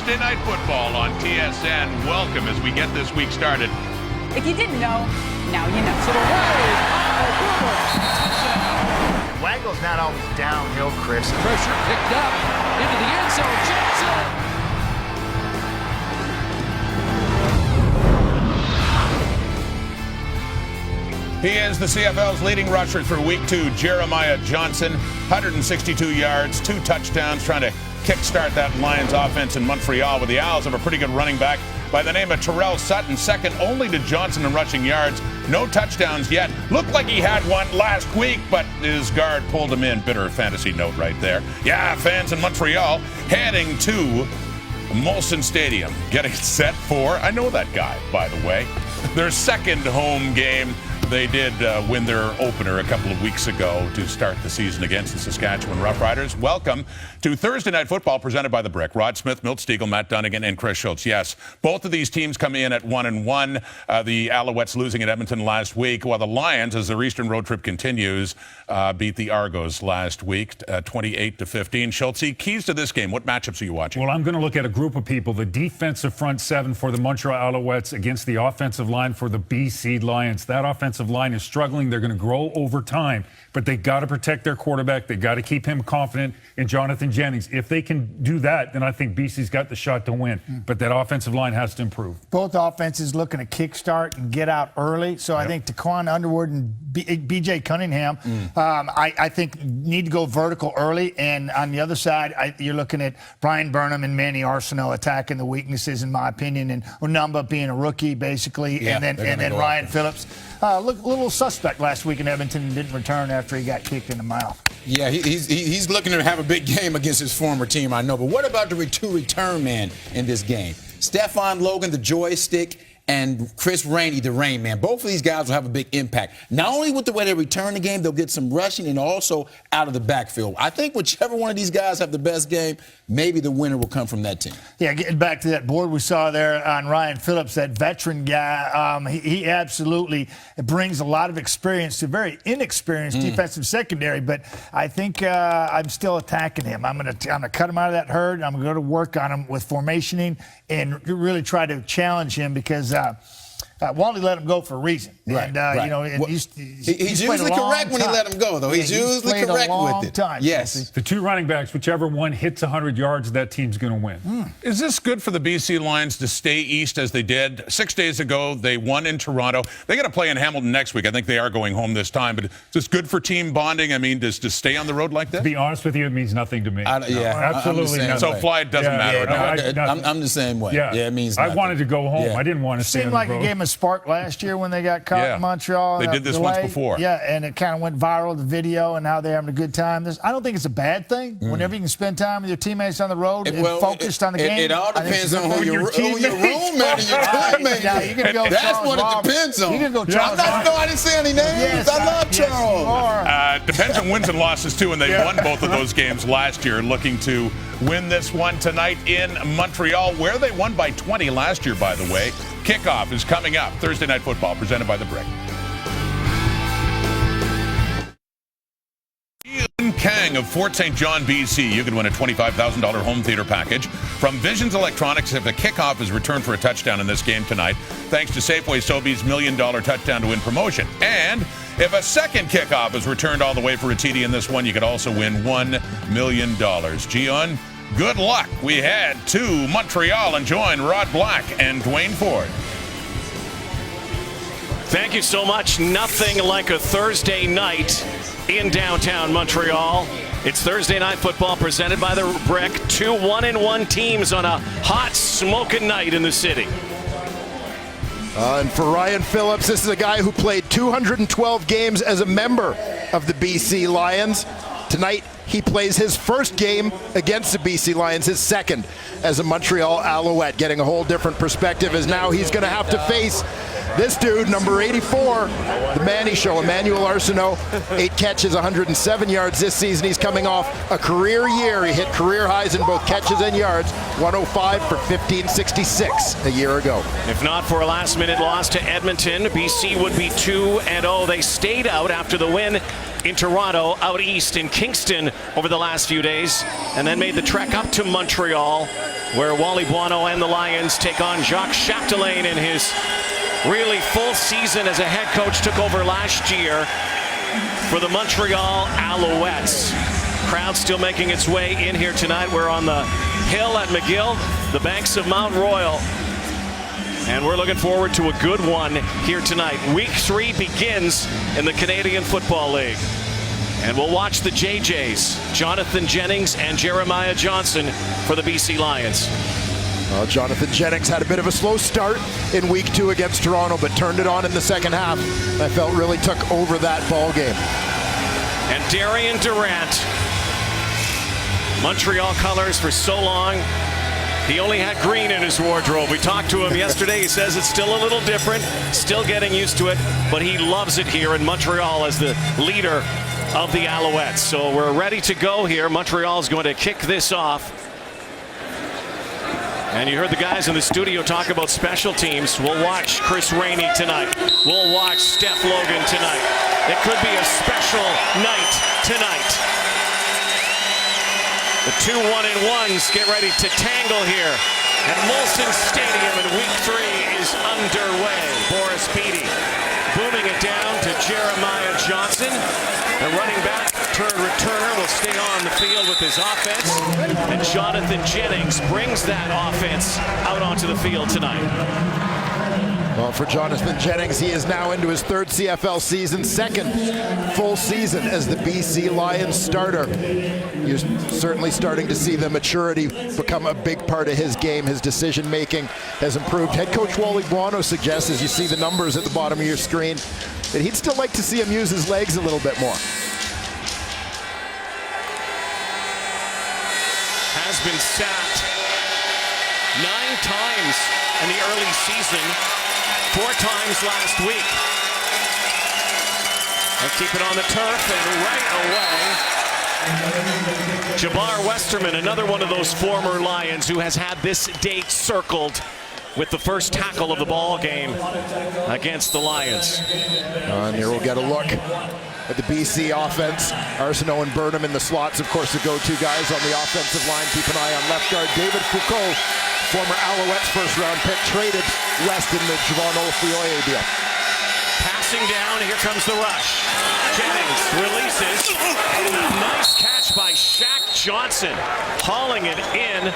Thursday Night Football on TSN. Welcome as we get this week started. If you didn't know, now you know. To the way, Waggle's not always downhill, Chris. pressure picked up into the end zone. Johnson. He is the CFL's leading rusher through week 2, Jeremiah Johnson. 162 yards, 2 touchdowns, trying to kickstart that Lions offense in Montreal, with the Owls have a pretty good running back by the name of Terrell Sutton, second only to Johnson in rushing yards. No touchdowns yet. Looked like he had one last week, but his guard pulled him in. Bitter fantasy note right there. Yeah, fans in Montreal heading to Molson Stadium, getting set for, I know that guy, by the way, their second home game. They did win their opener a couple of weeks ago to start the season against the Saskatchewan Roughriders. Welcome to Thursday Night Football, presented by The Brick. Rod Smith, Milt Stiegel, Matt Dunnigan, and Chris Schultz. Yes, both of these teams come in at 1-1. The Alouettes losing at Edmonton last week, while the Lions, as their Eastern road trip continues, beat the Argos last week, 28-15. Schultz, keys to this game. What matchups are you watching? Well, I'm going to look at a group of people. The defensive front seven for the Montreal Alouettes against the offensive line for the BC Lions. That offensive line is struggling. They're going to grow over time, but they got to protect their quarterback. They got to keep him confident in Jonathan Jennings. If they can do that, then I think BC's got the shot to win. But that offensive line has to improve. Both offenses looking to kickstart and get out early. So I think Taquan Underwood and B.J. Cunningham, I think need to go vertical early. And on the other side, you're looking at Brian Burnham and Manny Arsenault attacking the weaknesses, in my opinion, and Onumba being a rookie, basically, and then Ryan Phillips. Look, a little suspect last week in Edmonton and didn't return after he got kicked in the mouth. Yeah, he's looking to have a big game against his former team, I know. But what about the return man in this game? Stephon Logan, the joystick, and Chris Rainey, the Rain Man. Both of these guys will have a big impact. Not only with the way they return the game, they'll get some rushing and also out of the backfield. I think whichever one of these guys have the best game, maybe the winner will come from that team. Yeah, getting back to that board we saw there on Ryan Phillips, that veteran guy, he absolutely brings a lot of experience to a very inexperienced defensive secondary, but I think I'm still attacking him. I'm gonna cut him out of that herd. I'm going to go to work on him with formationing and really try to challenge him, because Wally let him go for a reason. Right, and, you know, he's usually correct when he let him go, though. He's usually correct with it. Yes. The two running backs, whichever one hits 100 yards, that team's going to win. Is this good for the BC Lions to stay east as they did? 6 days ago, they won in Toronto. They got to play in Hamilton next week. I think they are going home this time. But is this good for team bonding? I mean, does to stay on the road like that? To be honest with you, it means nothing to me. Absolutely nothing. So fly doesn't matter. I'm the same way. Yeah, it means I nothing. wanted to go home. I didn't want to stay on the road. Seemed like it gave him a spark last year when they got caught in Montreal. They did this once before. Yeah, and it kind of went viral, the video, and how they're having a good time. I don't think it's a bad thing. Whenever you can spend time with your teammates on the road and focused on the game. It all depends on who your roommate and your teammates are. That's what it depends on. You can go Charles. I didn't say any names. Yes, I love Charles. Depends on wins and losses, too, and they won both of those games last year, looking to win this one tonight in Montreal, where they won by 20 last year, by the way. Kickoff is coming up. Thursday Night Football, presented by The Brick. Ian Kang of Fort St. John, BC. You can win a $25,000 home theater package from Visions Electronics if the kickoff is returned for a touchdown in this game tonight, thanks to Safeway Sobeys $1 million touchdown to win promotion. And if a second kickoff is returned all the way for a TD in this one, you could also win $1 million. Gion, good luck. We head to Montreal and join Rod Black and Dwayne Ford. Thank you so much. Nothing like a Thursday night in downtown Montreal. It's Thursday Night Football presented by The Brick. 2 1-1 teams on a hot, smoking night in the city. And for Ryan Phillips, this is a guy who played 212 games as a member of the BC Lions. Tonight, he plays his first game against the BC Lions, his second as a Montreal Alouette, getting a whole different perspective, as now he's going to have to face This dude, number 84, the Manny Show, Emmanuel Arsenault, 8 catches, 107 yards this season. He's coming off a career year. He hit career highs in both catches and yards, 105 for 1566 a year ago. If not for a last-minute loss to Edmonton, BC would be 2-0. They stayed out after the win in Toronto, out east in Kingston over the last few days, and then made the trek up to Montreal, where Wally Buono and the Lions take on Jacques Chapdelaine in his really full season as a head coach. Took over last year for the Montreal Alouettes. Crowd still making its way in here tonight. We're on the hill at McGill, the banks of Mount Royal, and we're looking forward to a good one here tonight. Week 3 begins in the Canadian Football League. And we'll watch the JJs, Jonathan Jennings and Jeremiah Johnson, for the BC Lions. Well, Jonathan Jennings had a bit of a slow start in week 2 against Toronto, but turned it on in the second half. I felt really took over that ball game. And Darian Durant, Montreal colors for so long. He only had green in his wardrobe. We talked to him yesterday. He says it's still a little different, still getting used to it, but he loves it here in Montreal as the leader of the Alouettes. So we're ready to go here. Montreal's going to kick this off. And you heard the guys in the studio talk about special teams. We'll watch Chris Rainey tonight. We'll watch Steph Logan tonight. It could be a special night tonight. The 2 1-1s get ready to tangle here at Molson Stadium, and week 3 is underway. Boris Beatty booming it down to Jeremiah Johnson. The running back turned returner will stay on the field with his offense, and Jonathan Jennings brings that offense out onto the field tonight. Well, for Jonathan Jennings, he is now into his 3rd CFL season, 2nd full season as the BC Lions starter. You're certainly starting to see the maturity become a big part of his game. His decision-making has improved. Head coach Wally Buono suggests, as you see the numbers at the bottom of your screen, that he'd still like to see him use his legs a little bit more. Has been sacked 9 times in the early season. 4 times last week. They'll keep it on the turf, and right away, Jabbar Westerman, another one of those former Lions who has had this date circled with the first tackle of the ball game against the Lions. And here we'll get a look at the BC offense. Arsenault and Burnham in the slots, of course, the go-to guys on the offensive line. Keep an eye on left guard David Foucault, former Alouettes first-round pick, traded west in the Javon Olafioye deal. Passing down, here comes the rush. Jennings releases, and a nice catch by Shaq Johnson, hauling it in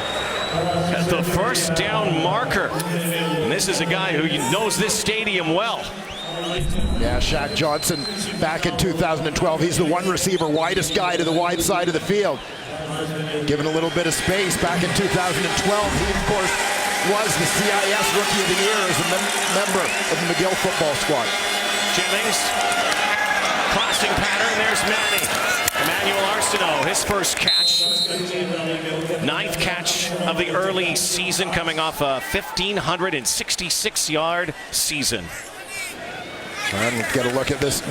at the first down marker. And this is a guy who knows this stadium well. Yeah, Shaq Johnson back in 2012. He's the one receiver, widest guy to the wide side of the field. Given a little bit of space back in 2012, he, of course, was the CIS Rookie of the Year as a member of the McGill football squad. Jennings, crossing pattern, there's Manny. Emmanuel Arsenault, his first catch. 9th catch of the early season, coming off a 1,566-yard season. And we'll get a look at this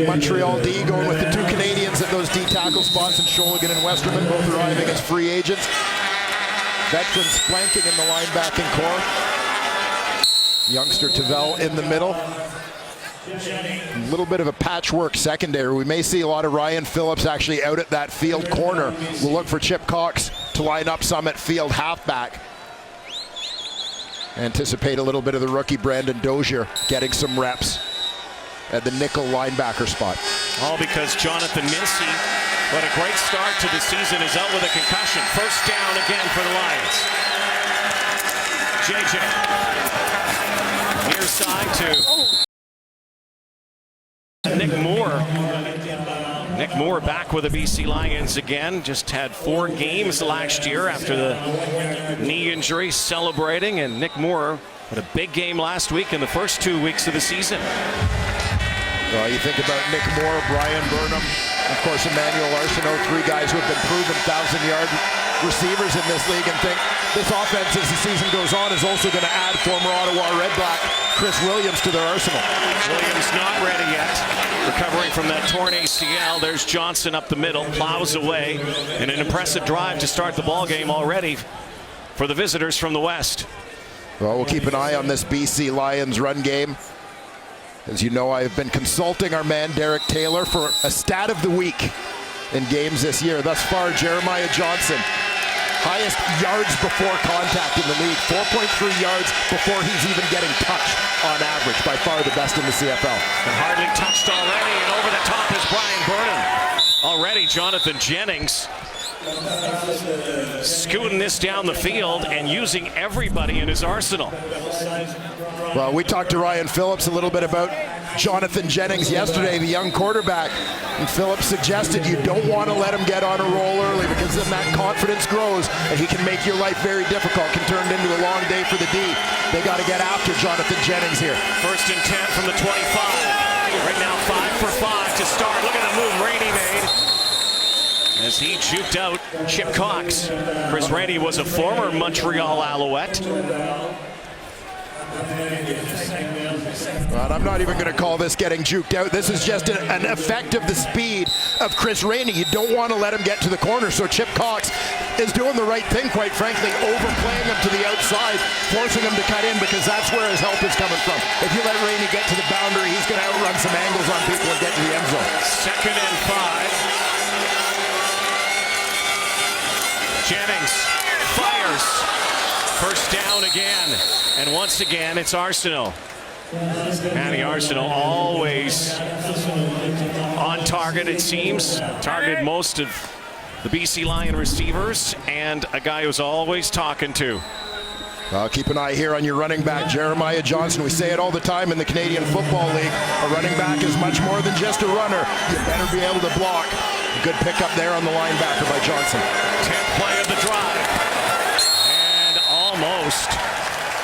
Montreal D going with the 2 Canadians at those D tackle spots, and Sholigan and Westerman both arriving as free agents. Veterans flanking in the linebacking core. Youngster Tavel in the middle. A little bit of a patchwork secondary. We may see a lot of Ryan Phillips actually out at that field corner. We'll look for Chip Cox to line up some at field halfback. Anticipate a little bit of the rookie Brandon Dozier getting some reps at the nickel linebacker spot. All because Jonathan Mincy, what a great start to the season, is out with a concussion. First down again for the Lions. JJ. Near side to Nick Moore. Nick Moore back with the BC Lions again. Just had 4 games last year after the knee injury, celebrating. And Nick Moore had a big game last week in the first 2 weeks of the season. Well, you think about Nick Moore, Brian Burnham, Of course, Emmanuel Arsenault, 3 guys who have been proven 1,000-yard receivers in this league, and think this offense, as the season goes on, is also going to add former Ottawa Redblack Chris Williams to their arsenal. Williams not ready yet. Recovering from that torn ACL. There's Johnson up the middle, plows away, and an impressive drive to start the ball game already for the visitors from the West. Well, we'll keep an eye on this BC Lions run game. As you know, I've been consulting our man Derek Taylor for a stat of the week in games this year. Thus far, Jeremiah Johnson, highest yards before contact in the league, 4.3 yards before he's even getting touched on average, by far the best in the CFL. And hardly touched already, and over the top is Brian Burnham. Already Jonathan Jennings scooting this down the field and using everybody in his arsenal. Well, we talked to Ryan Phillips a little bit about Jonathan Jennings yesterday, the young quarterback, and Phillips suggested you don't want to let him get on a roll early, because then that confidence grows and he can make your life very difficult, can turn it into a long day for the D. They got to get after Jonathan Jennings here. 1st and 10 from the 25. Right now 5 for 5 to start. Look at the move Rainey made as he juked out Chip Cox. Chris Rainey was a former Montreal Alouette. Well, I'm not even going to call this getting juked out. This is just an effect of the speed of Chris Rainey. You don't want to let him get to the corner, so Chip Cox is doing the right thing, quite frankly, overplaying him to the outside, forcing him to cut in, because that's where his help is coming from. If you let Rainey get to the boundary, he's going to outrun some angles on people and get to the end zone. 2nd and 5. Jennings fires. 1st down again. And once again, it's Arsenault. Manny Arsenault always on target, it seems. Targeted most of the BC Lion receivers, and a guy who's always talking to. Keep an eye here on your running back, Jeremiah Johnson. We say it all the time in the Canadian Football League. A running back is much more than just a runner. You better be able to block. Good pickup there on the linebacker by Johnson. 10th play of the drive. And almost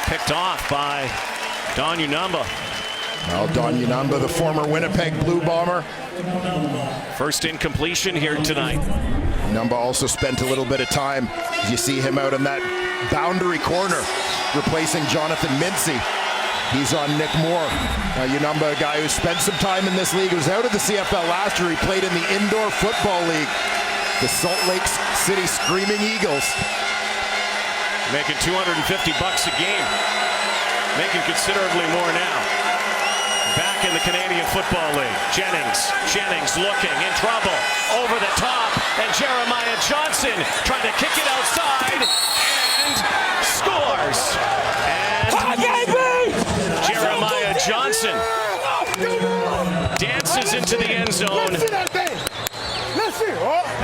picked off by Don Unamba. Well, Don Unamba, the former Winnipeg Blue Bomber. 1st incompletion here tonight. Unamba also spent a little bit of time, as you see him out in that boundary corner, replacing Jonathan Mincy. He's on Nick Moore. Unamba, a guy who spent some time in this league, was out of the CFL last year. He played in the Indoor Football League, the Salt Lake City Screaming Eagles. Making $250 a game. Making considerably more now. Back in the Canadian Football League. Jennings looking in trouble. Over the top. And Jeremiah Johnson trying to kick it outside. And scores. And Jeremiah Johnson dances into the end zone.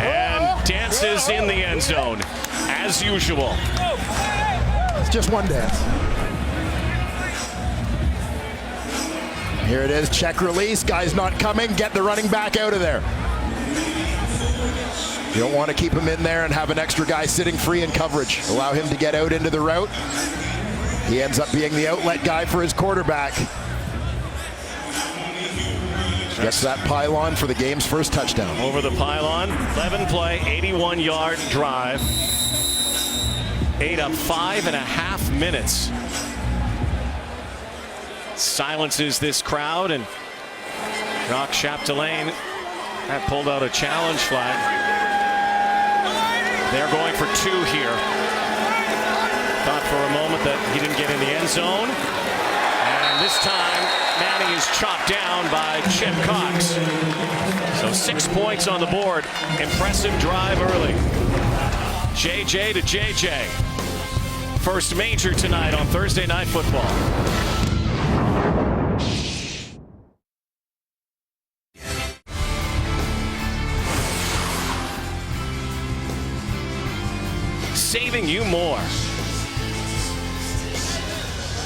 And dances in the end zone, as usual. It's just one dance. Here it is, check release. Guy's not coming. Get the running back out of there. You don't want to keep him in there and have an extra guy sitting free in coverage. Allow him to get out into the route. He ends up being the outlet guy for his quarterback. Gets that pylon for the game's first touchdown. Over the pylon, 11-play, 81-yard drive. Ate up 5.5 minutes. Silences this crowd, and Jacques Chapdelaine had pulled out a challenge flag. They're going for 2 here. Thought for a moment that he didn't get in the end zone. And this time, Manny is chopped down by Chip Cox. So 6 points on the board. Impressive drive early. JJ to JJ. First major tonight on Thursday Night Football. Saving you more.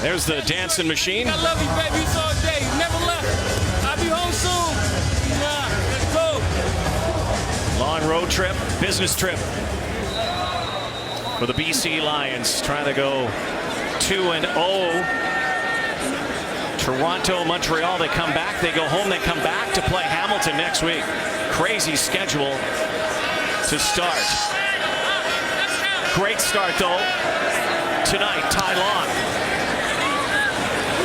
There's the dancing machine. I love you, baby. It's all day. Never left. I'll be home soon. Let's go. Long road trip, business trip for the BC Lions, trying to go 2-0. Toronto, Montreal, they come back, they go home, they come back to play Hamilton next week. crazy schedule to start. Great start, though, tonight. Ty Long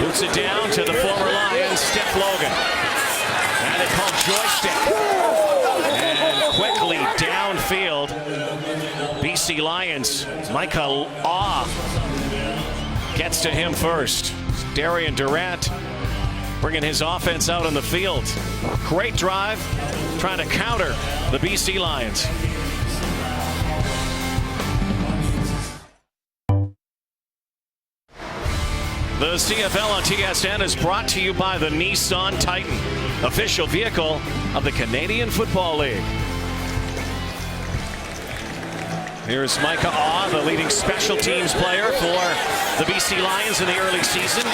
boots it down to the former Lion, Steph Logan. And they call joystick. And quickly downfield, BC Lions, Michael Ah gets to him first. Darian Durant bringing his offense out on the field. Great drive, trying to counter the BC Lions. The CFL on TSN is brought to you by the Nissan Titan, official vehicle of the Canadian Football League. Here's Micah Ah, the leading special teams player for the BC Lions in the early season.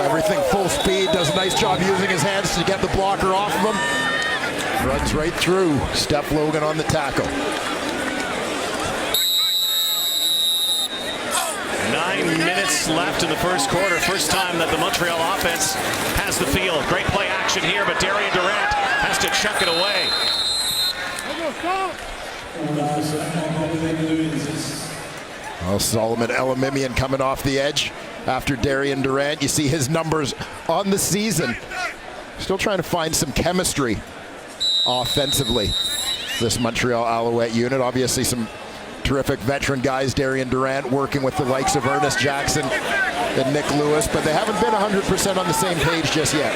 Everything full speed, does a nice job using his hands to get the blocker off of him. Runs right through Steph Logan on the tackle. 9 minutes left in the first quarter. First time that the Montreal offense has the field. Great play action here, but Darian Durant has to chuck it away. Well, Solomon Elamimian coming off the edge after Darian Durant. You see his numbers on the season. Still trying to find some chemistry offensively. This Montreal Alouette unit, obviously some terrific veteran guys. Darian Durant working with the likes of Ernest Jackson and Nick Lewis, but they haven't been 100% on the same page just yet.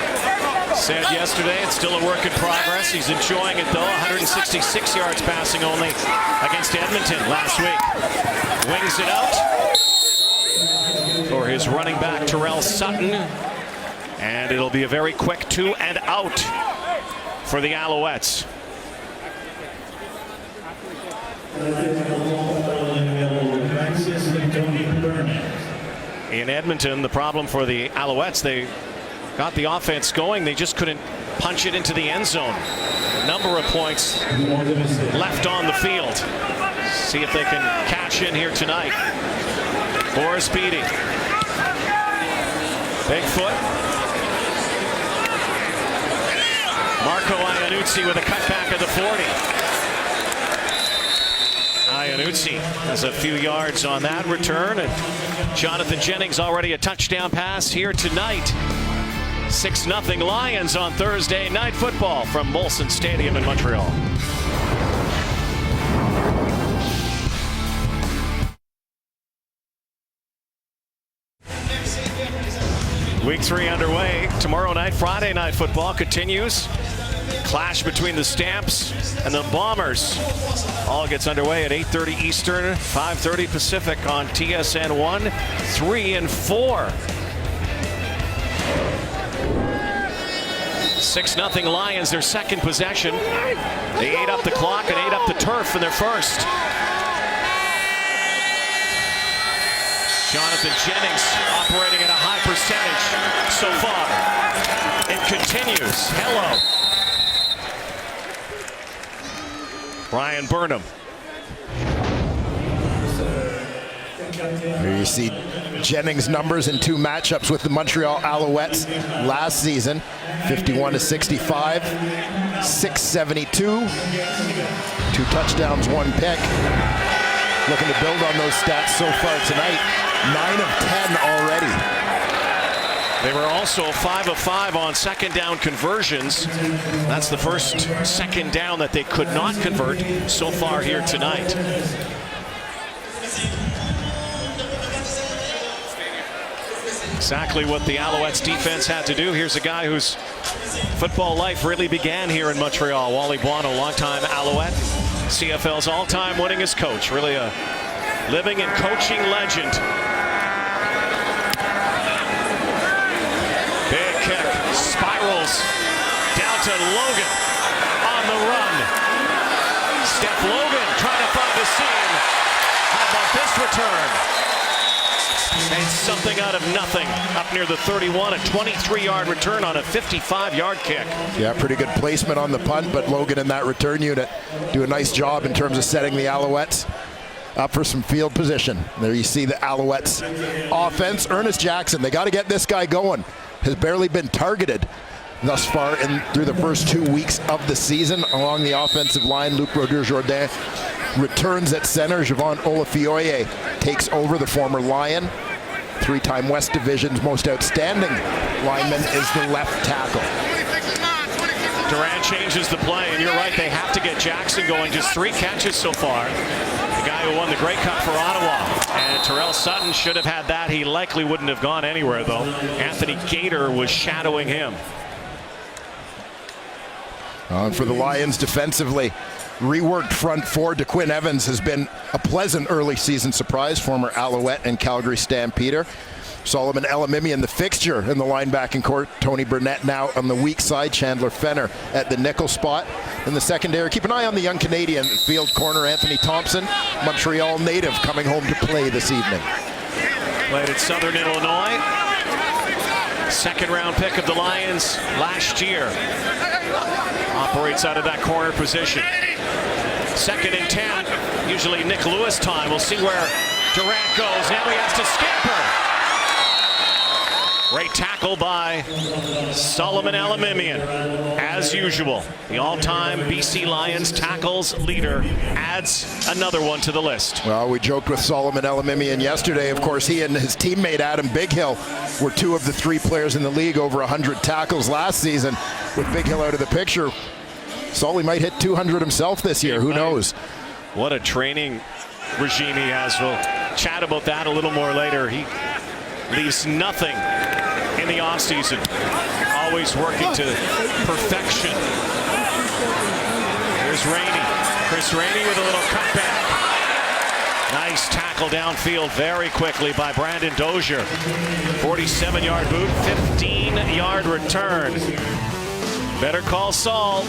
Said yesterday, it's still a work in progress. He's enjoying it, though. 166 yards passing only against Edmonton last week. Wings it out for his running back, Terrell Sutton. And it'll be a very quick 2 and out for the Alouettes. In Edmonton, the problem for the Alouettes, they got the offense going. They just couldn't punch it into the end zone. A number of points left on the field. See if they can cash in here tonight. Boris Beatty. Bigfoot. Marco Iannuzzi with a cutback at the 40. Iannuzzi has a few yards on that return. And Jonathan Jennings already a touchdown pass here tonight. 6-0 Lions on Thursday Night Football from Molson Stadium in Montreal. Week 3 underway. Tomorrow night, Friday Night Football continues. Clash between the Stamps and the Bombers. All gets underway at 8:30 Eastern, 5:30 Pacific on TSN 1, 3, and 4. 6-0 Lions, their second possession. They ate up the clock and ate up the turf in their first. Jonathan Jennings operating at a high percentage so far. It continues. Hello. Brian Burnham. Here you see Jennings' numbers in 2 matchups with the Montreal Alouettes last season. 51-65, 672, 2 touchdowns, 1 pick. Looking to build on those stats so far tonight. 9 of 10 already. They were also 5 of 5 on second down conversions. That's the first second down that they could not convert so far here tonight. Exactly what the Alouettes defense had to do. Here's a guy whose football life really began here in Montreal. Wally Buono, longtime Alouette, CFL's all-time winningest coach. Really a living and coaching legend. Big kick, spirals down to Logan on the run. Steph Logan trying to find the seam. How about this return? Made something out of nothing up near the 31, a 23-yard return on a 55-yard kick. Yeah, pretty good placement on the punt, but Logan in that return unit do a nice job in terms of setting the Alouettes up for some field position. There you see the Alouettes offense. Ernest Jackson, they got to get this guy going. Has barely been targeted thus far through the first 2 weeks of the season. Along the offensive line, Luc Brodeur-Jourdain returns at center. Javon Olafioye takes over, the former Lion. 3-time West Division's most outstanding lineman is the left tackle. Durant changes the play, and you're right, they have to get Jackson going. Just 3 catches so far. The guy who won the Grey Cup for Ottawa. And Terrell Sutton should have had that. He likely wouldn't have gone anywhere, though. Anthony Gator was shadowing him. For the Lions defensively, reworked front four, DeQuinn Evans has been a pleasant early season surprise, former Alouette and Calgary Stampeder. Solomon Elamimian, the fixture in the linebacking court. Tony Burnett now on the weak side. Chandler Fenner at the nickel spot. In the secondary, keep an eye on the young Canadian field corner, Anthony Thompson, Montreal native, coming home to play this evening. Played at Southern Illinois. Second-round pick of the Lions last year. Operates out of that corner position. 2nd and 10, usually Nick Lewis time. We'll see where Durant goes. Now he has to scamper. Great tackle by Solomon Elamimian. As usual, the all-time BC Lions tackles leader adds another one to the list. Well, we joked with Solomon Elamimian yesterday. Of course, he and his teammate Adam Bighill were 2 of the 3 players in the league over 100 tackles last season. With Bighill out of the picture, Solly might hit 200 himself this year. Who knows? What a training regime he has. We'll chat about that a little more later. He leaves nothing in the offseason. Always working to perfection. Here's Rainey. Chris Rainey with a little cutback. Nice tackle downfield very quickly by Brandon Dozier. 47-yard boot, 15-yard return. Better call Saul.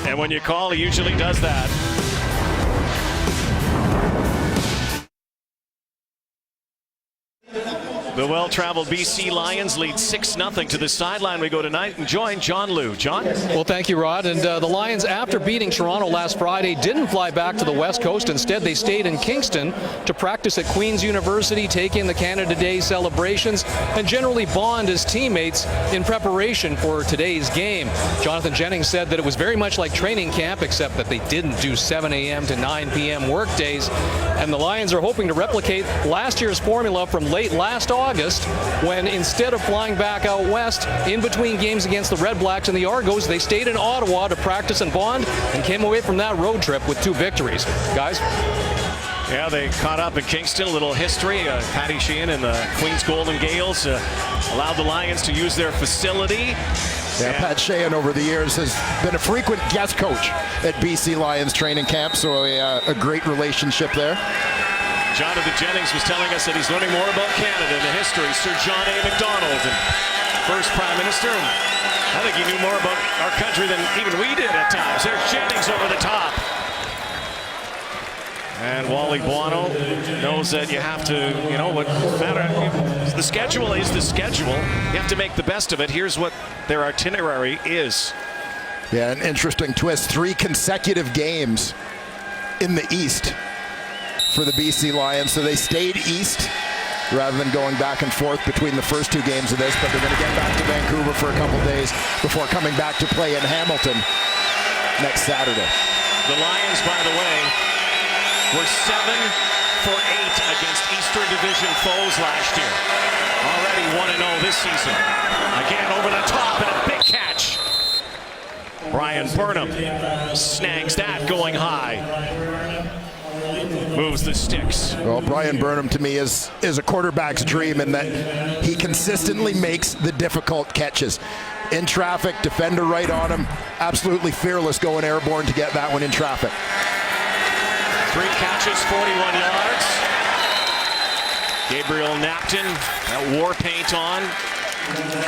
And when you call, he usually does that. The well-traveled BC Lions lead 6-0 to the sideline. We go tonight and join John Liu. John? Well, thank you, Rod. And the Lions, after beating Toronto last Friday, didn't fly back to the West Coast. Instead, they stayed in Kingston to practice at Queen's University, take in the Canada Day celebrations, and generally bond as teammates in preparation for today's game. Jonathan Jennings said that it was very much like training camp, except that they didn't do 7 a.m. to 9 p.m. work days. And the Lions are hoping to replicate last year's formula from late last August, when instead of flying back out west in between games against the Red Blacks and the Argos, they stayed in Ottawa to practice and bond and came away from that road trip with 2 victories. Guys? Yeah, they caught up in Kingston. A little history. Patty Sheehan and the Queens Golden Gales allowed the Lions to use their facility. Yeah, Pat Sheehan over the years has been a frequent guest coach at BC Lions training camp, so a great relationship there. Jonathan Jennings was telling us that he's learning more about Canada and the history. Sir John A. Macdonald, and first Prime Minister. And I think he knew more about our country than even we did at times. There's Jennings over the top. And Wally Buono knows that you have to, you know, what matter. The schedule is the schedule. You have to make the best of it. Here's what their itinerary is. Yeah, an interesting twist. 3 consecutive games in the East for the BC Lions, so they stayed east rather than going back and forth between the first 2 games of this, but they're going to get back to Vancouver for a couple days before coming back to play in Hamilton next Saturday. The Lions, by the way, were 7 for 8 against Eastern Division foes last year. Already 1-0 this season. Again, over the top and a big catch. Brian Burnham snags that going high. Moves the sticks. Well, Brian Burnham to me is a quarterback's dream in that he consistently makes the difficult catches. In traffic, defender right on him, absolutely fearless going airborne to get that one in traffic. 3 catches, 41 yards. Gabriel Napton, that war paint on,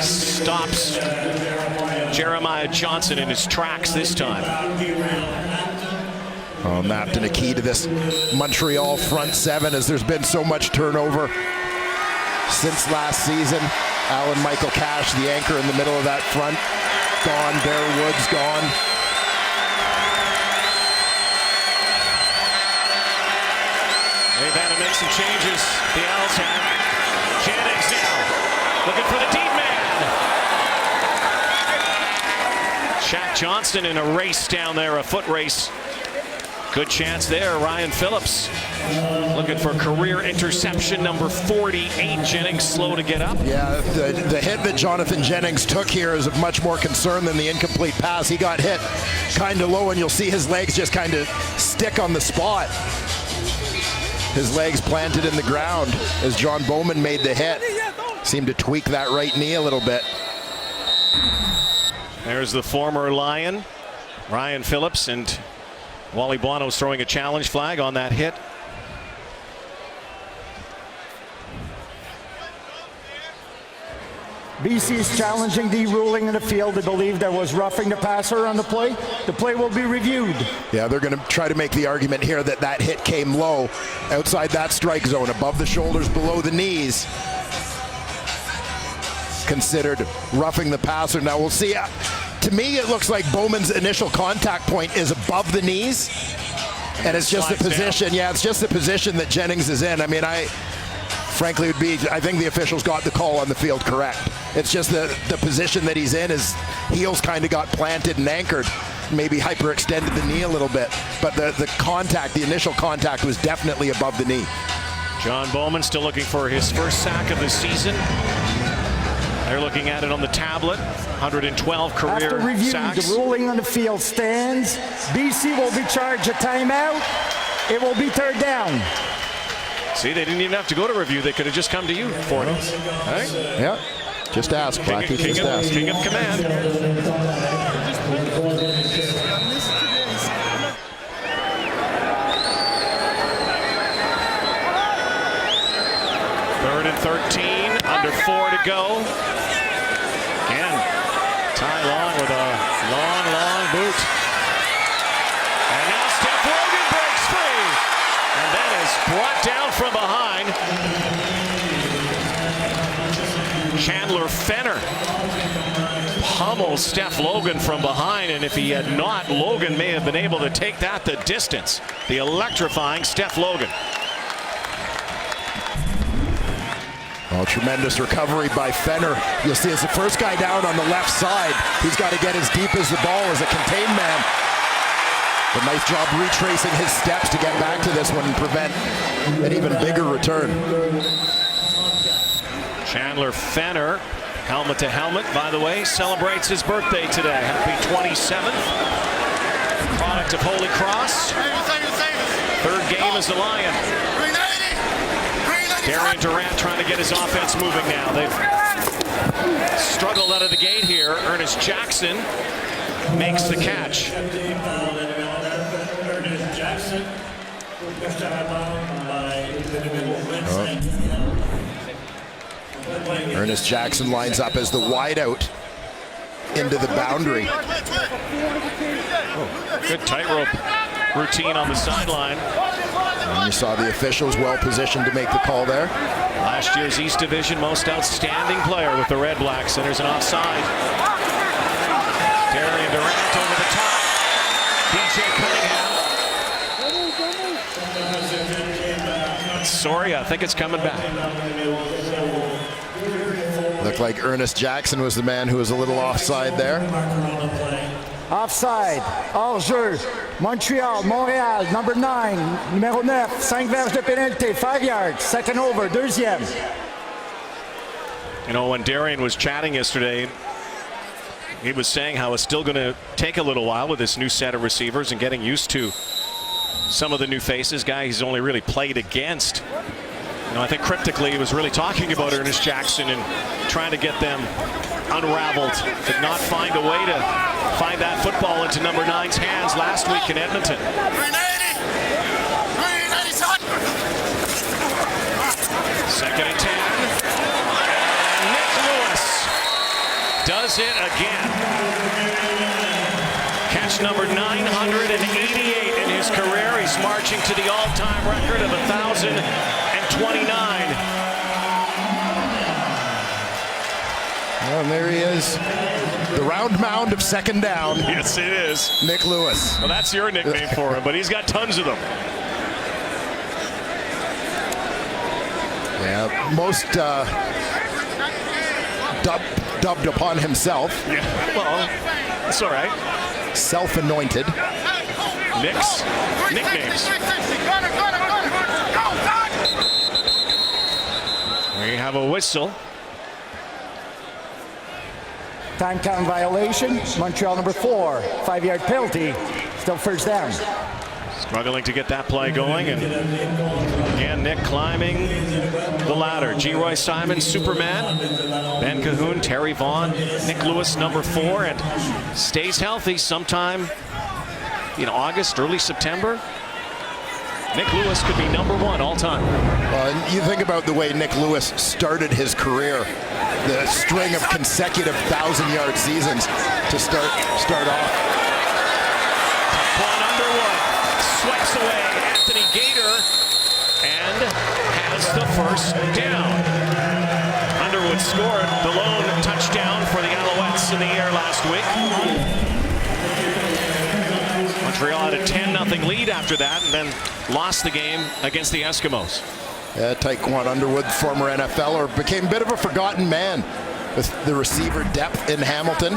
stops Jeremiah Johnson in his tracks this time. Oh, Napton, a key to this Montreal front 7, as there's been so much turnover since last season. Alan Michael Cash, the anchor in the middle of that front, gone. Bear Woods gone. They've had to make some changes. The Owls have. Jennings now looking for the deep man. Johnston in a race down there, a foot race. Good chance there. Ryan Phillips looking for career interception number 48. Jennings slow to get up. Yeah, the hit that Jonathan Jennings took here is of much more concern than the incomplete pass. He got hit kind of low, and you'll see his legs just kind of stick on the spot. His legs planted in the ground as John Bowman made the hit. Seemed to tweak that right knee a little bit. There's the former Lion, Ryan Phillips, and Wally Buono's throwing a challenge flag on that hit. BC is challenging the ruling in the field. They believe there was roughing the passer on the play. The play will be reviewed. Yeah, they're going to try to make the argument here that that hit came low, outside that strike zone, above the shoulders, below the knees. Considered roughing the passer. Now we'll see. To me, it looks like Bowman's initial contact point is above the knees, and it's just the position. Down. Yeah, it's just the position that Jennings is in. I mean, frankly, I think the officials got the call on the field correct. It's just the position that he's in. His heels kind of got planted and anchored, maybe hyperextended the knee a little bit. But the contact, the initial contact, was definitely above the knee. John Bowman still looking for his first sack of the season. They're looking at it on the tablet. 112 career After review, sacks. The ruling on the field stands. BC will be charged a timeout. It will be third down. See, they didn't even have to go to review. They could have just come to you for it. Right? Yeah. Just ask, Blackie. Just ask. King of command. Third and 13. Under 4 to go. Again, Ty Long with a long boot. And now Steph Logan breaks free. And that is brought down from behind. Chandler Fenner pummels Steph Logan from behind, and if he had not, Logan may have been able to take that the distance. The electrifying Steph Logan. Oh, tremendous recovery by Fenner. You'll see it's the first guy down on the left side. He's got to get as deep as the ball as a contained man. A nice job retracing his steps to get back to this one and prevent an even bigger return. Chandler Fenner, helmet to helmet, by the way, celebrates his birthday today. Happy 27th. Product of Holy Cross. Third game as a Lion. Darian Durant trying to get his offense moving now. They've struggled out of the gate here. Ernest Jackson makes the catch. Ernest Jackson lines up as the wideout into the boundary. Good tightrope routine on the sideline. And you saw the officials well positioned to make the call there. Last year's East Division most outstanding player with the Red Blacks, and there's an offside. Darian Durant over the top. BJ Cunningham. Sorry, I think it's coming back. Looked like Ernest Jackson was the man who was a little offside there. Offside, hors-jeu, Montreal, number 9, numéro 9, 5 verges de pénalité, 5 yards, second over, deuxième. You know, when Darian was chatting yesterday, he was saying how it's still going to take a little while with this new set of receivers and getting used to some of the new faces, guys he's only really played against. You know, I think cryptically he was really talking about Ernest Jackson and trying to get them unraveled. Did not find a way to find that football into number 9's hands last week in Edmonton. Second and 10. And Nick Lewis does it again. Catch number 988 in his career. He's marching to the all-time record of 1,029. And there he is. The round mound of second down. Yes, it is. Nick Lewis. Well, that's your nickname for him, but he's got tons of them. Yeah, most dubbed upon himself. Yeah, well, it's all right. Self-anointed. Nick's nicknames. We have a whistle. Time count violation. Montreal number 4. 5-yard penalty. Still first down. Struggling to get that play going, and again, Nick climbing the ladder. G. Roy Simon, Superman, Ben Cahoon, Terry Vaughn, Nick Lewis, number 4, and stays healthy sometime in August, early September. Nick Lewis could be number 1 all time. And you think about the way Nick Lewis started his career, the string of consecutive 1,000-yard seasons to start off. Swipes away Anthony Gator and has the first down. Underwood scored the lone touchdown for the Alouettes in the air last week. Montreal had a 10-0 lead after that and then lost the game against the Eskimos. Yeah, Taekwon Underwood, former NFLer, became a bit of a forgotten man with the receiver depth in Hamilton.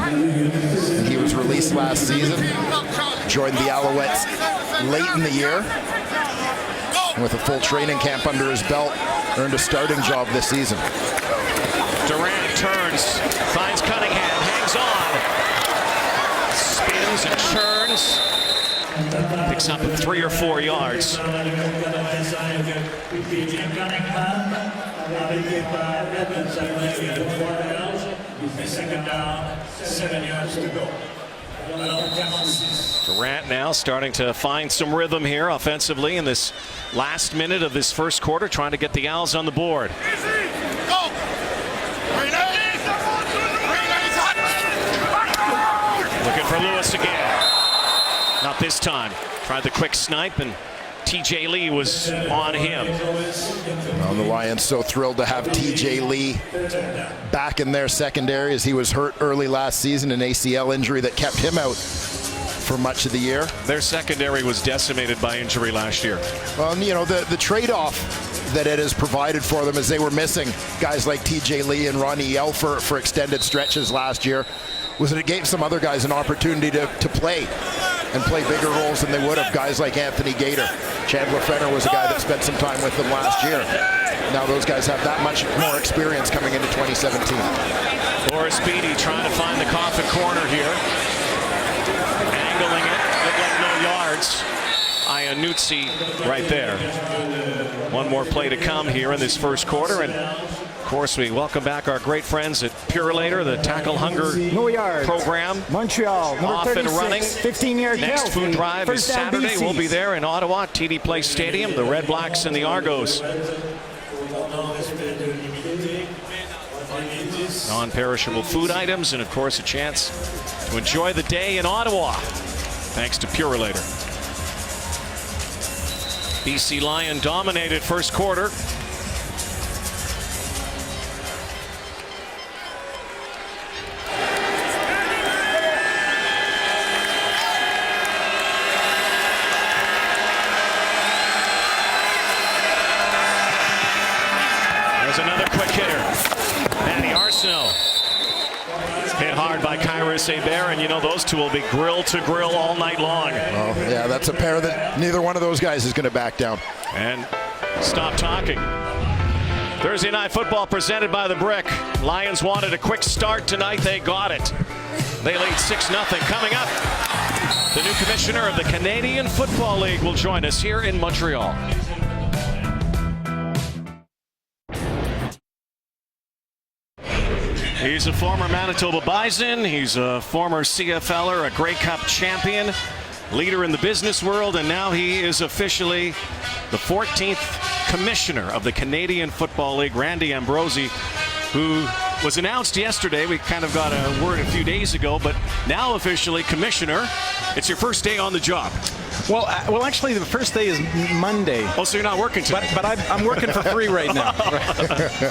He was released last season, joined the Alouettes late in the year, and with a full training camp under his belt, earned a starting job this season. Durant turns, finds Cunningham, hangs on, spins and churns, picks up 3 or 4 yards. Second down, 7 yards to go. Durant now starting to find some rhythm here offensively in this last minute of this first quarter, trying to get the Owls on the board. Looking for Lewis again. Not this time. Tried the quick snipe, and TJ Lee was on him. Well, the Lions so thrilled to have TJ Lee back in their secondary, as he was hurt early last season, an ACL injury that kept him out for much of the year. Their secondary was decimated by injury last year. Well, you know, the trade-off that it has provided for them is they were missing guys like TJ Lee and Ronnie Yell for extended stretches last year, was that it gave some other guys an opportunity to play and play bigger roles than they would have. Guys like Anthony Gator. Chandler Fenner was a guy that spent some time with them last year. Now those guys have that much more experience coming into 2017. Boris Beatty trying to find the coffin corner here. Angling it, looked like no yards. Iannuzzi right there. One more play to come here in this first quarter, and of course we welcome back our great friends at Purelator, the Tackle Hunger program. Montreal, number off 36, and running. 15-yard Next penalty. food drive is Saturday. We'll be there in Ottawa, TD Place Stadium, the Red Blacks and the Argos. Non-perishable food items, and of course a chance to enjoy the day in Ottawa, thanks to Purelator. BC Lion dominated first quarter. There's another quick hitter. Manny Arsenault hit hard by Kyrus Hebert, and you know those two will be grill to grill all night long. Oh, yeah, that's a pair that neither one of those guys is going to back down. And stop talking. Thursday Night Football presented by The Brick. Lions wanted a quick start tonight. They got it. They lead 6-0. Coming up, the new commissioner of the Canadian Football League will join us here in Montreal. He's a former Manitoba Bison. He's a former CFLer, a Grey Cup champion, leader in the business world, and now he is officially the 14th commissioner of the Canadian Football League, Randy Ambrosie, who was announced yesterday. We kind of got a word a few days ago, but now officially commissioner. It's your first day on the job. Well, actually, the first day is Monday. Oh, so you're not working today? But I'm working for free right now.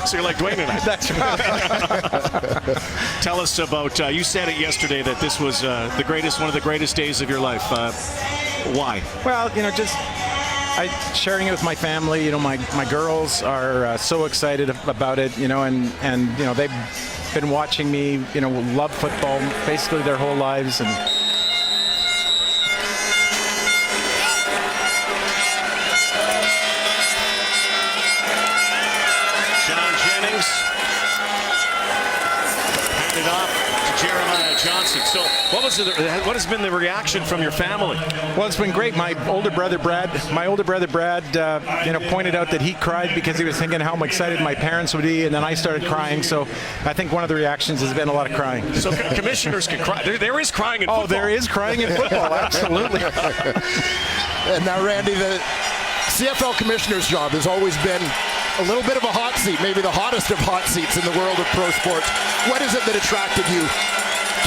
So you're like Dwayne and I. That's right. Tell us about, you said it yesterday that this was one of the greatest days of your life. Why? Well, you know, just sharing it with my family. You know, my girls are so excited about it. You know, and you know been watching me, love football basically their whole lives. And John Jennings handed off to Jeremiah Johnson. So what has been the reaction from your family? Well, it's been great. My older brother Brad, pointed out that he cried because he was thinking how excited my parents would be, and then I started crying. So I think one of the reactions has been a lot of crying. So commissioners can cry. There is crying in football. Oh, there is crying in football. Absolutely. And now, Randy, the CFL commissioner's job has always been a little bit of a hot seat, maybe the hottest of hot seats in the world of pro sports. What is it that attracted you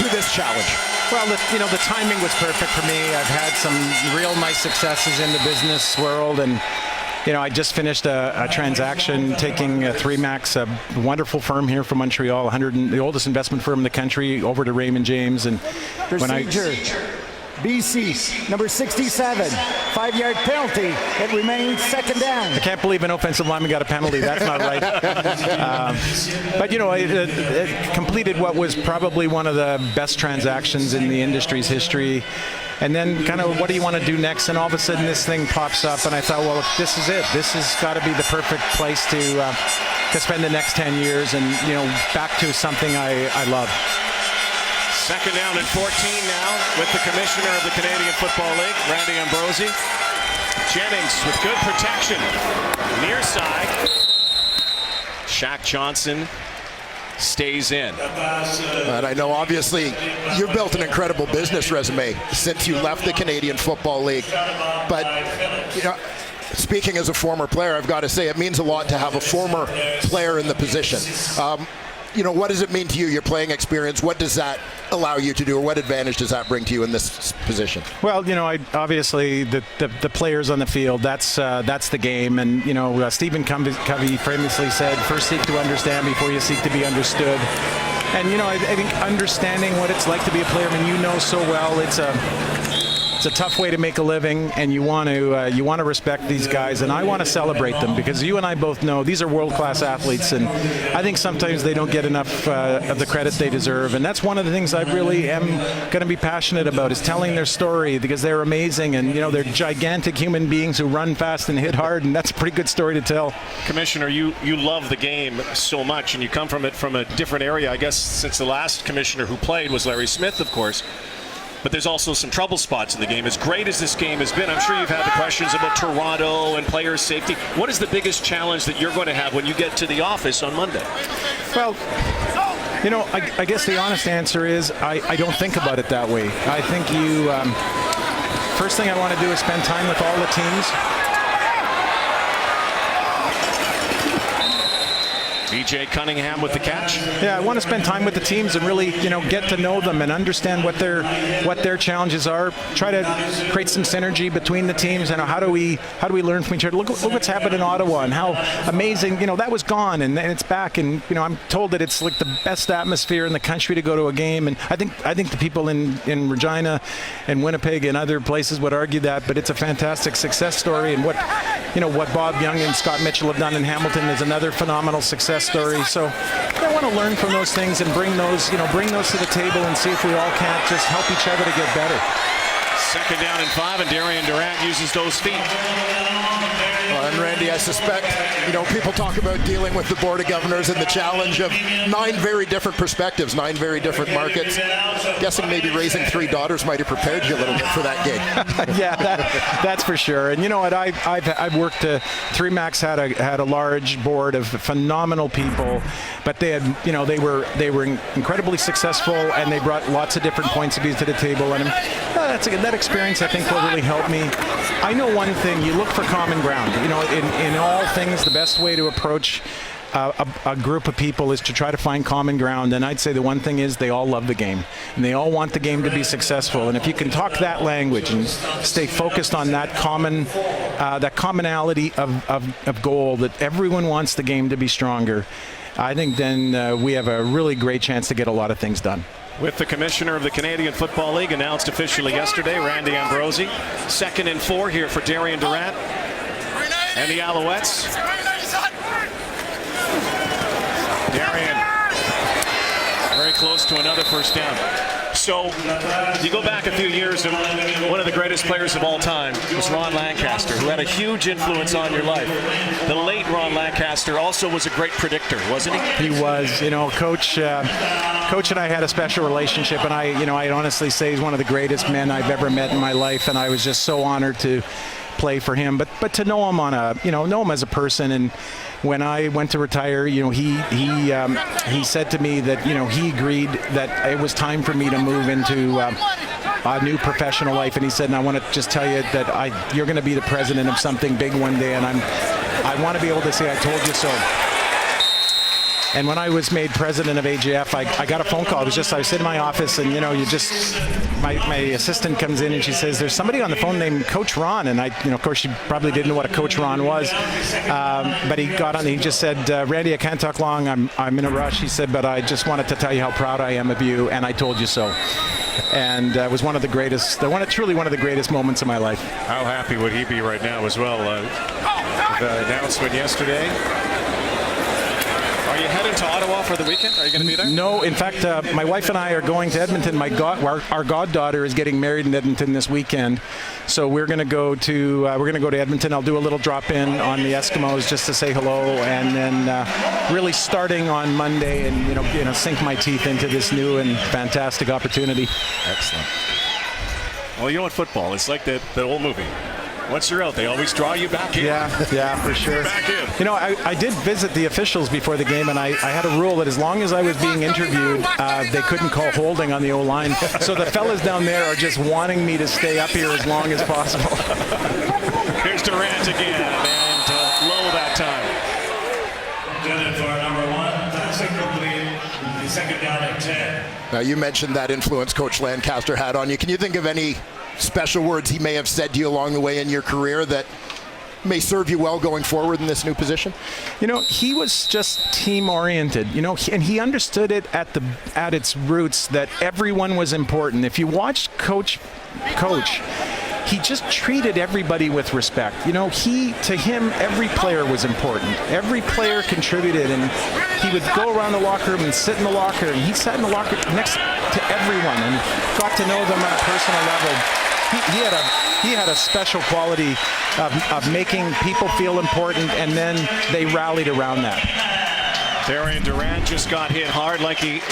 to this challenge? Well, the timing was perfect for me. I've had some real nice successes in the business world, and I just finished a transaction taking 3Max, a wonderful firm here from Montreal, the oldest investment firm in the country, over to Raymond James. And Procedure. BC, number 67, 5-yard penalty. It remains second down. I can't believe an offensive lineman got a penalty. That's not right. But it completed what was probably one of the best transactions in the industry's history. And then kind of, what do you want to do next? And all of a sudden this thing pops up, and I thought, well, this is it. This has got to be the perfect place to spend the next 10 years and, back to something I love. Second down and 14 now with the commissioner of the Canadian Football League, Randy Ambrosie. Jennings with good protection. Near side. Shaq Johnson stays in. And I know, obviously, you've built an incredible business resume since you left the Canadian Football League. But, speaking as a former player, I've got to say it means a lot to have a former player in the position. What does it mean to you, your playing experience? What does that allow you to do, or what advantage does that bring to you in this position? Well, obviously the players on the field, that's the game. And, Stephen Covey famously said, first seek to understand before you seek to be understood. And, I think understanding what it's like to be a player, so well, it's a tough way to make a living, and you want to respect these guys, and I want to celebrate them, because you and I both know these are world-class athletes, and I think sometimes they don't get enough of the credit they deserve. And that's one of the things I really am going to be passionate about, is telling their story, because they're amazing, and they're gigantic human beings who run fast and hit hard, and that's a pretty good story to tell. Commissioner, you love the game so much, and you come from it from a different area, I guess, since the last commissioner who played was Larry Smith, of course. But there's also some trouble spots in the game. As great as this game has been, I'm sure you've had the questions about Toronto and player safety. What is the biggest challenge that you're going to have when you get to the office on Monday? Well, I guess the honest answer is I don't think about it that way. I think first thing I want to do is spend time with all the teams. B.J. Cunningham with the catch. Yeah, I want to spend time with the teams and really, get to know them and understand what their challenges are. Try to create some synergy between the teams, and how do we learn from each other. Look what's happened in Ottawa, and how amazing. That was gone, and it's back. And I'm told that it's like the best atmosphere in the country to go to a game. And I think the people in Regina and Winnipeg and other places would argue that, but it's a fantastic success story. And what Bob Young and Scott Mitchell have done in Hamilton is another phenomenal success story. So I want to learn from those things and bring those to the table, and see if we all can't just help each other to get better. Second down and 5, and Darian Durant uses those feet. And Randy, I suspect, people talk about dealing with the Board of Governors and the challenge of 9 very different perspectives, 9 very different markets. Guessing maybe raising 3 daughters might have prepared you a little bit for that game. Yeah, that's for sure. And you know what? I've worked. 3Max had a large board of phenomenal people, but they were incredibly successul, and they brought lots of different points of view to the table. And that experience, I think, will really help me. I know one thing: you look for common ground. In all things, the best way to approach a group of people is to try to find common ground. And I'd say the one thing is they all love the game, and they all want the game to be successful. And if you can talk that language and stay focused on that commonality of goal, that everyone wants the game to be stronger, I think then we have a really great chance to get a lot of things done. With the commissioner of the Canadian Football League announced officially yesterday, Randy Ambrosie. 2nd and 4 here for Darian Durant and the Alouettes. Darian Very close to another first down. So you go back a few years, and one of the greatest players of all time was Ron Lancaster, who had a huge influence on your life. The late Ron Lancaster also was a great predictor, wasn't he? He was. Coach and I had a special relationship, and I honestly say he's one of the greatest men I've ever met in my life, and I was just so honored to play for him, but to know him know him as a person. And when I went to retire, he said to me that he agreed that it was time for me to move into a new professional life. And he said, and I want to just tell you that you're going to be the president of something big one day, and I want to be able to say I told you so. And when I was made president of AJF, I got a phone call. I was sitting in my office, and my assistant comes in and she says, "There's somebody on the phone named Coach Ron." And of course, she probably didn't know what a Coach Ron was, but he got on. And he just said, "Randy, I can't talk long. I'm in a rush." He said, "But I just wanted to tell you how proud I am of you, and I told you so." And it was truly one of the greatest moments of my life. How happy would he be right now as well? The announcement yesterday. Are you heading to Ottawa for the weekend? Are you going to be there? No. In fact, my wife and I are going to Edmonton. Our goddaughter is getting married in Edmonton this weekend, so we're going to go to Edmonton. I'll do a little drop in on the Eskimos just to say hello, and then really starting on Monday, and sink my teeth into this new and fantastic opportunity. Excellent. Well, football. It's like that old movie. Once you're out, they always draw you back in. Yeah, for sure. Back in. I did visit the officials before the game, and I had a rule that as long as I was being interviewed, they couldn't call holding on the O-line. So the fellas down there are just wanting me to stay up here as long as possible. Here's Durant again, and low that time. Good for number 1. That's incomplete. Second down at 10. Now, you mentioned that influence Coach Lancaster had on you. Can you think of any special words he may have said to you along the way in your career that may serve you well going forward in this new position? He was just team-oriented, and he understood it at its roots that everyone was important. If you watched Coach, he just treated everybody with respect. To him, every player was important. Every player contributed, and he would go around the locker room and sit in the locker, and he sat in the locker next to everyone and got to know them on a personal level. He had a special quality of making people feel important, and then they rallied around that. Darian Durant just got hit hard, likely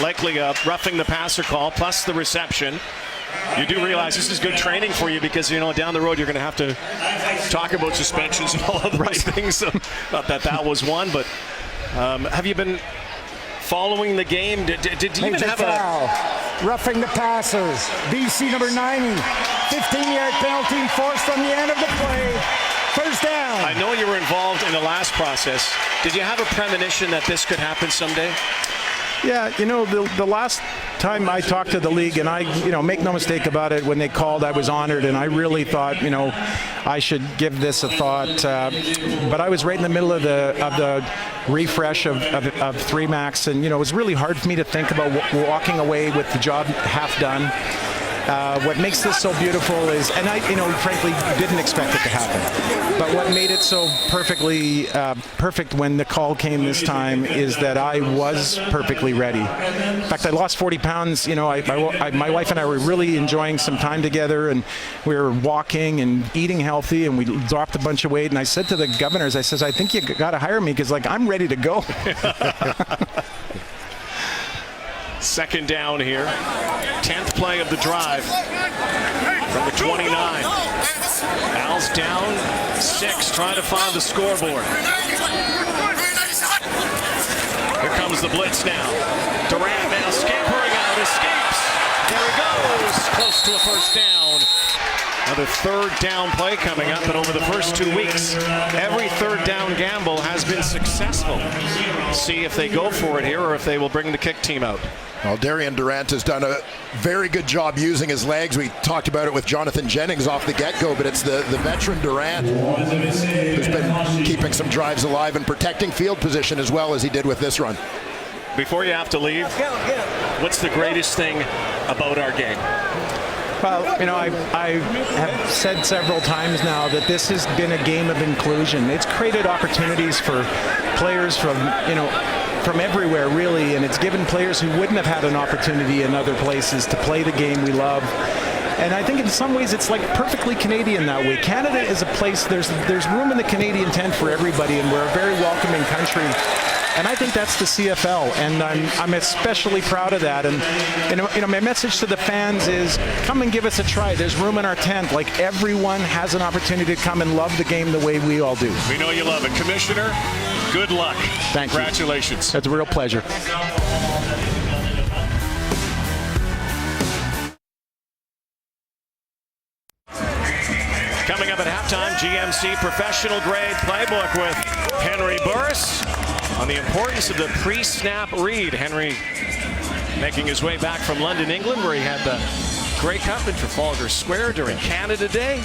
roughing the passer call, plus the reception. You do realize this is good training for you because, down the road you're going to have to talk about suspensions and all of those things. So, not that was one, but have you been following the game? Did you even have a roughing the passers? BC number 90, 15-yard penalty forced from the end of the play. First down. I know you were involved in the last process. Did you have a premonition that this could happen someday? Yeah, the last time I talked to the league, and I, make no mistake about it, when they called, I was honored, and I really thought, I should give this a thought. But I was right in the middle of the refresh of 3 Max, and it was really hard for me to think about walking away with the job half done. What makes this so beautiful is, and I, frankly, didn't expect it to happen. But what made it so perfect when the call came this time is that I was perfectly ready. In fact, I lost 40 pounds. My wife and I were really enjoying some time together, and we were walking and eating healthy, and we dropped a bunch of weight. And I said to the governors, I says, I think you got to hire me because, I'm ready to go. Second down here. 10th play of the drive from the 29. Al's down 6, trying to find the scoreboard. Here comes the blitz now. Durant now scampering out, escapes. There he goes, close to a first down. Another third down play coming up, and over the first 2 weeks, every third down gamble has been successful. See if they go for it here or if they will bring the kick team out. Well, Darian Durant has done a very good job using his legs. We talked about it with Jonathan Jennings off the get-go, but it's the veteran Durant who's been keeping some drives alive and protecting field position as well as he did with this run. Before you have to leave, what's the greatest thing about our game? Well, I have said several times now that this has been a game of inclusion. It's created opportunities for players from from everywhere, really, and it's given players who wouldn't have had an opportunity in other places to play the game we love. And I think in some ways it's like perfectly Canadian that way. Canada is a place, there's room in the Canadian tent for everybody, and we're a very welcoming country. And I think that's the CFL, and I'm especially proud of that. And you know, my message to the fans is, come and give us a try. There's room in our tent. Like, everyone has an opportunity to come and love the game the way we all do. We know you love it. Commissioner, good luck. Thank you. Congratulations. It's a real pleasure. Coming up at halftime, GMC professional grade playbook with Henry Burris on the importance of the pre-snap read. Henry making his way back from London, England, where he had the Grey Cup in Trafalgar Square during Canada Day.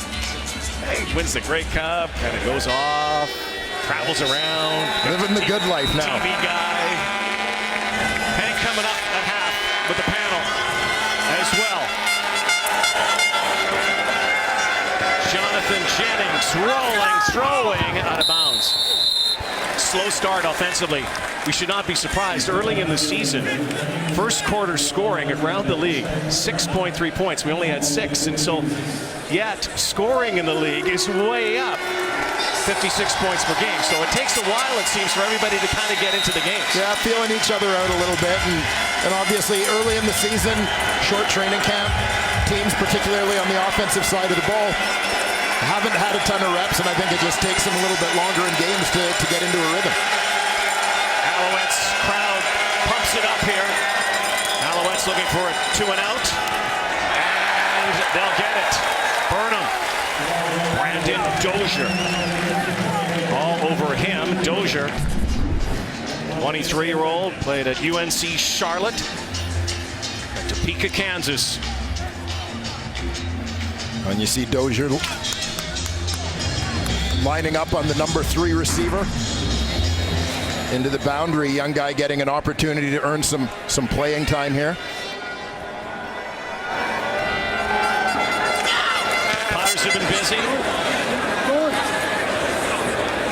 He wins the Grey Cup, kind of goes off, travels around. Living the good life now. TV guy. Hank coming up at half with the panel as well. Jonathan Jennings rolling, throwing out of bounds. Slow start offensively. We should not be surprised. Early in the season, first quarter scoring around the league, 6.3 points. We only had 6, and so yet scoring in the league is way up. 56 points per game. So it takes a while, it seems, for everybody to kind of get into the games. Yeah, feeling each other out a little bit. And obviously early in the season, short training camp, teams particularly on the offensive side of the ball haven't had a ton of reps, and I think it just takes them a little bit longer in games to get into a rhythm. Alouettes crowd pumps it up here. Alouettes looking for a 2 and out. And they'll get it. Burnham. Brandon Dozier. All over him. Dozier, 23-year-old, played at UNC Charlotte, at Topeka, Kansas. And you see Dozier lining up on the number 3 receiver into the boundary. Young guy getting an opportunity to earn some playing time here. Potters have been busy.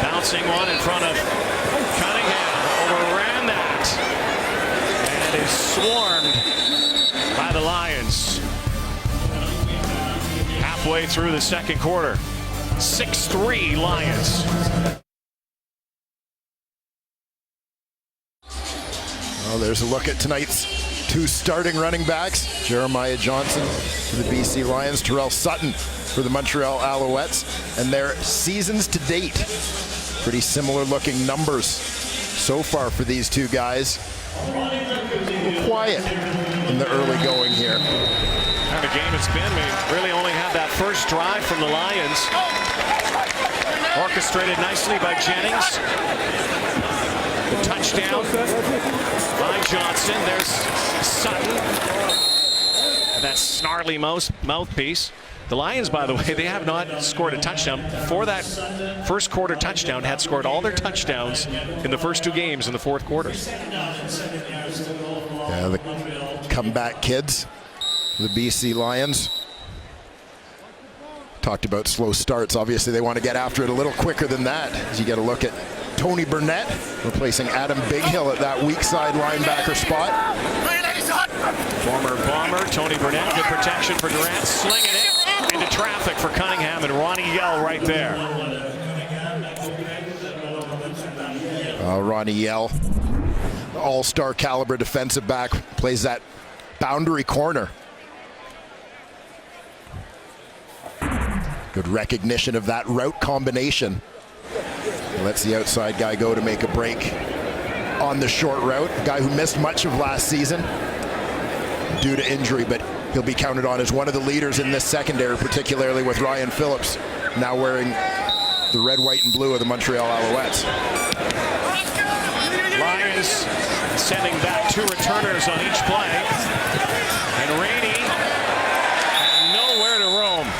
Bouncing one in front of Cunningham. Overran that. And is swarmed by the Lions. Halfway through the second quarter. 6-3 Lions. Well, there's a look at tonight's 2 starting running backs. Jeremiah Johnson for the BC Lions, Terrell Sutton for the Montreal Alouettes. And their seasons to date, pretty similar looking numbers so far for these 2 guys. A little quiet in the early going here. Kind of game it's been. We really only had that first drive from the Lions. Orchestrated nicely by Jennings. The touchdown by Johnson. There's Sutton. And that snarly mouthpiece. The Lions, by the way, they have not scored a touchdown. For that first quarter touchdown, had scored all their touchdowns in the first 2 games in the fourth quarter. Yeah, the comeback kids, the BC Lions. Talked about slow starts. Obviously, they want to get after it a little quicker than that. As you get a look at Tony Burnett replacing Adam Bighill at that weak side linebacker spot. Former Bomber Tony Burnett, good protection for Durant, slinging it into traffic for Cunningham, and Ronnie Yell right there. Ronnie Yell, all-star caliber defensive back, plays that boundary corner. Good recognition of that route combination. Lets the outside guy go to make a break on the short route. A guy who missed much of last season due to injury, but he'll be counted on as one of the leaders in this secondary, particularly with Ryan Phillips now wearing the red, white, and blue of the Montreal Alouettes. Lions sending back 2 returners on each play. And Rainey had nowhere to roam.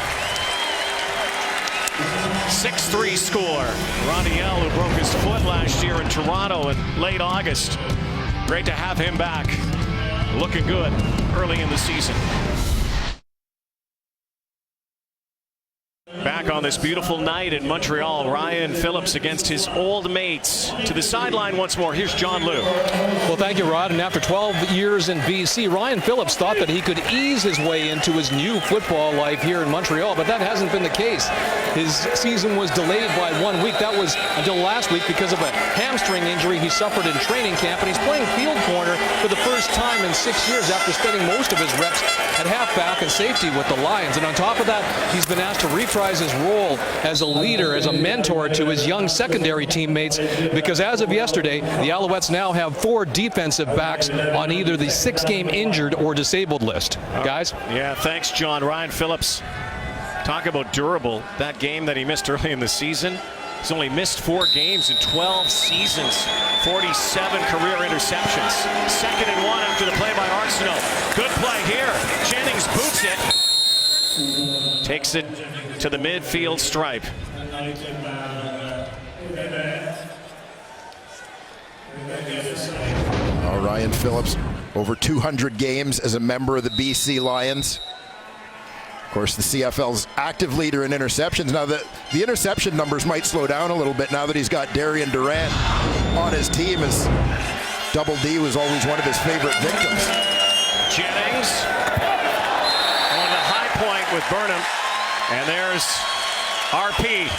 6-3 score. Ronnie Yell, who broke his foot last year in Toronto in late August. Great to have him back. Looking good early in the season. Back back on this beautiful night in Montreal. Ryan Phillips against his old mates. To the sideline once more. Here's John Liu. Well, thank you, Rod. And after 12 years in BC, Ryan Phillips thought that he could ease his way into his new football life here in Montreal, but that hasn't been the case. His season was delayed by 1 week. That was until last week because of a hamstring injury he suffered in training camp, and he's playing field corner for the first time in 6 years after spending most of his reps at halfback and safety with the Lions. And on top of that, he's been asked to reprise his role as a leader, as a mentor to his young secondary teammates, because as of yesterday, the Alouettes now have 4 defensive backs on either the 6-game injured or disabled list. Guys? Yeah, thanks, John. Ryan Phillips, talk about durable. That game that he missed early in the season, he's only missed 4 games in 12 seasons. 47 career interceptions. 2nd and 1 after the play by Arsenault. Good play here. Jennings boots it. Takes it to the midfield stripe. Ryan Phillips, over 200 games as a member of the BC Lions. Of course, the CFL's active leader in interceptions. Now, the interception numbers might slow down a little bit now that he's got Darian Durant on his team, as Double D was always one of his favorite victims. Jennings on the high point with Burnham. And there's RP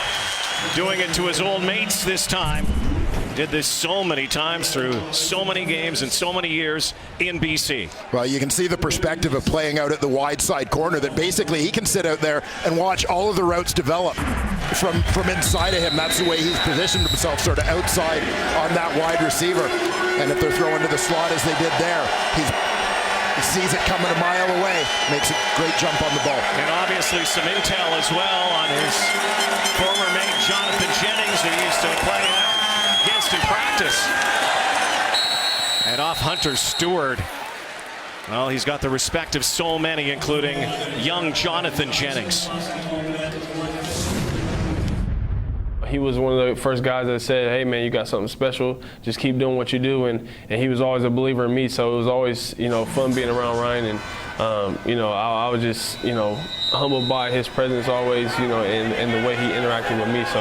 doing it to his old mates this time. Did this so many times through so many games and so many years in BC. Well, you can see the perspective of playing out at the wide side corner, that basically he can sit out there and watch all of the routes develop from inside of him. That's the way he's positioned himself, sort of outside on that wide receiver. And if they're throwing to the slot as they did there, he sees it coming a mile away, makes a great jump on the ball. And obviously some intel as well on his former mate Jonathan Jennings, who used to play against in practice. And off Hunter Stewart. Well, he's got the respect of so many, including young Jonathan Jennings. He was one of the first guys that said, hey, man, you got something special. Just keep doing what you do. And he was always a believer in me, so it was always, fun being around Ryan. And, I was just, humbled by his presence always, and the way he interacted with me. So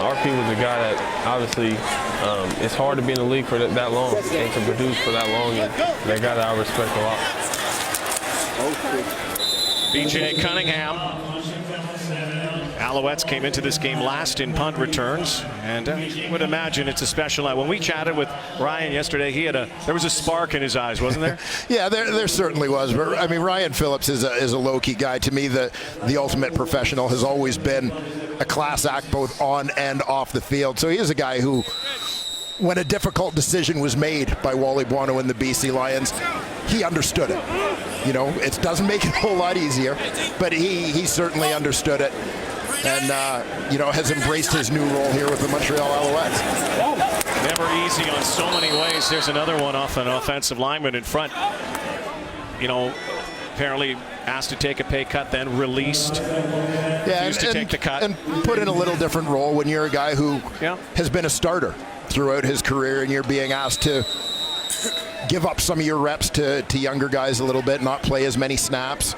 RP was a guy that obviously it's hard to be in the league for that long and to produce for that long. And that guy that I respect a lot. B.J. Cunningham. Alouettes came into this game last in punt returns, and I would imagine it's a special night. When we chatted with Ryan yesterday, there was a spark in his eyes, wasn't there? Yeah, there certainly was. But I mean, Ryan Phillips is a low-key guy. To me, the ultimate professional, has always been a class act both on and off the field. So he is a guy who, when a difficult decision was made by Wally Buono and the BC Lions, he understood it. It doesn't make it a whole lot easier, but he certainly understood it. And, has embraced his new role here with the Montreal Alouettes. Never easy on so many ways. There's another one off an offensive lineman in front. Apparently asked to take a pay cut, then released. Yeah, refused to take the cut. And put in a little different role when you're a guy who has been a starter throughout his career, and you're being asked to give up some of your reps to younger guys a little bit, not play as many snaps.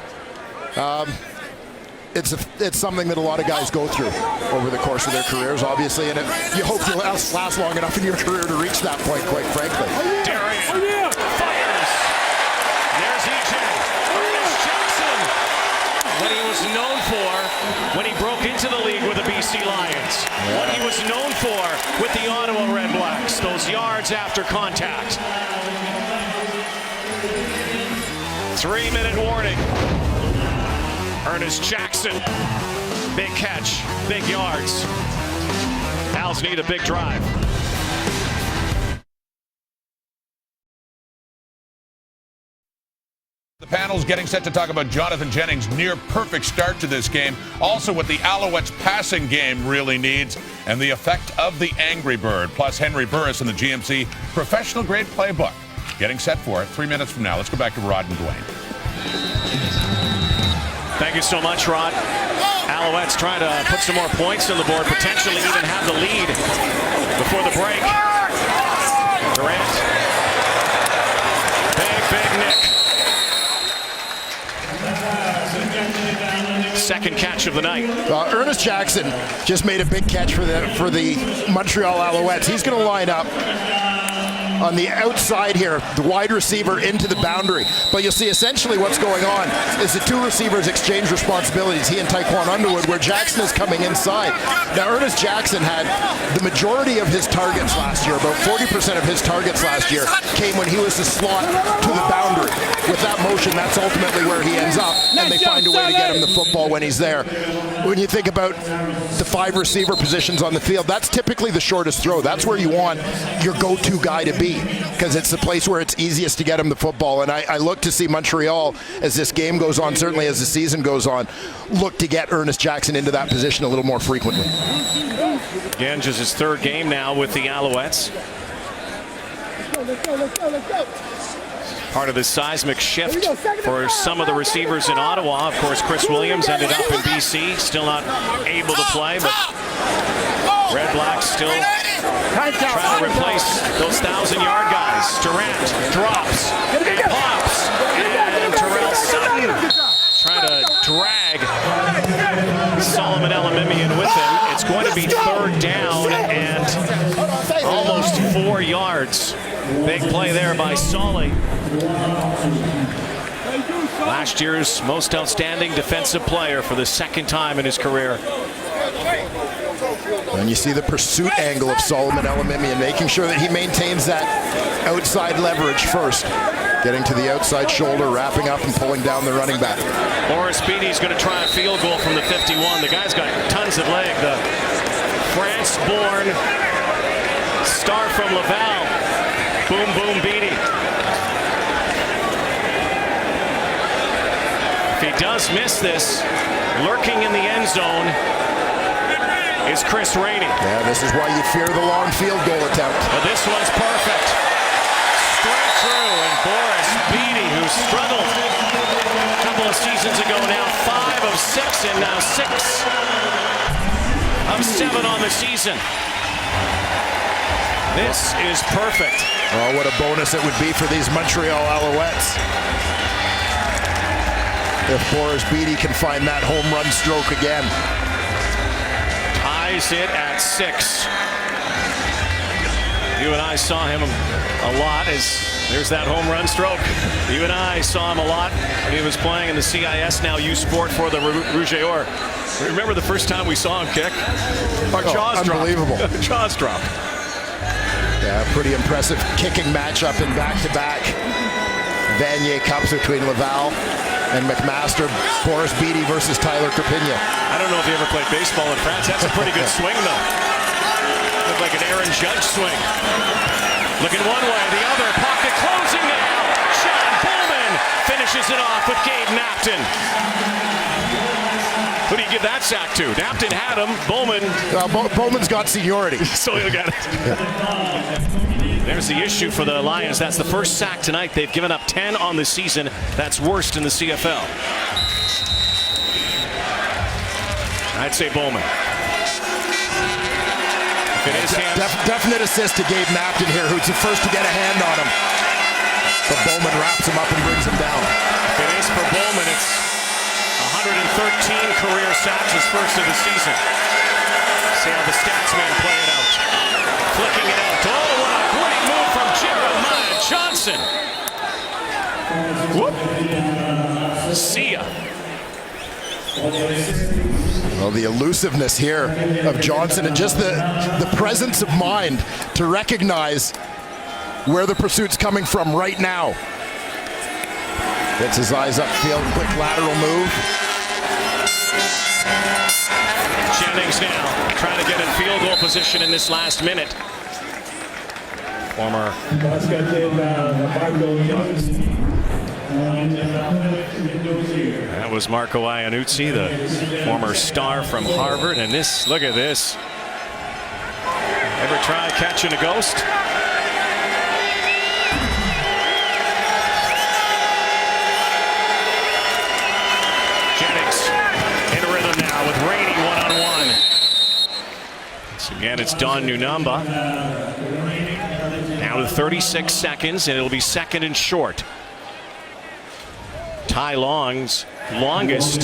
It's something that a lot of guys go through over the course of their careers, obviously, and you hope you'll last long enough in your career to reach that point, quite frankly. Darian fires. There's EJ. Ernest Jackson. What he was known for when he broke into the league with the BC Lions. What he was known for with the Ottawa Red Blacks. Those yards after contact. 3-minute warning. Ernest Jackson, big catch, big yards. Owls need a big drive. The panel's getting set to talk about Jonathan Jennings' near perfect start to this game. Also what the Alouettes passing game really needs, and the effect of the Angry Bird. Plus Henry Burris in the GMC professional grade playbook. Getting set for it 3 minutes from now. Let's go back to Rod and Dwayne. Thank you so much, Rod. Alouettes trying to put some more points on the board, potentially even have the lead before the break. Durant. Big Nick. second catch of the night. Ernest Jackson just made a big catch for the Montreal Alouettes. He's going to line up on the outside here, the wide receiver into the boundary. But you'll see essentially what's going on is the two receivers exchange responsibilities, he and Taekwon Underwood, where Jackson is coming inside. Now, Ernest Jackson had the majority of his targets last year, about 40% of his targets last year came when he was the slot to the boundary. With that motion, that's ultimately where he ends up, and they find a way to get him the football when he's there. When you think about the 5 receiver positions on the field, that's typically the shortest throw. That's where you want your go-to guy to be, because it's the place where it's easiest to get him the football. And I look to see Montreal, as this game goes on, certainly as the season goes on, look to get Ernest Jackson into that position a little more frequently. Again, just his third game now with the Alouettes. Part of the seismic shift for some of the receivers in Ottawa. Of course, Chris Williams ended up in BC, still not able to play, but Red Blacks still trying to replace those 1,000-yard guys. Durant drops and pops, and Terrell Sutton trying to drag Solomon Elimimian with him. It's going to be third down and almost 4 yards. Big play there by Solly. Last year's most outstanding defensive player for the second time in his career. And you see the pursuit angle of Solomon Elimimian, making sure that he maintains that outside leverage first. Getting to the outside shoulder, wrapping up and pulling down the running back. Boris Beatty's going to try a field goal from the 51. The guy's got tons of leg. The France-born star from Laval. Boom, boom, Beatty. If he does miss this, lurking in the end zone is Chris Rainey. Yeah, this is why you fear the long field goal attempt. But this one's perfect. Straight through, and Boris Beatty, who struggled a couple of seasons ago, now 5 of 6, and now 6 of 7 on the season. This is perfect. Oh, what a bonus it would be for these Montreal Alouettes if Boris Beatty can find that home run stroke again. Ties it at 6. You and I saw him a lot. There's that home run stroke. You and I saw him a lot when he was playing in the CIS, now U Sport, for the Rouge et Or. Remember the first time we saw him kick? Our jaws dropped. Unbelievable. Jaws dropped. Yeah, pretty impressive kicking matchup in back-to-back Vanier Cups between Laval and McMaster. Boris Beatty versus Tyler Crapigna. I don't know if you ever played baseball in France. That's a pretty good swing, though. Looked like an Aaron Judge swing. Looking one way, the other. Pocket closing now. Sean Bowman finishes it off with Gabe Napton. Who do you give that sack to? Napton had him. Bowman. Bowman's got seniority. So he'll get it. There's the issue for the Lions. That's the first sack tonight. They've given up 10 on the season. That's worst in the CFL. I'd say Bowman. If it is definite assist to Gabe Napton here, who's the first to get a hand on him. But Bowman wraps him up and brings him down. If it is for Bowman, it's 113 career sacks, his first of the season. See how the stats man play it out. Flicking it out. Oh, what a great move from Jeremiah Johnson. Whoop. See ya. Well, the elusiveness here of Johnson and just the presence of mind to recognize where the pursuit's coming from right now. Gets his eyes upfield, quick lateral move. Jennings now trying to get in field goal position in this last minute. Former that was Marco Iannuzzi, the former star from Harvard. And this, look at this. Ever try catching a ghost? Jennings in rhythm now with Rainey one-on-one. So again, it's Don Nunamba. Now to 36 seconds, and it'll be second and short. Ty Long's longest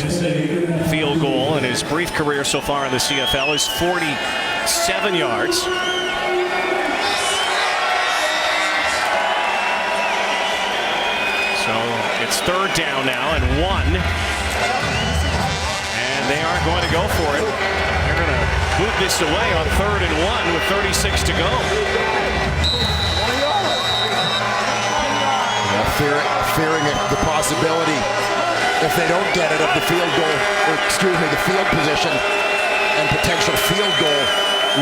field goal in his brief career so far in the CFL is 47 yards. So it's third down now and 1. And they aren't going to go for it. They're going to boot this away on 3rd and 1 with 36 to go. Fearing the possibility, if they don't get it, of the field goal, or excuse me, the field position and potential field goal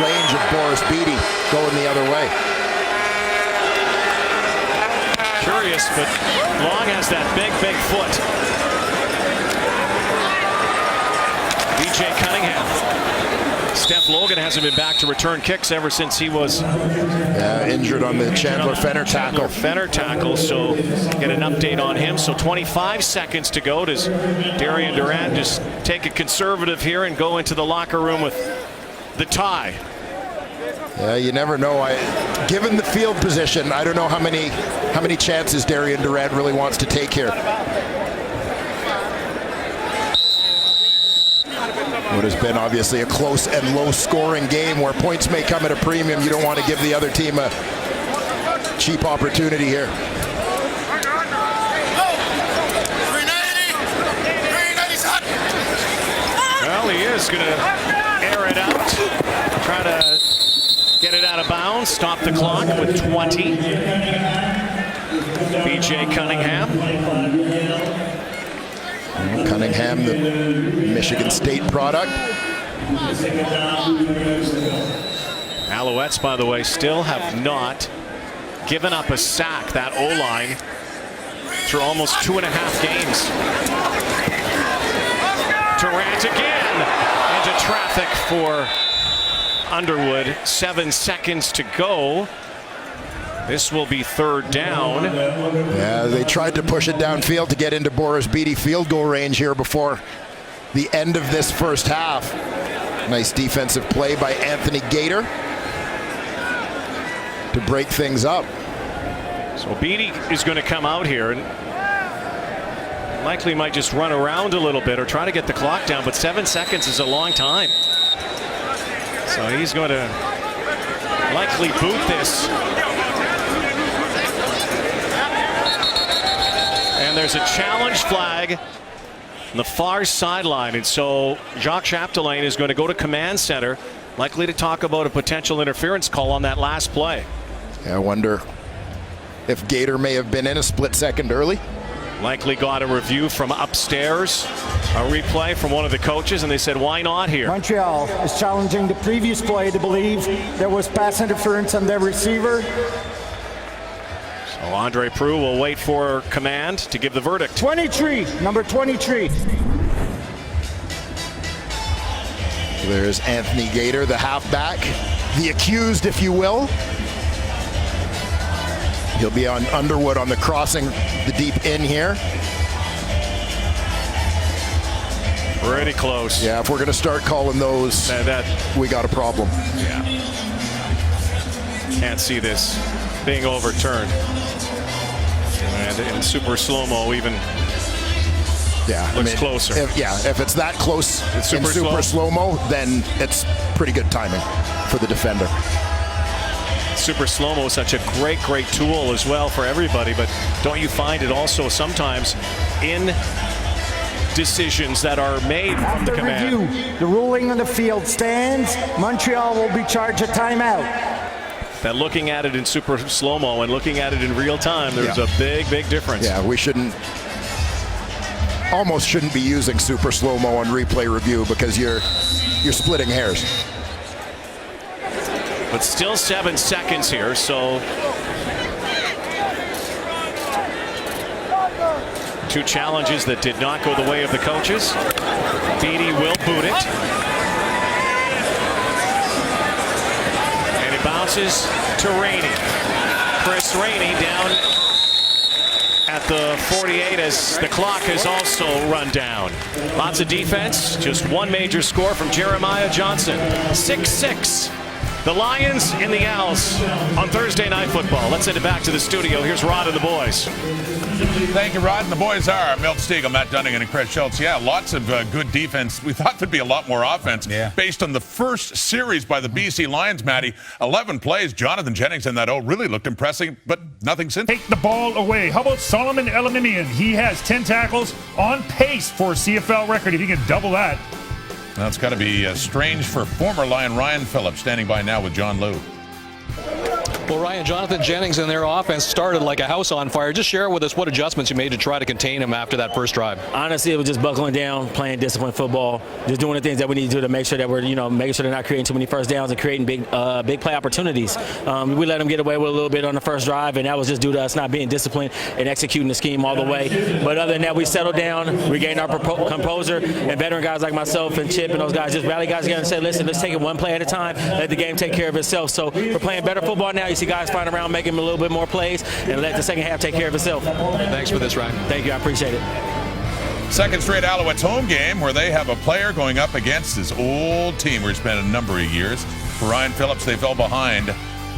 range of Boris Bede going the other way. Curious, but Long has that big foot. BJ Cunningham. Steph Logan hasn't been back to return kicks ever since he was injured on the Chandler Fenner tackle. So get an update on him. So 25 seconds to go. Does Darian Durant just take a conservative here and go into the locker room with the tie? Yeah, you never know. Given the field position, I don't know how many chances Darian Durant really wants to take here. What has been obviously a close and low-scoring game where points may come at a premium. You don't want to give the other team a cheap opportunity here. Well, he is going to air it out, try to get it out of bounds, stop the clock with 20. BJ Cunningham. Cunningham, the Michigan State product. Alouettes, by the way, still have not given up a sack, that O-line, through almost 2.5 games. Durant again into traffic for Underwood. 7 seconds to go. This will be third down. Yeah, they tried to push it downfield to get into Boris Bede field goal range here before the end of this first half. Nice defensive play by Anthony Gator to break things up. So Bede is going to come out here and likely might just run around a little bit or try to get the clock down, but 7 seconds is a long time. So he's going to likely boot this. And there's a challenge flag on the far sideline, and so Jacques Chapdelaine is going to go to command center, likely to talk about a potential interference call on that last play. Yeah, I wonder if Gator may have been in a split second early. Likely got a review from upstairs, a replay from one of the coaches, and they said, why not here? Montreal is challenging the previous play to believe there was pass interference on their receiver. So Andre Proulx will wait for command to give the verdict. 23, number 23. There's Anthony Gator, the halfback, the accused, if you will. He'll be on Underwood on the crossing, the deep in here. Pretty close. Yeah, if we're going to start calling those, we got a problem. Yeah. Can't see this being overturned. And in super slow-mo even looks closer. If it's that close in super slow-mo, then it's pretty good timing for the defender. Super slow-mo is such a great tool as well for everybody, but don't you find it also sometimes in decisions that are made from the command? Review, the ruling on the field stands. Montreal will be charged a timeout. That looking at it in super slow-mo and looking at it in real time, there's a big difference. Yeah, we almost shouldn't be using super slow-mo on replay review because you're splitting hairs. But still 7 seconds here, so 2 challenges that did not go the way of the coaches. Bede will boot it. And it bounces to Rainey. Chris Rainey down at the 48 as the clock has also run down. Lots of defense, just one major score from Jeremiah Johnson. 6-6. The Lions and the Owls on Thursday Night Football. Let's send it back to the studio. Here's Rod and the boys. Thank you, Rod. And the boys are Milt Stegall, Matt Dunnigan, and Chris Schultz. Yeah, lots of good defense. We thought there'd be a lot more offense based on the first series by the BC Lions, Matty. 11 plays. Jonathan Jennings in that really looked impressive, but nothing since. Take the ball away. How about Solomon Elimimian? He has 10 tackles on pace for a CFL record. If you can double that. That's got to be strange for former Lion Ryan Phillips, standing by now with John Liu. Well, Ryan, Jonathan Jennings and their offense started like a house on fire. Just share with us what adjustments you made to try to contain him after that first drive. Honestly, it was just buckling down, playing disciplined football, just doing the things that we need to do to make sure that we're, making sure they're not creating too many first downs and creating big play opportunities. We let them get away with a little bit on the first drive, and that was just due to us not being disciplined and executing the scheme all the way. But other than that, we settled down, regained our composure, and veteran guys like myself and Chip and those guys just rally guys together and say, listen, let's take it one play at a time, let the game take care of itself. So we're playing better football now. You see guys flying around, making a little bit more plays, and let the second half take care of itself. Thanks for this, Ryan. Thank you. I appreciate it. Second straight Alouettes home game where they have a player going up against his old team where he's spent a number of years. For Ryan Phillips, they fell behind,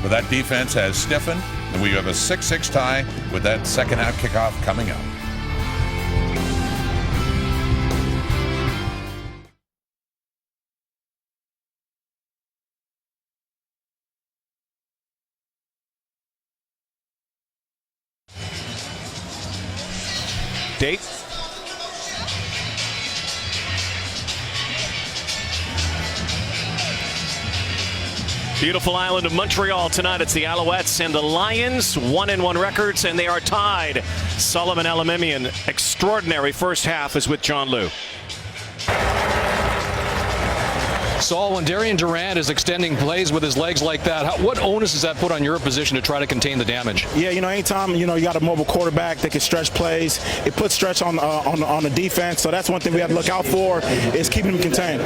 but that defense has stiffened, and we have a 6-6 tie with that second half kickoff coming up. Date? Beautiful island of Montreal tonight. It's the Alouettes and the Lions, 1-1 records, and they are tied. Solomon Elimimian, extraordinary first half is with John Liu. Saul, when Darian Durant is extending plays with his legs like that, what onus does that put on your position to try to contain the damage? Yeah, anytime you got a mobile quarterback that can stretch plays, it puts stretch on the defense. So that's one thing we have to look out for is keeping them contained.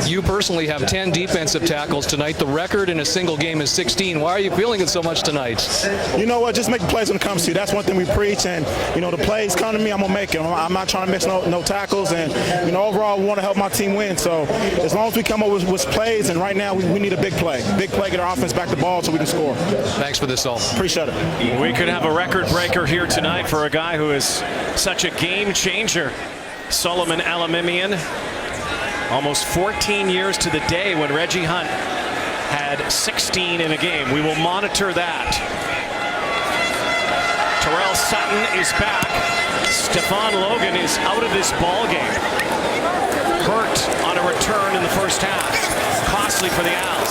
You personally have 10 defensive tackles tonight. The record in a single game is 16. Why are you feeling it so much tonight? You know what? Just make the plays when it comes to you. That's one thing we preach. And the plays come to me, I'm gonna make it. I'm not trying to miss no tackles. And overall, we want to help my team win. So as long as we come up with plays, and right now we need a big play. Big play, get our offense back the ball so we can score. Thanks for this, Saul. Appreciate it. We could have a record breaker here tonight for a guy who is such a game changer. Solomon Elimimian, almost 14 years to the day when Reggie Hunt had 16 in a game. We will monitor that. Terrell Sutton is back. Stephon Logan is out of this ball game. Hurt on a return in the first half. Costly for the Owls.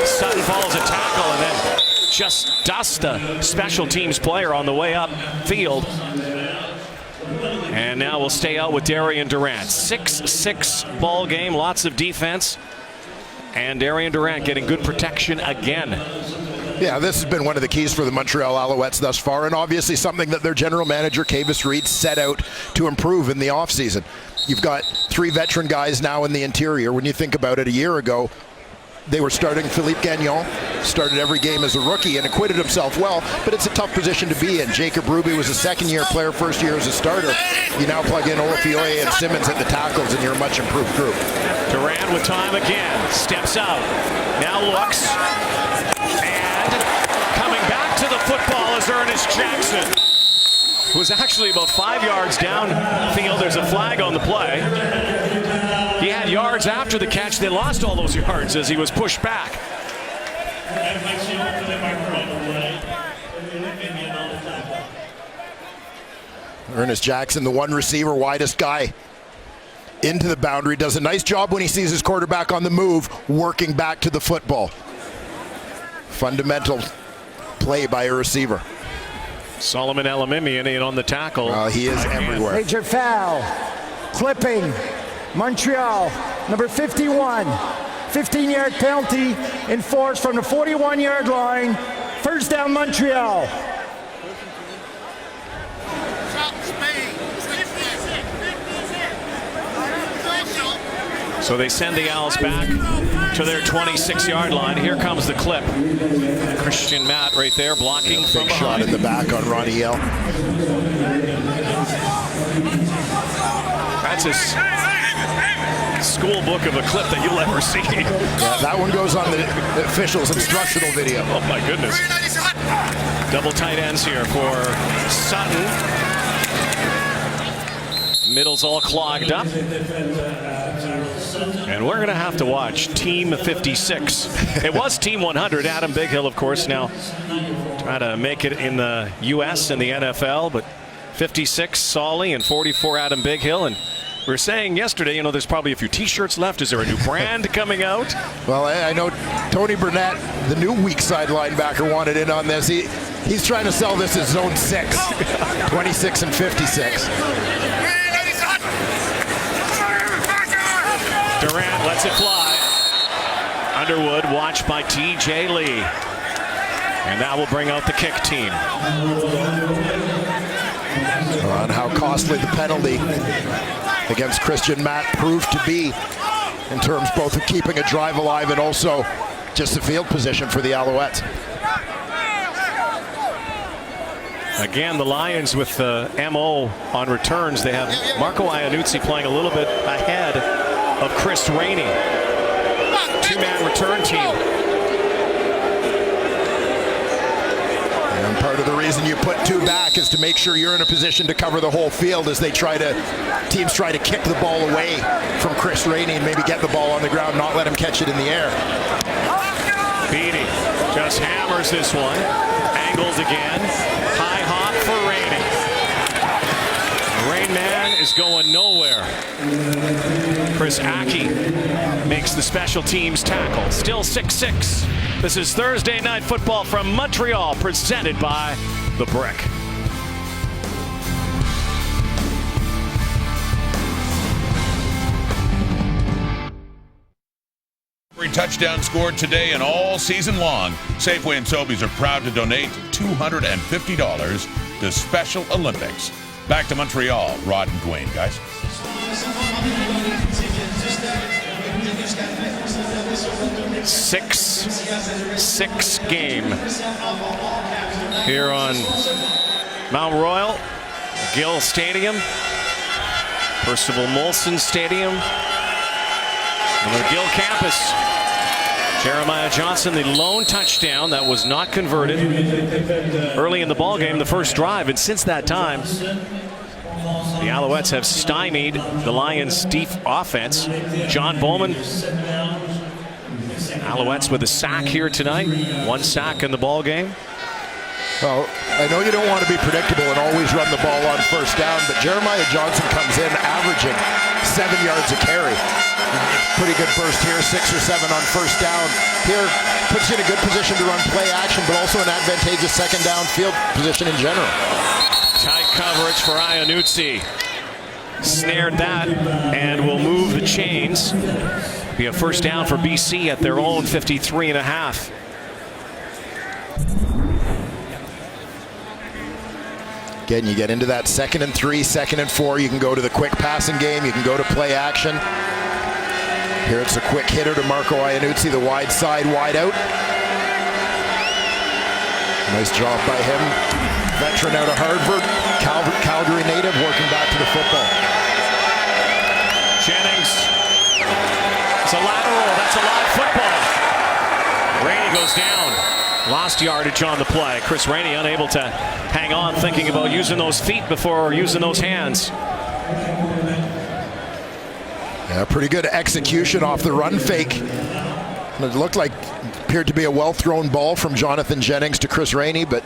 Sutton follows a tackle and then just dust a special teams player on the way up field. And now we'll stay out with Darian Durant. 6-6 ball game, lots of defense. And Darian Durant getting good protection again. Yeah, this has been one of the keys for the Montreal Alouettes thus far, and obviously something that their general manager, Kavis Reed, set out to improve in the offseason. You've got 3 veteran guys now in the interior. When you think about it, a year ago, they were starting Philippe Gagnon, started every game as a rookie and acquitted himself well, but it's a tough position to be in. Jacob Ruby was a second-year player, first year as a starter. You now plug in Olafioye and Simmons at the tackles, and you're a much improved group. Durant with time again, steps out, now looks, and coming back to the football is Ernest Jackson, who was actually about 5 yards downfield. There's a flag on the play. He had yards after the catch. They lost all those yards as he was pushed back. Ernest Jackson, the one receiver, widest guy into the boundary, does a nice job when he sees his quarterback on the move, working back to the football. Fundamental play by a receiver. Solomon Elimimian in on the tackle. He is everywhere. Major foul. Clipping. Montreal, number 51. 15-yard penalty enforced from the 41-yard line. First down, Montreal. So they send the Owls back to their 26-yard line. Here comes the clip. Christian Matt right there blocking from big shot in the back on Ronnie Yell. That's his school book of a clip that you'll ever see. Yeah, that one goes on the official's instructional video. Oh my goodness. Double tight ends here for Sutton. Middle's all clogged up. And we're going to have to watch Team 56. It was Team 100. Adam Bighill, of course, now trying to make it in the U.S. and the NFL. But 56, Solly, and 44, Adam Bighill. And we were saying yesterday, you know, there's probably a few T-shirts left. Is there a new brand coming out? Well, I know Tony Burnett, the new weak side linebacker, wanted in on this. He's trying to sell this as Zone 6, 26 and 56. Durant lets it fly. Underwood watched by T.J. Lee. And that will bring out the kick team. On how costly the penalty against Christian Matt proved to be in terms both of keeping a drive alive and also just the field position for the Alouettes. Again, the Lions with the MO on returns. They have Marco Iannuzzi playing a little bit ahead of Chris Rainey. Two-man return team. And part of the reason you put two back is to make sure you're in a position to cover the whole field as teams try to kick the ball away from Chris Rainey and maybe get the ball on the ground, not let him catch it in the air. Beatty just hammers this one. Angled again. High hop for Rainey. Rain Man is going nowhere. Chris Aki makes the special teams tackle. Still 6-6. This is Thursday Night Football from Montreal, presented by The Brick. Every touchdown scored today and all season long, Safeway and Sobeys are proud to donate $250 to Special Olympics. Back to Montreal, Rod and Dwayne, guys. 6-6 game here on Mount Royal, Gill Stadium, Percival Molson Stadium, on the Gill campus. Jeremiah Johnson, the lone touchdown that was not converted early in the ballgame, the first drive, and since that time, the Alouettes have stymied the Lions' deep offense. John Bowman, Alouettes with a sack here tonight. One sack in the ball game. Well, I know you don't want to be predictable and always run the ball on first down, but Jeremiah Johnson comes in averaging 7 yards a carry. Pretty good burst here, 6 or 7 on first down. Here, puts you in a good position to run play action, but also an advantageous second down field position in general. Tight coverage for Iannuzzi. Snared that and will move the chains. Be a first down for BC at their own 53.5. Again, you get into that 2nd and 3, 2nd and 4. You can go to the quick passing game. You can go to play action. Here it's a quick hitter to Marco Iannuzzi, the wide side, wide out. Nice job by him. Veteran out of Harvard, Calgary native, working back to the football. Jennings. It's a lateral. That's a live football. Rainey goes down. Lost yardage on the play. Chris Rainey unable to hang on, thinking about using those feet before using those hands. Yeah, pretty good execution off the run fake. It looked like, appeared to be a well-thrown ball from Jonathan Jennings to Chris Rainey, but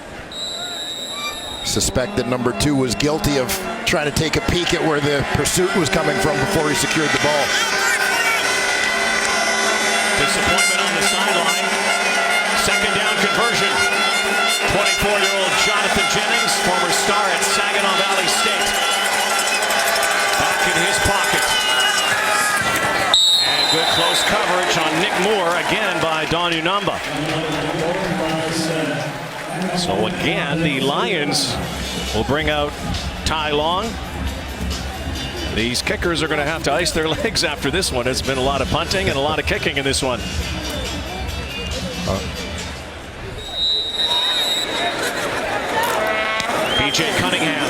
suspect that number 2 was guilty of trying to take a peek at where the pursuit was coming from before he secured the ball. Disappointment on the sideline. Second down conversion. 24-year-old Jonathan Jennings, former star at Saginaw Valley State. Back in his pocket. And good close coverage on Nick Moore, again by Don Unumba. So again, the Lions will bring out Ty Long. These kickers are going to have to ice their legs after this one. It's been a lot of punting and a lot of kicking in this one. B.J. Cunningham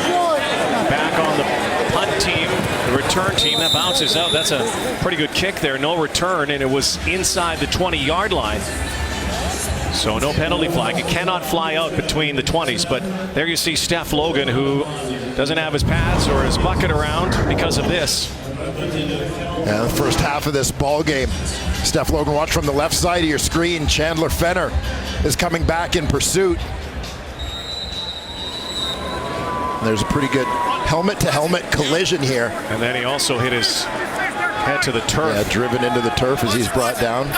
back on the punt team. The return team. That bounces out. That's a pretty good kick there. No return, and it was inside the 20-yard line. So no penalty flag. It cannot fly out between the 20s. But there you see Steph Logan, who doesn't have his pads or his bucket around because of this. And the first half of this ball game, Steph Logan, watch from the left side of your screen. Chandler Fenner is coming back in pursuit. There's a pretty good helmet-to-helmet collision here. And then he also hit his head to the turf. Yeah, driven into the turf as he's brought down.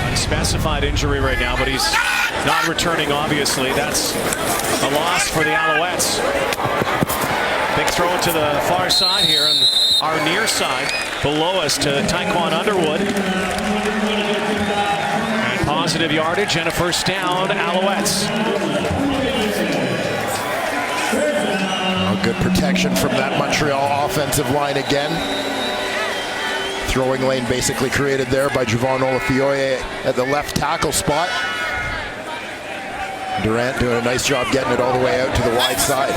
Unspecified injury right now, but he's not returning, obviously. That's a loss for the Alouettes. Big throw to the far side here, and our near side below us to Taekwon Underwood. And positive yardage and a first down, Alouettes. Good protection from that Montreal offensive line again. Throwing lane basically created there by Javon Olafioye at the left tackle spot. Durant doing a nice job getting it all the way out to the wide side.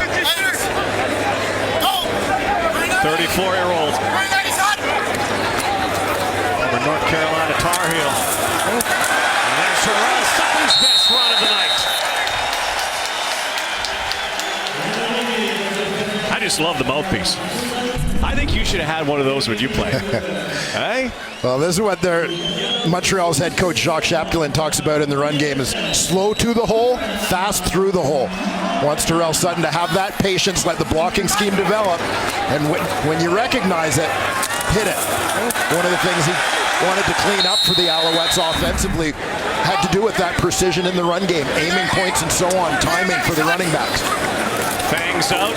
34-year-old former North Carolina Tar Heel. And there's Terrell Sutton's best run of the night. I just love the mouthpiece. I think you should have had one of those when you played. Hey? Well, this is what Montreal's head coach Jacques Chapdelaine talks about in the run game is slow to the hole, fast through the hole. Wants Terrell Sutton to have that patience, let the blocking scheme develop, and when you recognize it, hit it. One of the things he wanted to clean up for the Alouettes offensively had to do with that precision in the run game, aiming points and so on, timing for the running backs. Fangs out.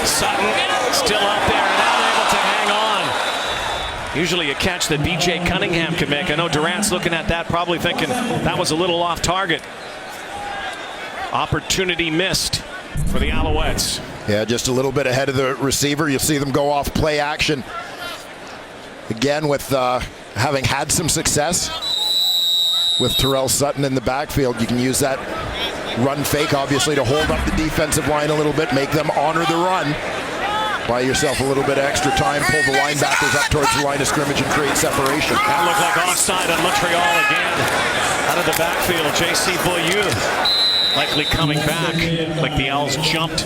Sutton still out there and unable to hang on. Usually a catch that B.J. Cunningham can make. I know Durant's looking at that, probably thinking that was a little off target. Opportunity missed for the Alouettes. Yeah, just a little bit ahead of the receiver. You'll see them go off play action. Again, with having had some success with Terrell Sutton in the backfield, you can use that run fake, obviously, to hold up the defensive line a little bit, make them honor the run. Buy yourself a little bit of extra time, pull the linebackers up towards the line of scrimmage and create separation. That looked like offside on Montreal again. Out of the backfield, J.C. Beaulieu likely coming back, like the Owls jumped.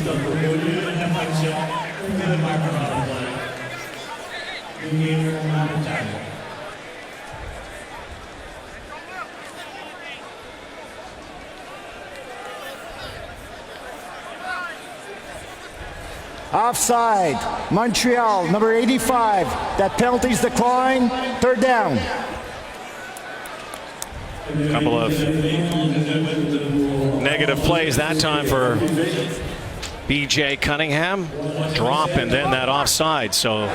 Offside. Montreal, number 85. That penalty's declined. Third down. A couple of negative plays that time for B.J. Cunningham. Drop and then that offside. So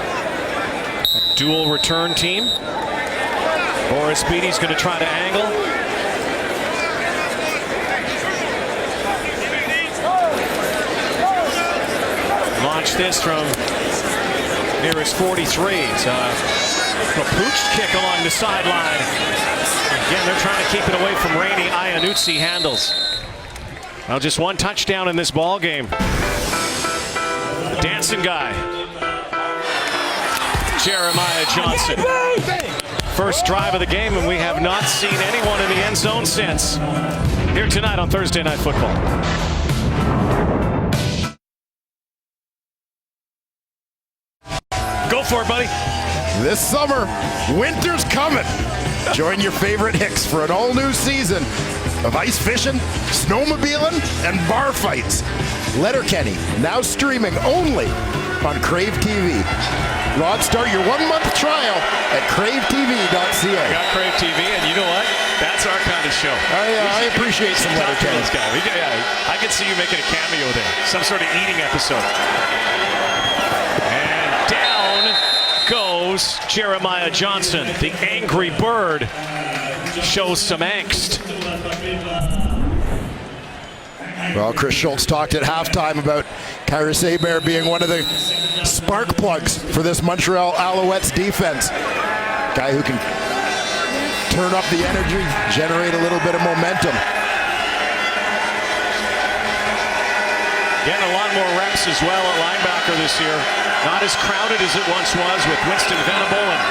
dual return team. Boris Beatty's going to try to angle. Launch this from near his 43. It's a pooched kick along the sideline. Again, they're trying to keep it away from Rainey. Iannuzzi handles. Well, just one touchdown in this ball game. Dancing guy. Jeremiah Johnson. First drive of the game, and we have not seen anyone in the end zone since. Here tonight on Thursday Night Football. Go for it, buddy. This summer, winter's coming. Join your favorite Hicks for an all-new season of ice fishing, snowmobiling, and bar fights. Letterkenny, now streaming only on Crave TV. Rod, start your 1-month trial at cravetv.ca. I got Crave TV, and you know what? That's our kind of show. I appreciate some Letterkenny. I can see you making a cameo there. Some sort of eating episode. Goes Jeremiah Johnson. The angry bird shows some angst. Well, Chris Schultz talked at halftime about Kyrus Hebert being one of the spark plugs for this Montreal Alouettes defense. Guy who can turn up the energy, generate a little bit of momentum. Getting a lot more reps as well at linebacker this year. Not as crowded as it once was with Winston Venable and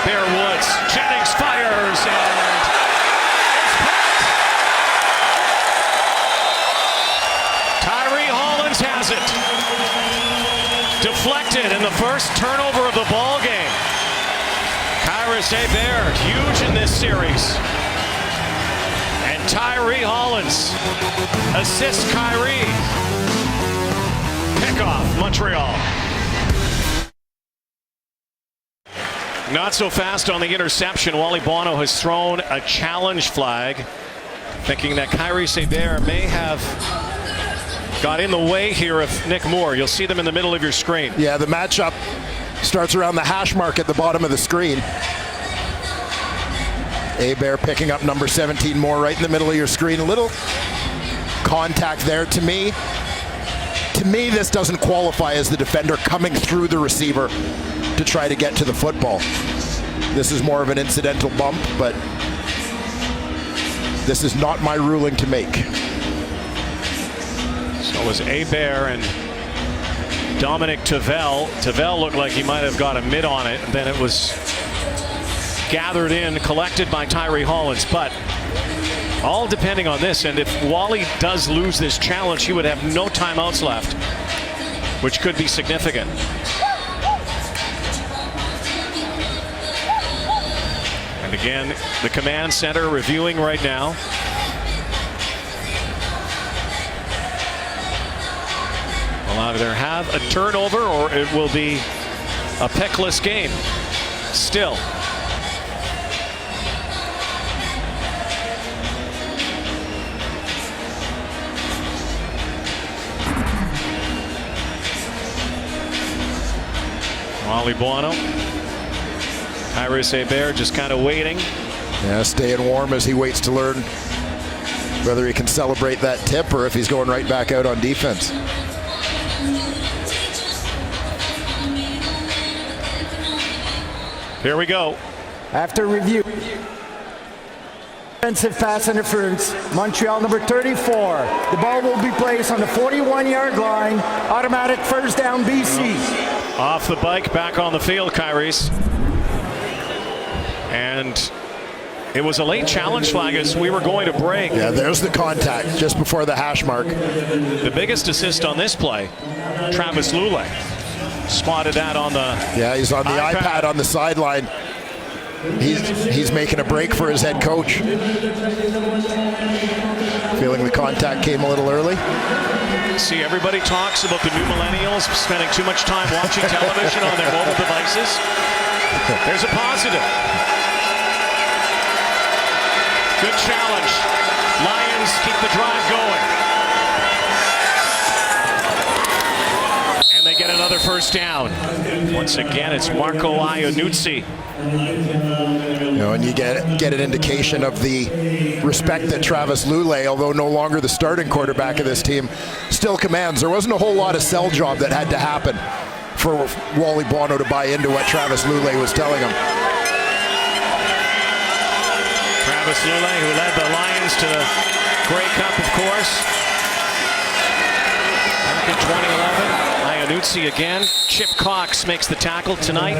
Bear Woods. Jennings fires and it's picked. Tyree Hollins has it. Deflected in the first turnover of the ball game. Kyrus Hebert, huge in this series. And Tyree Hollins assists Kyrie. Pickoff, Montreal. Not so fast on the interception. Wally Bono has thrown a challenge flag, thinking that Kyrie Hebert may have got in the way here of Nick Moore. You'll see them in the middle of your screen. Yeah, the matchup starts around the hash mark at the bottom of the screen. Hebert picking up number 17 Moore right in the middle of your screen. A little contact there to me. To me, this doesn't qualify as the defender coming through the receiver to try to get to the football. This is more of an incidental bump, but this is not my ruling to make. So it was Hebert and Dominic Tavel. Tavel looked like he might have got a mid on it, and then it was gathered in, collected by Tyree Hollins. But all depending on this, and if Wally does lose this challenge, he would have no timeouts left, which could be significant. And again, the command center reviewing right now. We'll either have a turnover or it will be a pickless game. Still. Wally Bono. Kyrus Hebert just kind of waiting. Yeah, staying warm as he waits to learn whether he can celebrate that tip or if he's going right back out on defense. Here we go. After review. Offensive pass interference, Montreal number 34. The ball will be placed on the 41-yard line. Automatic first down, BC. Off the bike, back on the field, Kyrie's. And it was a late challenge flag as we were going to break. Yeah, there's the contact just before the hash mark. The biggest assist on this play, Travis Lulay. Spotted that on the Yeah, he's on the iPad on the sideline. He's making a break for his head coach. Feeling the contact came a little early. See, everybody talks about the new millennials spending too much time watching television on their mobile devices. There's a positive. Good challenge. Lions keep the drive going. And they get another first down. Once again, it's Marco Iannuzzi. You know, and you get an indication of the respect that Travis Lulay, although no longer the starting quarterback of this team, still commands. There wasn't a whole lot of sell job that had to happen for Wally Bono to buy into what Travis Lulay was telling him. Travis Lulay, who led the Lions to the Grey Cup, of course, back in 2011. Iannuzzi again. Chip Cox makes the tackle tonight.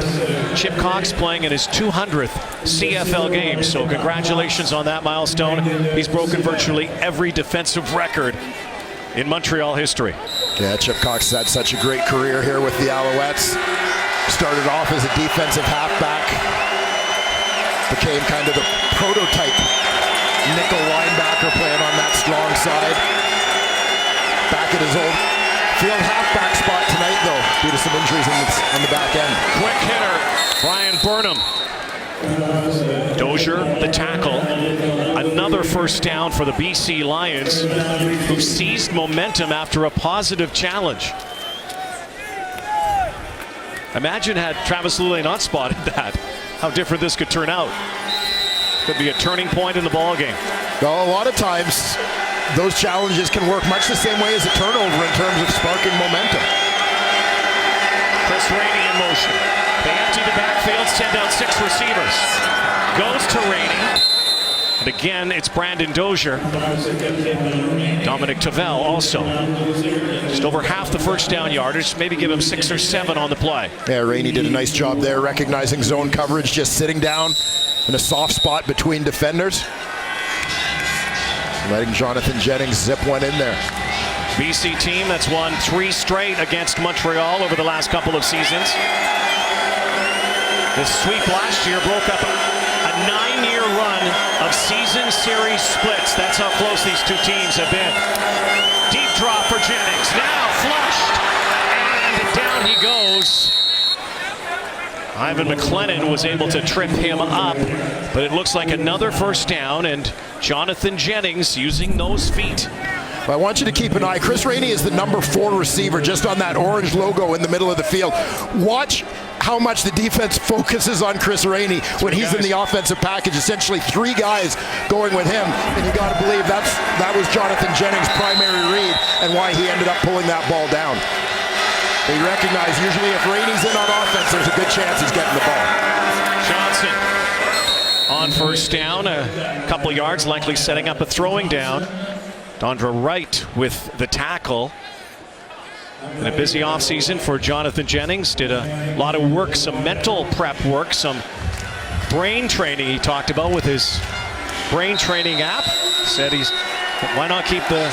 Chip Cox playing in his 200th CFL game, so congratulations on that milestone. He's broken virtually every defensive record in Montreal history. Yeah, Chip Cox has had such a great career here with the Alouettes. Started off as a defensive halfback. Became kind of the prototype nickel linebacker playing on that strong side. Back at his old field halfback spot tonight, though, due to some injuries on the back end. Quick hitter, Brian Burnham. Dozier, the tackle. Another first down for the BC Lions, who seized momentum after a positive challenge. Imagine had Travis Lulay not spotted that, how different this could turn out. Could be a turning point in the ball game. Well, a lot of times, those challenges can work much the same way as a turnover in terms of sparking momentum. Chris Rainey in motion. They empty the backfield, send out 6 receivers. Goes to Rainey. But again, it's Brandon Dozier. Dominic Tavel also. Just over half the first down yardage. Maybe give him 6 or 7 on the play. Yeah, Rainey did a nice job there, recognizing zone coverage, just sitting down in a soft spot between defenders. Letting Jonathan Jennings zip one in there. BC team that's won 3 straight against Montreal over the last couple of seasons. The sweep last year broke up a 9-year run of season series splits. That's how close these two teams have been. Deep drop for Jennings. Now flushed. And down he goes. Ivan McLennan was able to trip him up, but it looks like another first down, and Jonathan Jennings using those feet. I want you to keep an eye. Chris Rainey is the number 4 receiver just on that orange logo in the middle of the field. Watch how much the defense focuses on Chris Rainey when he's in the offensive package. Essentially 3 guys going with him, and you got to believe that was Jonathan Jennings' primary read and why he ended up pulling that ball down. They recognize usually if Rainey's in on offense, there's a good chance he's getting the ball. Johnson on first down, a couple yards, likely setting up a throwing down. Dondra Wright with the tackle. In a busy offseason for Jonathan Jennings. Did a lot of work, some mental prep work, some brain training he talked about with his brain training app. Said why not keep the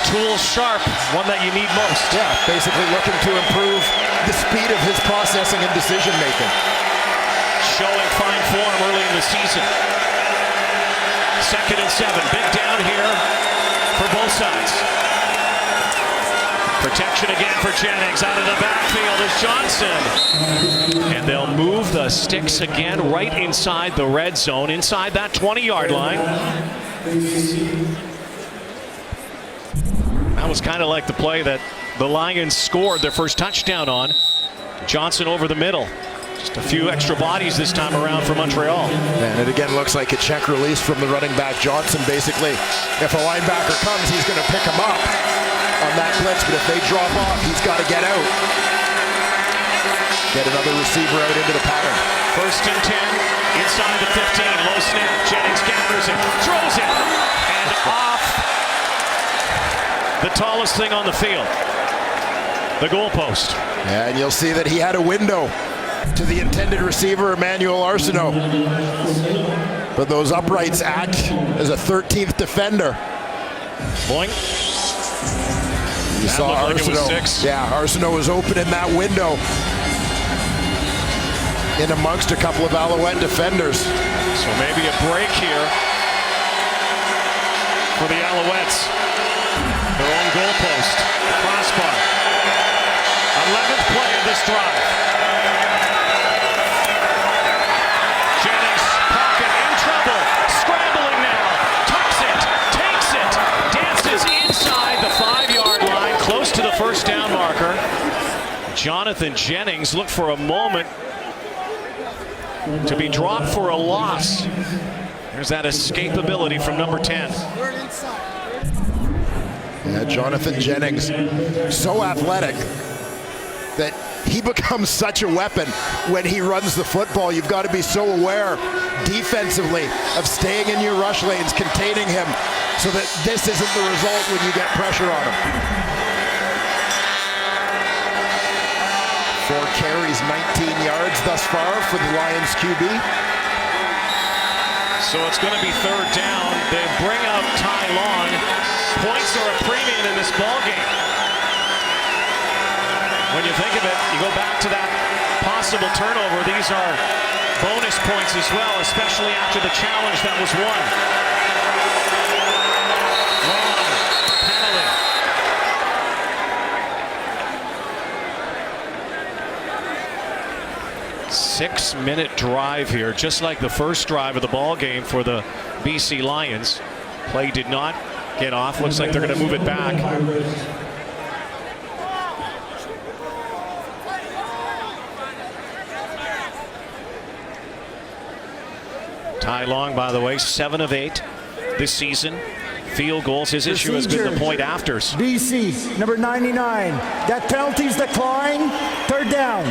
tools sharp, one that you need most. Yeah, basically looking to improve the speed of his processing and decision making. Showing fine form early in the season. 2nd and 7, big down here for both sides. Protection again for Jennings. Out of the backfield is Johnson. And they'll move the sticks again right inside the red zone, inside that 20-yard line. That was kind of like the play that the Lions scored their first touchdown on. Johnson over the middle. Just a few extra bodies this time around for Montreal. And it again looks like a check release from the running back Johnson. Basically, if a linebacker comes, he's going to pick him up on that blitz, but if they drop off, he's got to get out. Get another receiver out into the pattern. 1st and 10, inside the 15, low snap. Jennings gathers it, throws it, and off the tallest thing on the field, the goalpost. Yeah, and you'll see that he had a window to the intended receiver, Emmanuel Arsenault. But those uprights act as a 13th defender. Boing. You saw Arsenault. Yeah, Arsenault was open in that window in amongst a couple of Alouette defenders. So maybe a break here for the Alouettes. Their own goalpost, crossbar. 11th play of this drive. Jennings, pocket, in trouble, scrambling now, tucks it, takes it, dances inside the 5-yard line, close to the first down marker. Jonathan Jennings looked for a moment to be dropped for a loss. There's that escapability from number 10. Yeah, Jonathan Jennings, so athletic that he becomes such a weapon when he runs the football. You've got to be so aware defensively of staying in your rush lanes, containing him, so that this isn't the result when you get pressure on him. 4 carries, 19 yards thus far for the Lions QB. So it's going to be 3rd down. They bring out Ty Long. Points are a premium in this ballgame. When you think of it, you go back to that possible turnover. These are bonus points as well, especially after the challenge that was won. Long penalty. 6-minute drive here, just like the first drive of the ball game for the BC Lions. Play did not get off. Looks like they're going to move it back. Ty Long, by the way, 7 of 8 this season. Field goals. His issue has been the point afters. BC, number 99. That penalty's declined. 3rd down.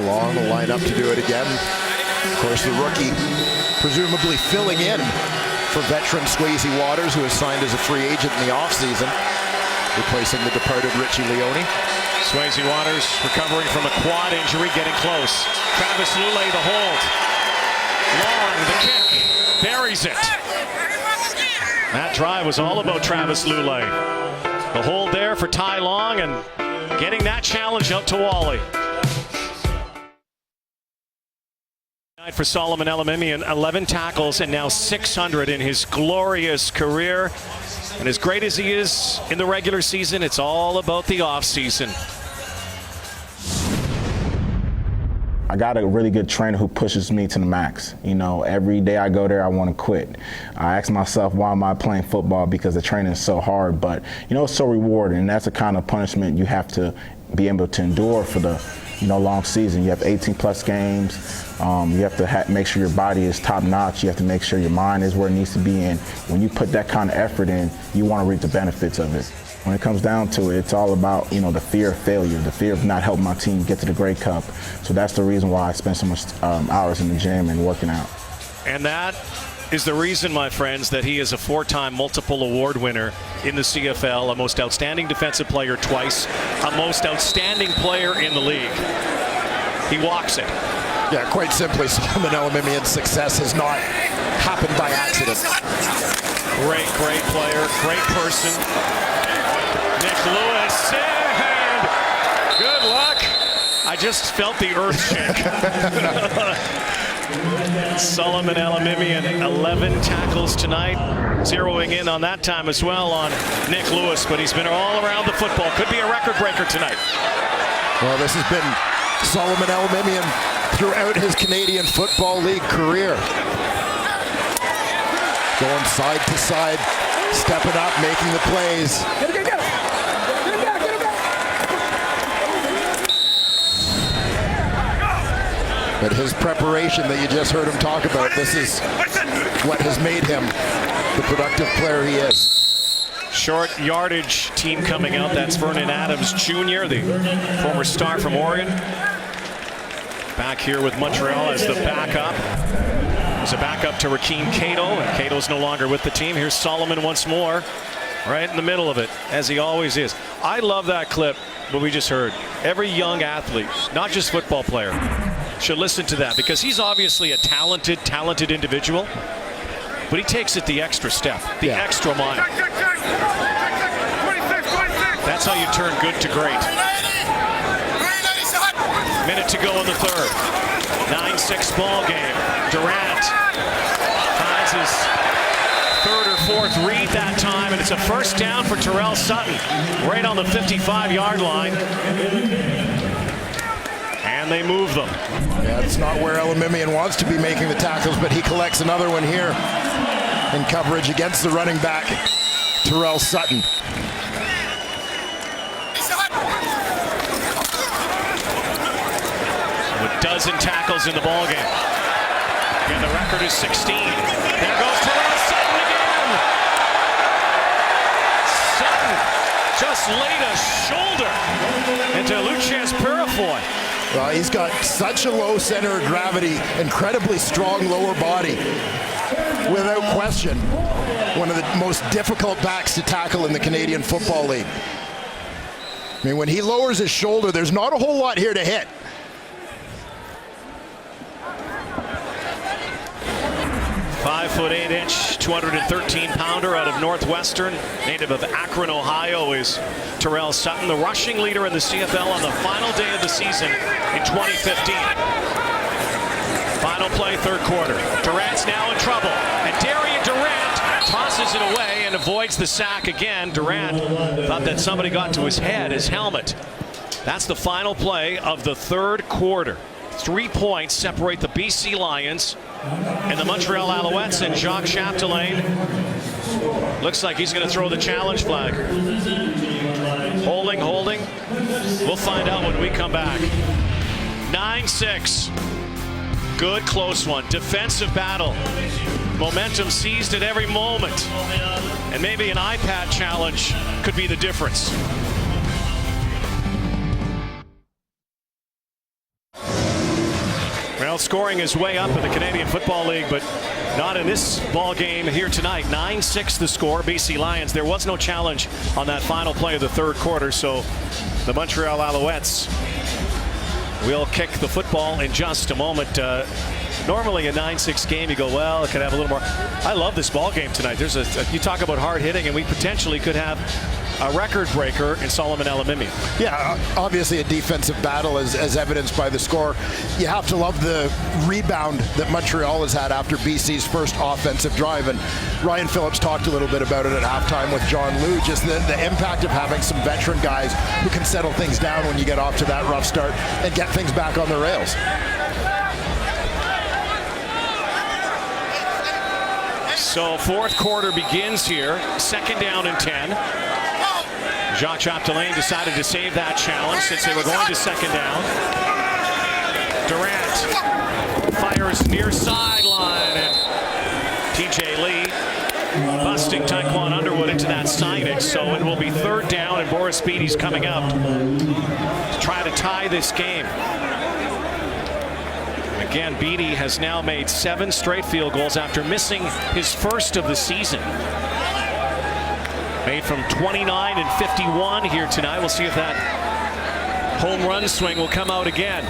Long the lineup to do it again. Of course, the rookie presumably filling in for veteran Swayze Waters, who is signed as a free agent in the offseason, replacing the departed Richie Leone. Swayze Waters recovering from a quad injury, getting close. Travis Lulay the hold. Long, the kick, buries it. That drive was all about Travis Lulay. The hold there for Ty Long and getting that challenge out to Wally. For Solomon Elimimian, 11 tackles and now 600 in his glorious career. And as great as he is in the regular season, it's all about the offseason. I got a really good trainer who pushes me to the max. You know, every day I go there, I want to quit. I ask myself, why am I playing football? Because the training is so hard, but you know, it's so rewarding. And that's the kind of punishment you have to be able to endure for the, long season. You have 18 plus games. You have to make sure your body is top notch. You have to make sure your mind is where it needs to be. And when you put that kind of effort in, you want to reap the benefits of it. When it comes down to it, it's all about, the fear of failure, the fear of not helping my team get to the Grey Cup. So that's the reason why I spend so much hours in the gym and working out. And that is the reason, my friends, that he is a 4-time multiple award winner in the CFL, a most outstanding defensive player twice, a most outstanding player in the league. He walks it. Yeah, quite simply, Solomon Elimimian's success has not happened by accident. Great player, great person. Nick Lewis, and good luck. I just felt the earth shake. Solomon Elimimian, 11 tackles tonight, zeroing in on that time as well on Nick Lewis, but he's been all around the football. Could be a record breaker tonight. Well, this has been Solomon Elimimian throughout his Canadian Football League career. Going side to side, stepping up, making the plays. But his preparation that you just heard him talk about, this is what has made him the productive player he is. Short yardage team coming out. That's Vernon Adams Jr., the former star from Oregon. Back here with Montreal as the backup. There's a backup to Rakeem Cato, and Cato's no longer with the team. Here's Solomon once more, right in the middle of it, as he always is. I love that clip, what we just heard. Every young athlete, not just football player, should listen to that, because he's obviously a talented individual, but he takes it the extra step, the extra mile. That's how you turn good to great. Minute to go in the third. 9-6 ball game. Durant finds his third or fourth read that time, and it's a first down for Terrell Sutton, right on the 55-yard line. And they move them. Yeah, it's not where Elimimian wants to be making the tackles, but he collects another one here in coverage against the running back, Terrell Sutton. With 12 tackles in the ballgame. And the record is 16. There goes Terrell Sutton again. Sutton just laid a shoulder into Lucas Purifoy. He's got such a low center of gravity, incredibly strong lower body. Without question, one of the most difficult backs to tackle in the Canadian Football League. I mean, when he lowers his shoulder, there's not a whole lot here to hit. 5'8", 213-pounder out of Northwestern, native of Akron, Ohio, is Terrell Sutton, the rushing leader in the CFL on the final day of the season in 2015. Final play, third quarter. Durant's now in trouble, and Darian Durant tosses it away and avoids the sack again. Durant thought that somebody got to his head, his helmet. That's the final play of the third quarter. 3 points separate the BC Lions and the Montreal Alouettes, and Jacques Chapdelaine looks like he's going to throw the challenge flag. Holding. We'll find out when we come back. 9-6. Good close one. Defensive battle. Momentum seized at every moment. And maybe an iPad challenge could be the difference. Well, scoring is way up in the Canadian Football League, but not in this ball game here tonight. 9-6 the score. BC Lions. There was no challenge on that final play of the third quarter, so the Montreal Alouettes will kick the football in just a moment. Normally a 9-6 game, you go, well, it could have a little more. I love this ball game tonight. You talk about hard hitting, and we potentially could have a record breaker in Solomon Elimimi. Yeah, obviously a defensive battle as evidenced by the score. You have to love the rebound that Montreal has had after BC's first offensive drive. And Ryan Phillips talked a little bit about it at halftime with John Liu, just the impact of having some veteran guys who can settle things down when you get off to that rough start and get things back on the rails. So fourth quarter begins here. 2nd down and 10. Jacques Chapdelaine decided to save that challenge since they were going to 2nd down. Durant fires near sideline, and TJ Lee busting Taekwon Underwood into that signage. So it will be 3rd down, and Boris Beatty's coming out to try to tie this game. Again, Beatty has now made 7 straight field goals after missing his first of the season. Made from 29 and 51 here tonight. We'll see if that home run swing will come out again.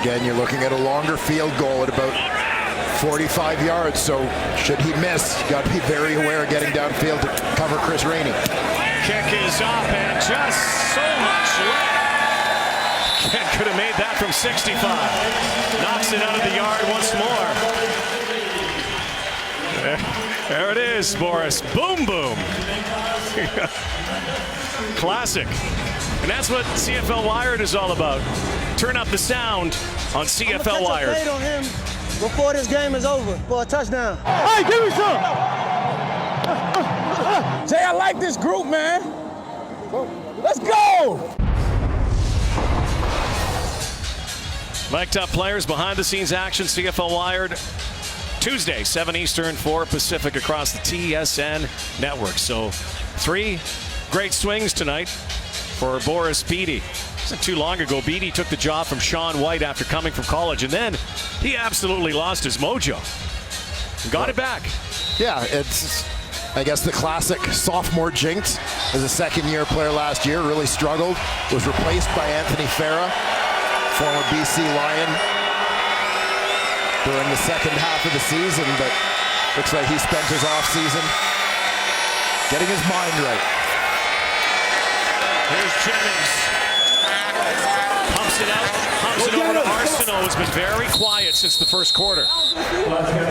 Again, you're looking at a longer field goal at about 45 yards, so should he miss, you got to be very aware of getting downfield to cover Chris Rainey. Kick is up and just so much left. Kent could have made that from 65. Knocks it out of the yard once more. There it is, Boris. Boom, boom. Classic. And that's what CFL Wired is all about. Turn up the sound on CFL Wired. I'm gonna catch a fade on him before this game is over for a touchdown. Hey, give me some! Jay, I like this group, man. Let's go! Mic'd up players, behind the scenes action, CFL Wired. Tuesday, 7 Eastern, 4 Pacific across the TSN network. So 3 great swings tonight for Boris Beatty. It wasn't too long ago, Beatty took the job from Sean White after coming from college, and then he absolutely lost his mojo. Got it back. Yeah, it's, I guess, the classic sophomore jinx. As a second-year player last year, really struggled. Was replaced by Anthony Farah, former BC Lion, during the second half of the season, but looks like he spent his offseason getting his mind right. Here's Jennings. Pumps it out. Pumps it over to Arsenault, who's been very quiet since the first quarter.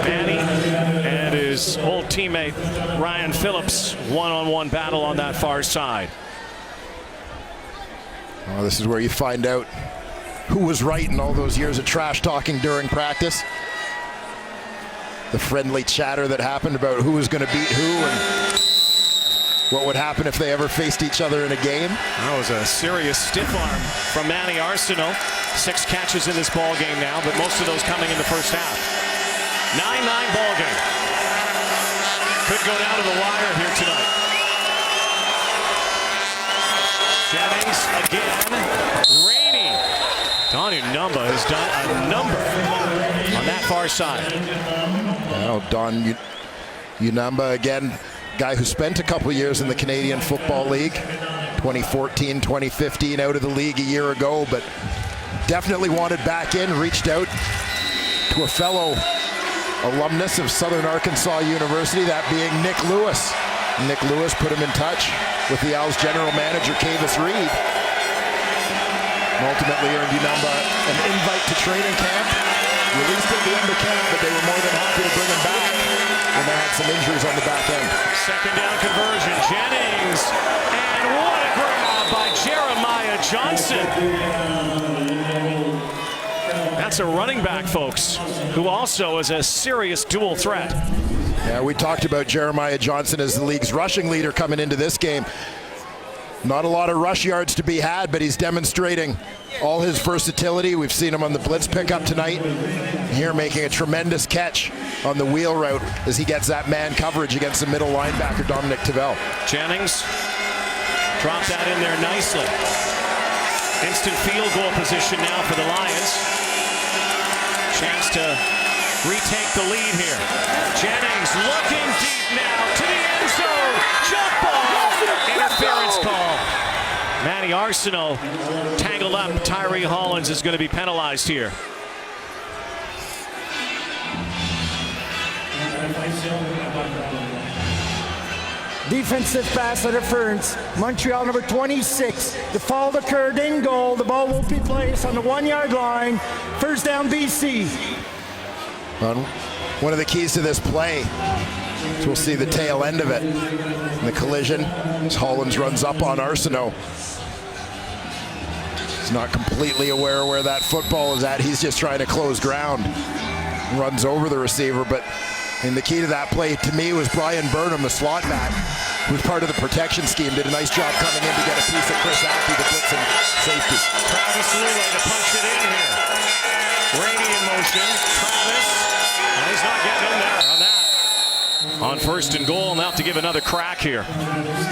Manny and his old teammate Ryan Phillips, one-on-one battle on that far side. Well, this is where you find out who was right in all those years of trash talking during practice. The friendly chatter that happened about who was going to beat who and what would happen if they ever faced each other in a game. That was a serious stiff arm from Manny Arsenault. 6 catches in this ball game now, but most of those coming in the first half. 9-9 ball game. Could go down to the wire here tonight. Jennings again. Rainey. Don Unumba has done a number on that far side. Well, Don Unumba again, guy who spent a couple years in the Canadian Football League, 2014, 2015, out of the league a year ago, but definitely wanted back in, reached out to a fellow alumnus of Southern Arkansas University, that being Nick Lewis. Nick Lewis put him in touch with the Owls general manager, Kavis Reed, and ultimately earned Unumba an invite to training camp. Released at the end of camp, but they were more than happy to bring him back when they had some injuries on the back end. Second down conversion, Jennings, and what a grab by Jeremiah Johnson. That's a running back, folks, who also is a serious dual threat. Yeah, we talked about Jeremiah Johnson as the league's rushing leader coming into this game. Not a lot of rush yards to be had, but he's demonstrating all his versatility. We've seen him on the blitz pickup tonight. Here making a tremendous catch on the wheel route as he gets that man coverage against the middle linebacker, Dominic Tavel. Jennings Drop that in there nicely. Instant field goal position now for the Lions. Chance to retake the lead here. Jennings looking deep now to the end zone. Jump ball. Interference call. Manny Arsenault tangled up. Tyree Hollins is going to be penalized here. Defensive pass interference. Montreal number 26. The foul occurred in goal. The ball will be placed on the 1-yard line. First down, BC. One of the keys to this play, so we'll see the tail end of it. In the collision, as Hollins runs up on Arsenault. He's not completely aware where that football is at. He's just trying to close ground. Runs over the receiver, but the key to that play to me was Brian Burnham, the slot back, who was part of the protection scheme, did a nice job coming in to get a piece of Chris Ackey to blitz and safety. Travis Lulay to punch it in here. Rainey in motion. Travis. And he's not getting in there on that. On first and goal, now to give another crack here.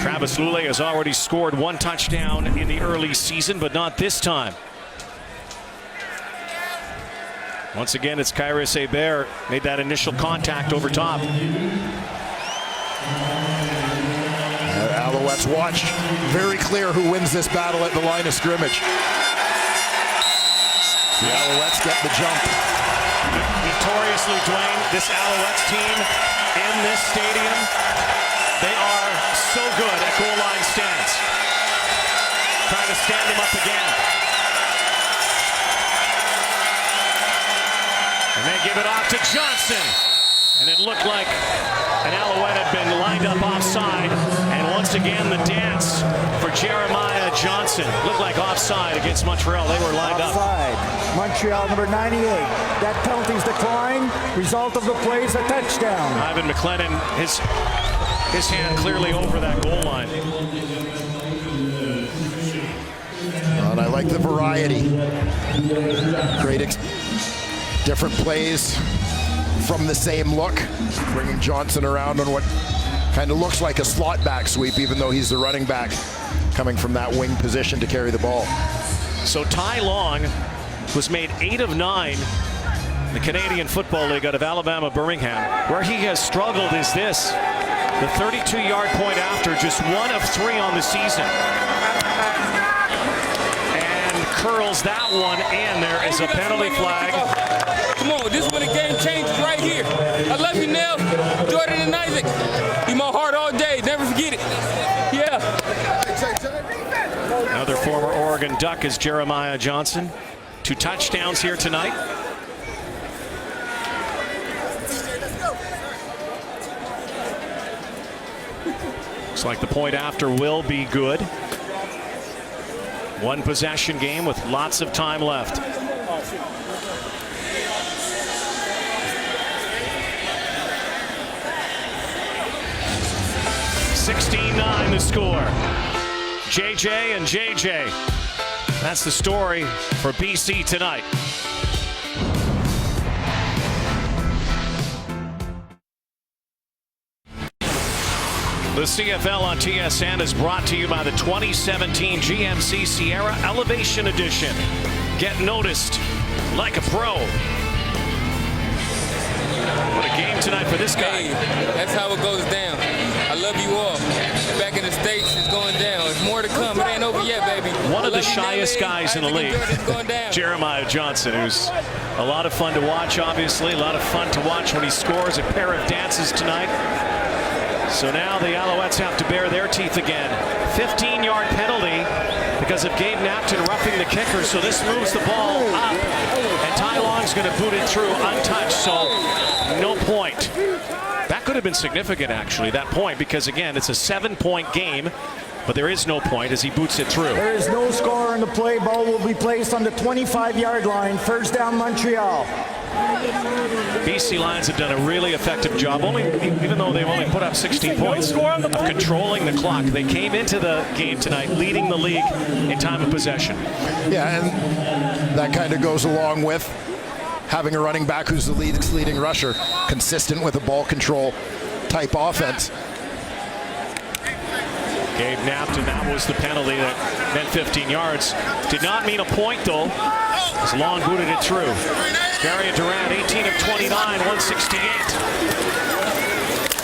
Travis Lulay has already scored 1 touchdown in the early season, but not this time. Once again, it's Kyrus Hebert made that initial contact over top. Alouettes watched. Very clear who wins this battle at the line of scrimmage. The Alouettes get the jump. Notoriously, Dwayne, this Alouettes team in this stadium, they are so good at goal line stands. Trying to stand them up again. And they give it off to Johnson. And it looked like an Alouette had been lined up offside. And once again, the dance for Jeremiah Johnson. Looked like offside against Montreal. They were lined offside. up. Montreal, number 98. That penalty's declined. Result of the play is a touchdown. Ivan McLennan, his hand clearly over that goal line. And I like the variety. Great different plays from the same look, bringing Johnson around on what kind of looks like a slot back sweep, even though he's the running back coming from that wing position to carry the ball. So Ty Long was made 8 of 9 in the Canadian Football League out of Alabama, Birmingham. Where he has struggled is this. The 32-yard point after, just 1 of 3 on the season. And curls that one in. There is a penalty flag. Come on, this is when the game changes right here. I love you, Nell, Jordan, and Isaac. You my heart all day. Never forget it. Yeah. Another former Oregon Duck is Jeremiah Johnson. 2 touchdowns here tonight. Looks like the point after will be good. 1 possession game with lots of time left. $16-9 the score. JJ and JJ. That's the story for BC tonight. The CFL on TSN is brought to you by the 2017 GMC Sierra Elevation Edition. Get noticed like a pro. What a game tonight for this guy. Hey, that's how it goes down. I love you all. Back in the States, it's going down. There's more to come. It ain't over yet, baby. One of the shyest guys in the league, Jeremiah Johnson, who's a lot of fun to watch, obviously. A lot of fun to watch when he scores a pair of dances tonight. So now the Alouettes have to bare their teeth again. 15-yard penalty because of Gabe Napton roughing the kicker. So this moves the ball up. And Ty Long's going to boot it through untouched. So no point. That could have been significant, actually, that point, because, again, it's a 7-point game, but there is no point as he boots it through. There is no score on the play. Ball will be placed on the 25-yard line. First down, Montreal. BC Lions have done a really effective job, even though they've only put up 16 points, of controlling the clock. They came into the game tonight leading the league in time of possession. Yeah, and that kind of goes along with having a running back who's the leading rusher, consistent with a ball control type offense. Gabe napped, and that was the penalty that meant 15 yards. Did not mean a point, though, as Long booted it through. Gary Durant, 18 of 29, 168.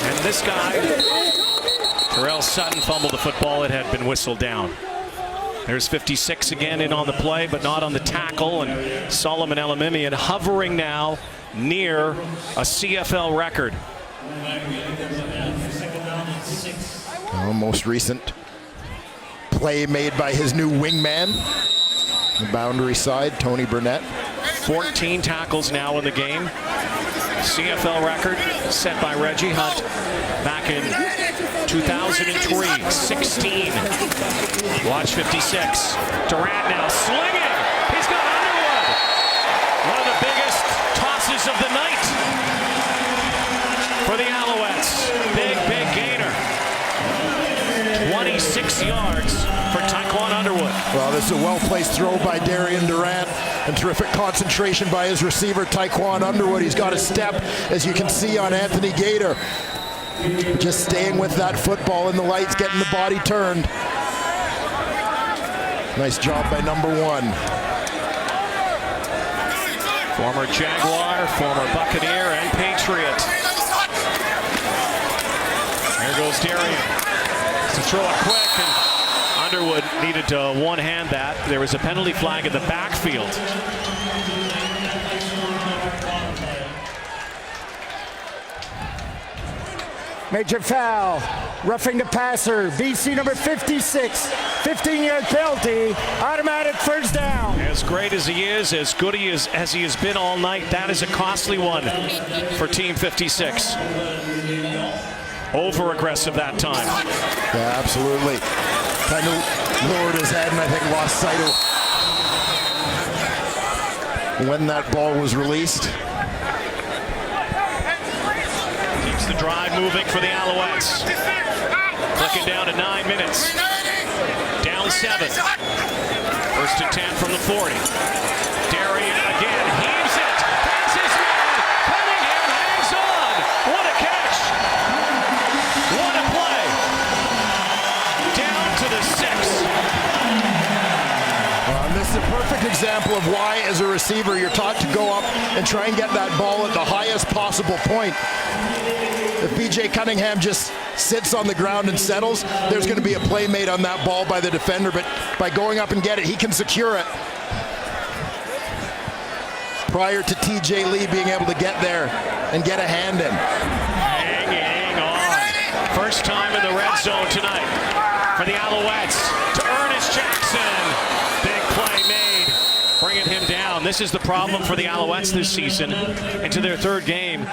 And this guy, Terrell Sutton, fumbled the football. It had been whistled down. There's 56 again in on the play, but not on the tackle. And Solomon Elimimian hovering now near a CFL record. Most recent play made by his new wingman, the boundary side, Tony Burnett. 14 tackles now in the game. CFL record set by Reggie Hunt back in 2003, 16. Watch 56. Durant now slinging. He's got Underwood. One of the biggest tosses of the night for the Alouettes. Big gainer. 26 yards for Taekwon Underwood. Well, this is a well-placed throw by Darian Durant and terrific concentration by his receiver, Taekwon Underwood. He's got a step, as you can see on Anthony Gator. Just staying with that football in the lights, getting the body turned. Nice job by number 1. Former Jaguar, former Buccaneer, and Patriot. There goes Darian. To throw it quick, and Underwood needed to one-hand that. There was a penalty flag in the backfield. Major foul, roughing the passer, BC number 56, 15-yard penalty, automatic first down. As great as he is, as good as he has been all night, that is a costly one for Team 56. Over-aggressive that time. Yeah, absolutely. Kind of lowered his head and I think lost sight of when that ball was released. Keeps the drive moving for the Alouettes. Clicking down to 9 minutes. Down 7. First and 10 from the 40. Darian again heaves it. That's his man. Cunningham hangs on. What a catch. What a play. Down to the 6. This is a perfect example of why, as a receiver, you're taught to go up and try and get that ball at the highest possible point. If BJ Cunningham just sits on the ground and settles, there's going to be a play made on that ball by the defender, but by going up and get it, he can secure it. Prior to TJ Lee being able to get there and get a hand in. Hanging on. First time in the red zone tonight for the Alouettes to Ernest Jackson. Big play made, bringing him down. This is the problem for the Alouettes this season. Into their third game,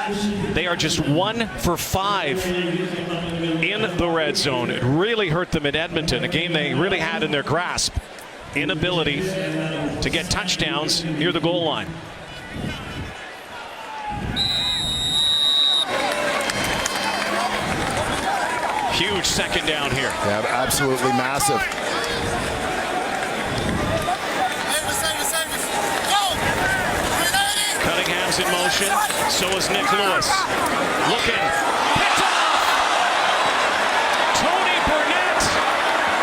they are just 1 for 5 in the red zone. It really hurt them in Edmonton, a game they really had in their grasp. Inability to get touchdowns near the goal line. Huge second down here. Yeah, absolutely massive. Cunningham's in motion. So is Nick Lewis. Looking. Picked off. Tony Burnett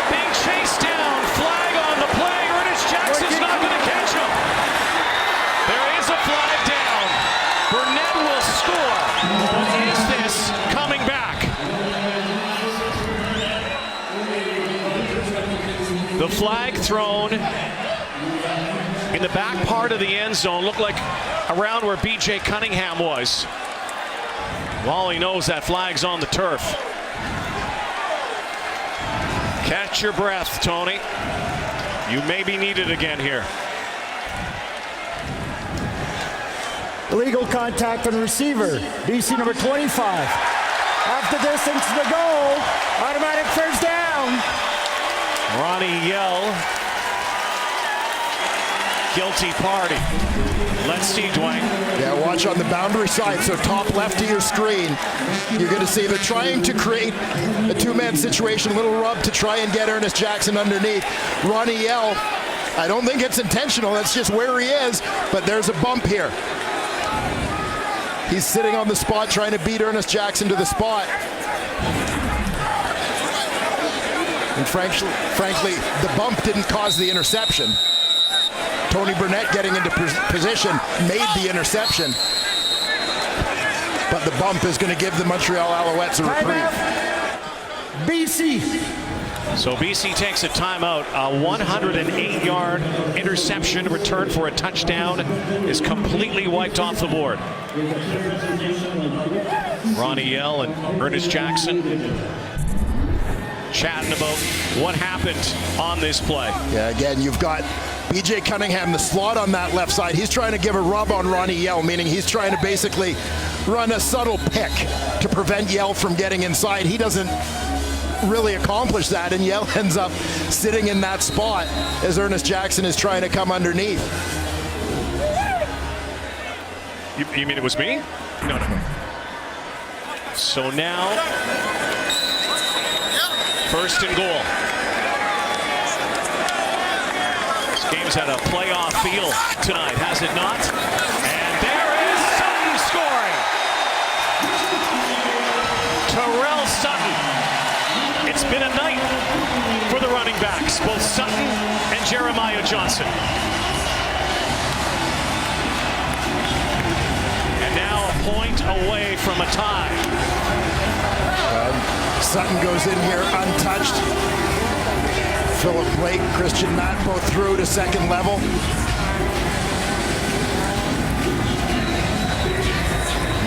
being chased down. Flag on the play. Ernest Jackson's not going to catch him. There is a flag down. Burnett will score. But is this coming back? The flag thrown in the back part of the end zone, looked like around where BJ Cunningham was. All he knows, that flag's on the turf. Catch your breath, Tony. You may be needed again here. Illegal contact on the receiver, BC number 25. Half the distance to the goal, automatic first down. Ronnie Yell. Guilty party. Let's see, Dwayne. Yeah, watch on the boundary side, so top left of your screen. You're going to see they're trying to create a two-man situation, a little rub to try and get Ernest Jackson underneath. Ronnie Yell, I don't think it's intentional, that's just where he is, but there's a bump here. He's sitting on the spot trying to beat Ernest Jackson to the spot. And frankly, the bump didn't cause the interception. Tony Burnett getting into position made the interception. But the bump is going to give the Montreal Alouettes a reprieve. BC. So BC takes a timeout. A 108-yard interception return for a touchdown is completely wiped off the board. Ronnie Yell and Ernest Jackson chatting about what happened on this play. Yeah, again, you've got B.J. Cunningham, the slot on that left side. He's trying to give a rub on Ronnie Yell, meaning he's trying to basically run a subtle pick to prevent Yell from getting inside. He doesn't really accomplish that, and Yell ends up sitting in that spot as Ernest Jackson is trying to come underneath. You mean it was me? No. So now, first and goal. This game's had a playoff feel tonight, has it not? And there is Sutton scoring. Terrell Sutton. It's been a night for the running backs, both Sutton and Jeremiah Johnson. And now a point away from a tie. Sutton goes in here untouched. Philip Blake, Christian Matt both through to second level.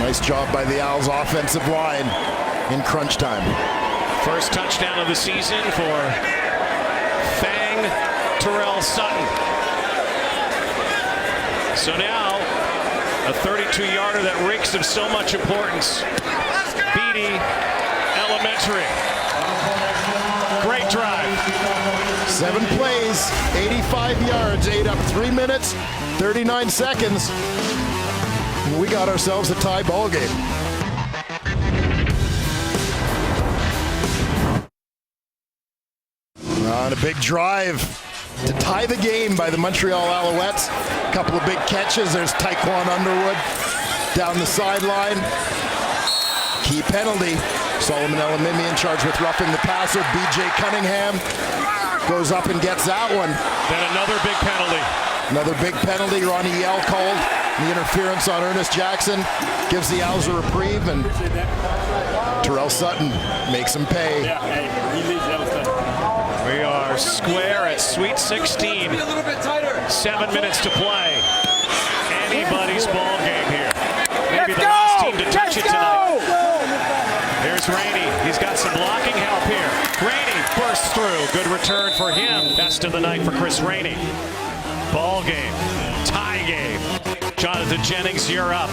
Nice job by the Owls offensive line in crunch time. First touchdown of the season for Fang Terrell Sutton. So now a 32-yarder that reeks of so much importance. Beatty Elementary. Great drive. 7 plays, 85 yards, ate up 3 minutes, 39 seconds. And we got ourselves a tie ball game. On a big drive to tie the game by the Montreal Alouettes. A couple of big catches. There's Taekwon Underwood down the sideline. Key penalty. Solomon Elamimian charged with roughing the passer. B.J. Cunningham goes up and gets that one. Then another big penalty. Another big penalty. Ronnie Yell called. The interference on Ernest Jackson gives the Owls a reprieve, and Terrell Sutton makes him pay. We are square at Sweet 16. 7 minutes to play. Anybody's ball game here. Maybe the last team to touch it tonight. Here's Rainey. He's got some blocking help here. Rainey bursts through. Good return for him. Best of the night for Chris Rainey. Ball game. Tie game. Jonathan Jennings, you're up.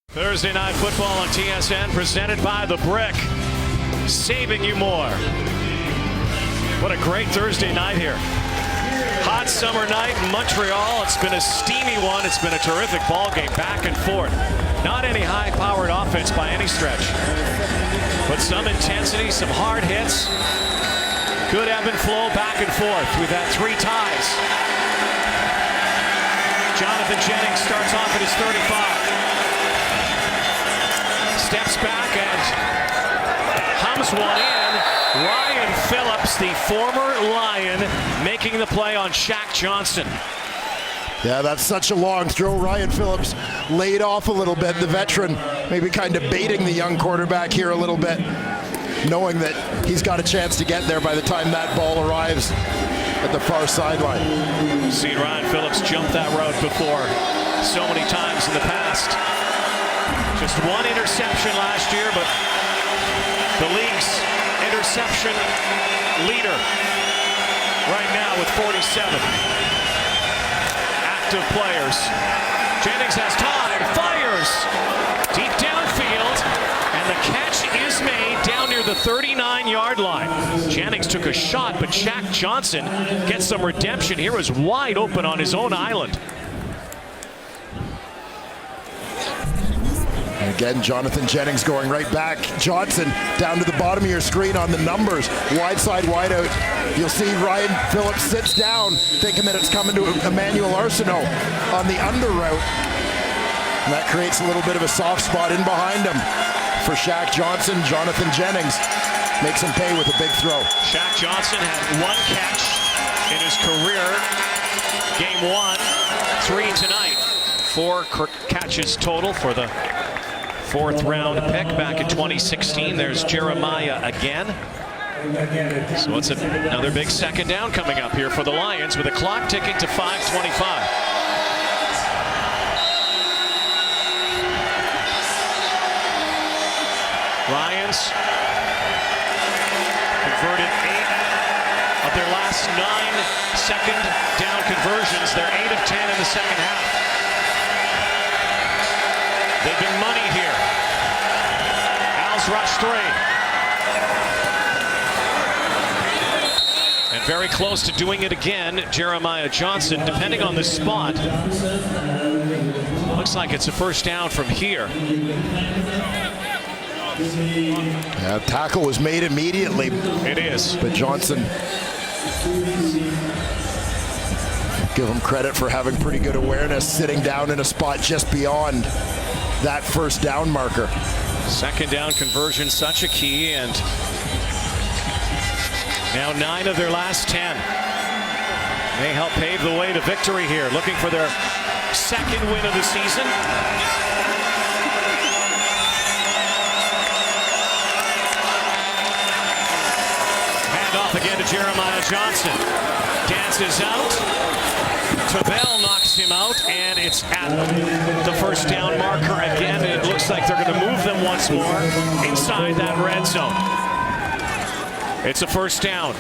Thursday Night Football on TSN, presented by The Brick. Saving you more. What a great Thursday night here. Hot summer night in Montreal. It's been a steamy one. It's been a terrific ball game, back and forth. Not any high-powered offense by any stretch, but some intensity, some hard hits. Good ebb and flow back and forth. We've had 3 ties. Jonathan Jennings starts off at his 35. Steps back and hums one in. Ryan Phillips, the former Lion, making the play on Shaq Johnson. Yeah, that's such a long throw. Ryan Phillips laid off a little bit. The veteran maybe kind of baiting the young quarterback here a little bit, knowing that he's got a chance to get there by the time that ball arrives at the far sideline. Seen Ryan Phillips jump that route before so many times in the past. Just 1 interception last year, but the league's interception leader right now with 47. Active players. Jennings has time, fires deep downfield, and the catch is made down near the 39-yard line. Jennings took a shot, but Shaq Johnson gets some redemption. Here is wide open on his own island. And again, Jonathan Jennings going right back. Johnson down to the bottom of your screen on the numbers. Wide side, wide out. You'll see Ryan Phillips sits down, thinking that it's coming to Emmanuel Arsenault on the under route. And that creates a little bit of a soft spot in behind him for Shaq Johnson. Jonathan Jennings makes him pay with a big throw. Shaq Johnson had 1 catch in his career. Game 1, 3 tonight. 4 catches total for the 4th round pick back in 2016. There's Jeremiah again. So it's another big second down coming up here for the Lions with the clock ticking to 5:25. Lions converted 8 of their last 9 second down conversions. They're 8 of 10 in the second half. They've been money here. Al's rush 3. And very close to doing it again, Jeremiah Johnson, depending on the spot. Looks like it's a first down from here. Yeah, tackle was made immediately. It is. But Johnson, give him credit for having pretty good awareness, sitting down in a spot just beyond that first down marker. Second down conversion, such a key, and now 9 of their last 10. May help pave the way to victory here, looking for their 2nd win of the season. Off again to Jeremiah Johnson. Dances out. Tabell knocks him out, and it's at the first down marker again. It looks like they're going to move them once more inside that red zone. It's a first down.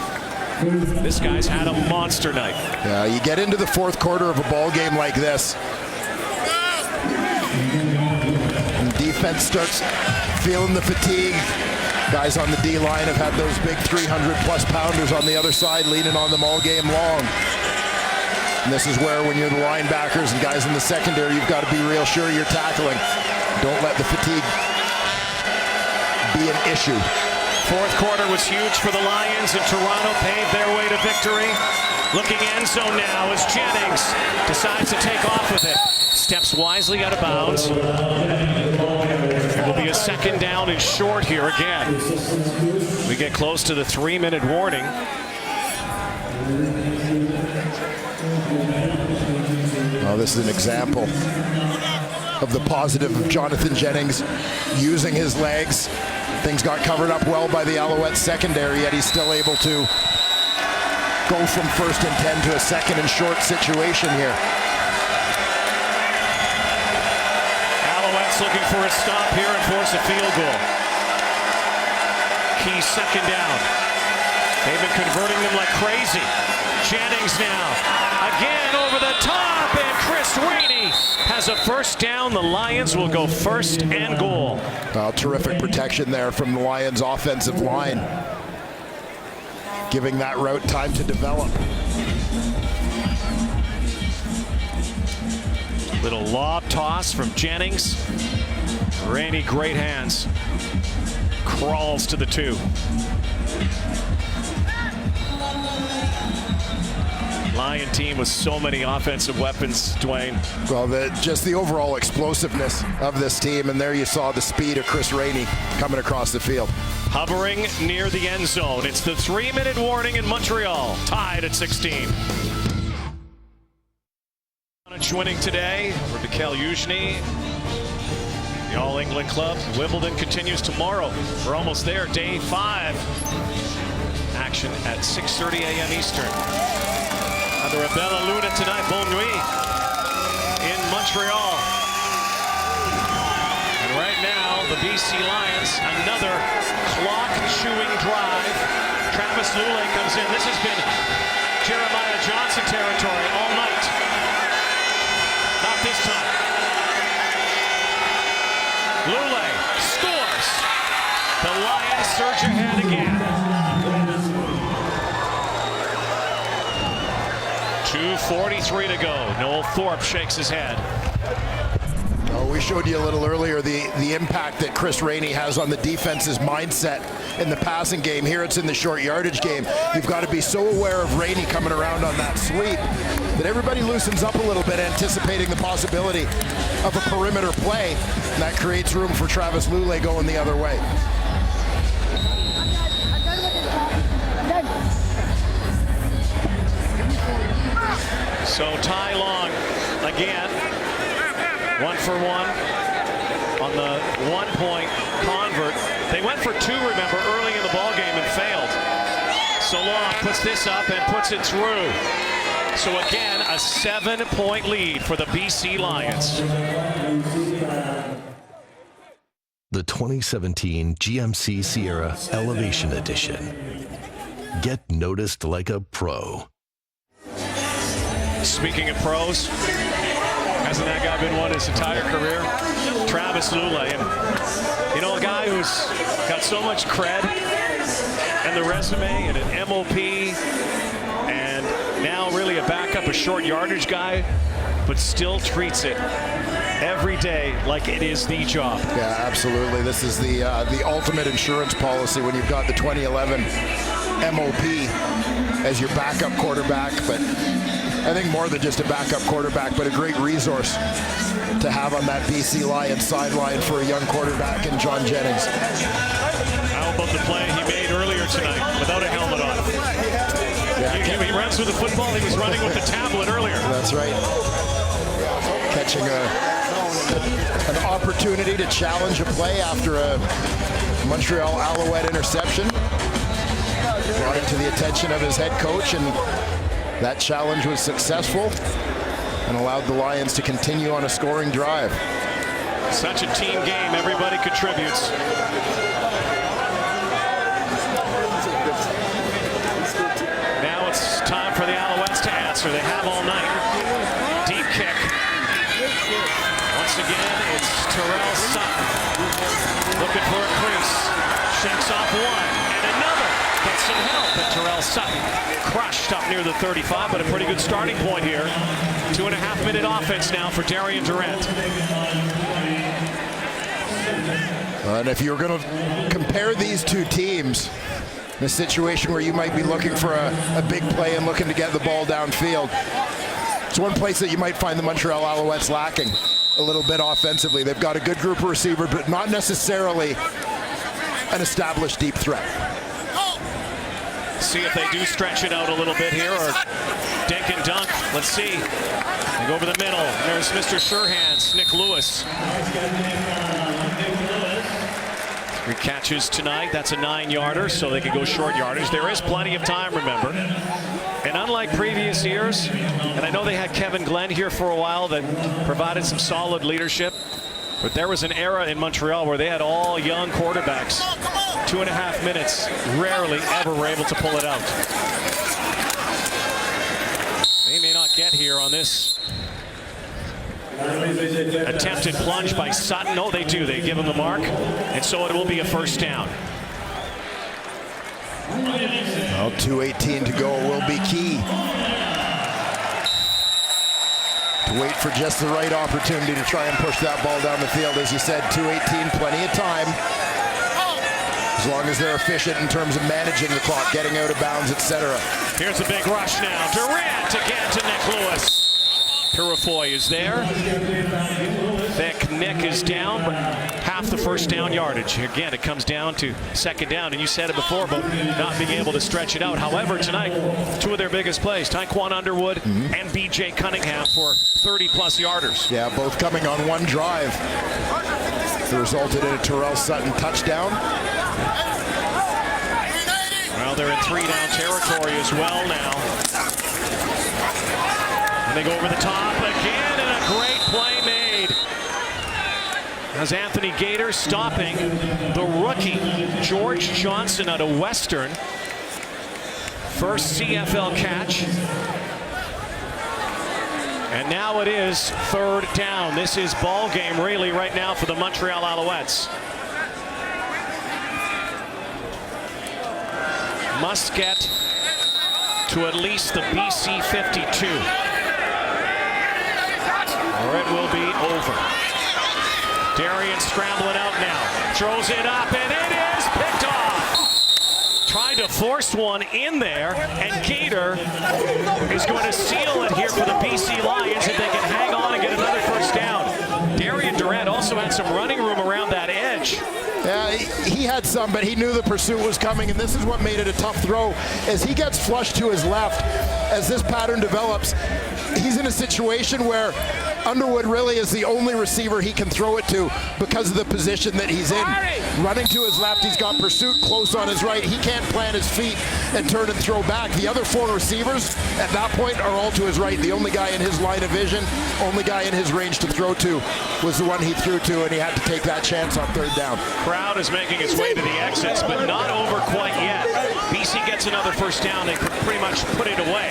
This guy's had a monster night. Yeah, you get into the 4th quarter of a ball game like this, and defense starts feeling the fatigue. Guys on the D-line have had those big 300-plus pounders on the other side leaning on them all game long. And this is where, when you're the linebackers and guys in the secondary, you've got to be real sure you're tackling. Don't let the fatigue be an issue. 4th quarter was huge for the Lions, and Toronto paved their way to victory. Looking end zone now as Jennings decides to take off with it. Steps wisely out of bounds. It will be a second down and short here again. We get close to the 3-minute warning. Well, this is an example of the positive of Jonathan Jennings using his legs. Things got covered up well by the Alouettes secondary, yet he's still able to go from 1st and 10 to a 2nd and short situation here. Alouettes looking for a stop here and force a field goal. Key second down. They've been converting them like crazy. Jennings now. Again over the top, and Chris Rainey has a first down. The Lions will go 1st and goal. Well, terrific protection there from the Lions' offensive line, giving that route time to develop. Little lob toss from Jennings. Rainey, great hands. Crawls to the 2. Lion team with so many offensive weapons, Dwayne. Well, just the overall explosiveness of this team, and there you saw the speed of Chris Rainey coming across the field. Hovering near the end zone. It's the 3-minute warning in Montreal, tied at 16. Winning today for Mikel Eugenie, the All-England club. Wimbledon continues tomorrow. We're almost there, day 5. Action at 6:30 a.m. Eastern. Under a Bella Luna tonight, Bonne Nuit in Montreal. And right now, the BC Lions, another clock-chewing drive. Travis Lule comes in. This has been Jeremiah Johnson territory all night. Not this time. Lule scores. The Lions surge ahead again. 2:43 to go. Noel Thorpe shakes his head. Oh, we showed you a little earlier the impact that Chris Rainey has on the defense's mindset in the passing game. Here it's in the short yardage game. You've got to be so aware of Rainey coming around on that sweep that everybody loosens up a little bit, anticipating the possibility of a perimeter play. And that creates room for Travis Lulay going the other way. So Ty Long again, 1 for 1 on the 1-point convert. They went for 2, remember, early in the ball game and failed. So Long puts this up and puts it through. So again, a 7-point lead for the BC Lions. The 2017 GMC Sierra Elevation Edition. Get noticed like a pro. Speaking of pros, hasn't that guy been one his entire career? Travis Lulay. And, you know, a guy who's got so much cred and the resume and an MOP and now really a backup, a short yardage guy, but still treats it every day like it is the job. Yeah, absolutely. This is the ultimate insurance policy when you've got the 2011 MOP as your backup quarterback, but I think more than just a backup quarterback, but a great resource to have on that BC Lions sideline for a young quarterback in John Jennings. How about the play he made earlier tonight without a helmet on? Yeah, he runs with the football. He was running with the tablet earlier. That's right. Catching an opportunity to challenge a play after a Montreal Alouette interception. Brought it to the attention of his head coach, and that challenge was successful and allowed the Lions to continue on a scoring drive. Such a team game. Everybody contributes. Now it's time for the Alouettes to answer. They have all night. Deep kick. Once again, it's Terrell Sutton. Looking for a crease. Shakes off one and another. Gets some help, and Terrell Sutton crushed up near the 35, but a pretty good starting point here. 2.5-minute offense now for Darian Durant. And if you're going to compare these two teams, in a situation where you might be looking for a big play and looking to get the ball downfield, it's one place that you might find the Montreal Alouettes lacking a little bit offensively. They've got a good group of receivers, but not necessarily an established deep threat. See if they do stretch it out a little bit here, or dink and dunk. Let's see. They go over the middle. There's Mr. Surehands, Nick Lewis. 3 catches tonight. That's a 9-yarder, so they can go short yardage. There is plenty of time, remember. And unlike previous years, and I know they had Kevin Glenn here for a while that provided some solid leadership, but there was an era in Montreal where they had all young quarterbacks. 2.5 minutes, rarely ever were able to pull it out. They may not get here on this attempted plunge by Sutton. No, they do. They give him the mark, and so it will be a first down. Well, 2:18 to go will be key. To wait for just the right opportunity to try and push that ball down the field. As you said, 2:18, plenty of time. As long as they're efficient in terms of managing the clock, getting out of bounds, etc. Here's a big rush now. Durant again to Nick Lewis. Purifoy is there. Thick Nick is down, but half the first down yardage. Again, it comes down to second down, and you said it before about not being able to stretch it out. However, tonight, 2 of their biggest plays, Tyquan Underwood and B.J. Cunningham for 30-plus yarders. Yeah, both coming on one drive. It resulted in a Terrell Sutton touchdown. Well, they're in 3-down territory as well now. And they go over the top again, and a great play made. As Anthony Gator stopping the rookie, George Johnson out of Western. First CFL catch. And now it is 3rd down. This is ball game really right now for the Montreal Alouettes. Must get to at least the BC 52. Or it will be over. Darian scrambling out now. Throws it up, and it is picked off. Tried to force one in there, and Gator is going to seal it here for the BC Lions if they can hang on and get another first down. Darian Durant also had some running room around that edge. Yeah, he had some, but he knew the pursuit was coming, and this is what made it a tough throw. As he gets flushed to his left, as this pattern develops, he's in a situation where Underwood really is the only receiver he can throw it to because of the position that he's in. Running to his left, he's got pursuit close on his right. He can't plant his feet and turn and throw back. The other 4 receivers at that point are all to his right. The only guy in his line of vision, only guy in his range to throw to was the one he threw to, and he had to take that chance on 3rd down. Crowd is making its way to the exits, but not over quite yet. BC gets another first down. They could pretty much put it away.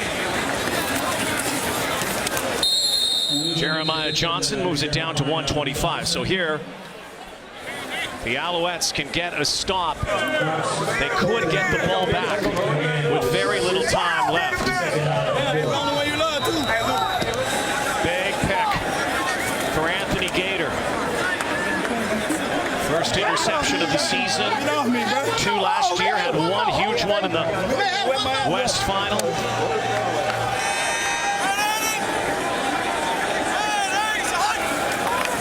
Jeremiah Johnson moves it down to 125. So here, the Alouettes can get a stop. They could get the ball back with very little time left. Big pick for Anthony Gator. First interception of the season. 2 last year, had 1 huge one in the West Final.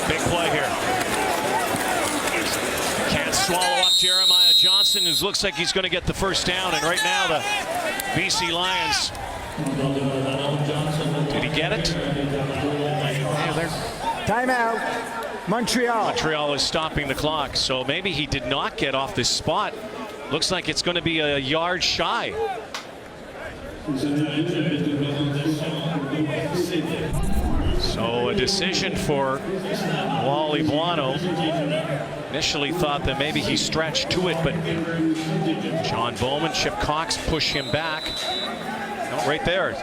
Big play here. Can't swallow up Jeremiah Johnson, who looks like he's going to get the first down. And right now, the BC Lions. Did he get it? Timeout. Montreal. Montreal is stopping the clock, so maybe he did not get off this spot. Looks like it's going to be a yard shy. So a decision for Wally Buono. Initially thought that maybe he stretched to it, but John Bowman, Chip Cox push him back. No, right there.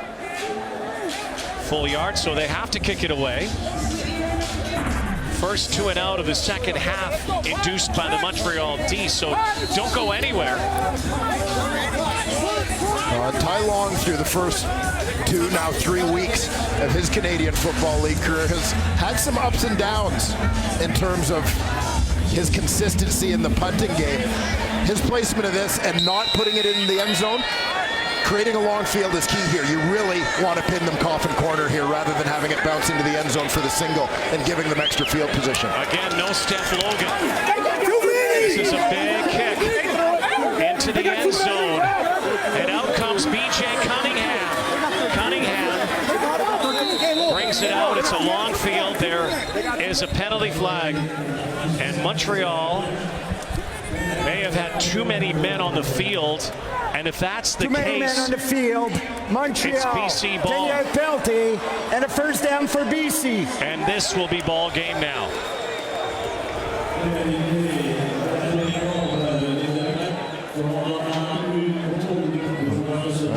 Full yard, so they have to kick it away. First 2 and out of the second half induced by the Montreal D, so don't go anywhere. Ty Long, through the first 2, now 3 weeks of his Canadian Football League career, has had some ups and downs in terms of his consistency in the punting game. His placement of this and not putting it in the end zone, creating a long field is key here. You really want to pin them coffin corner here rather than having it bounce into the end zone for the single and giving them extra field position. Again, no Steph Logan. This is a big kick into the end zone. And out comes B.J. Cunningham. Cunningham brings it out. It's a long field. There is a penalty flag. And Montreal may have had too many men on the field. And if that's the case, too many men on the field. Montreal, it's BC ball. 10-yard penalty and a first down for BC. And this will be ball game now.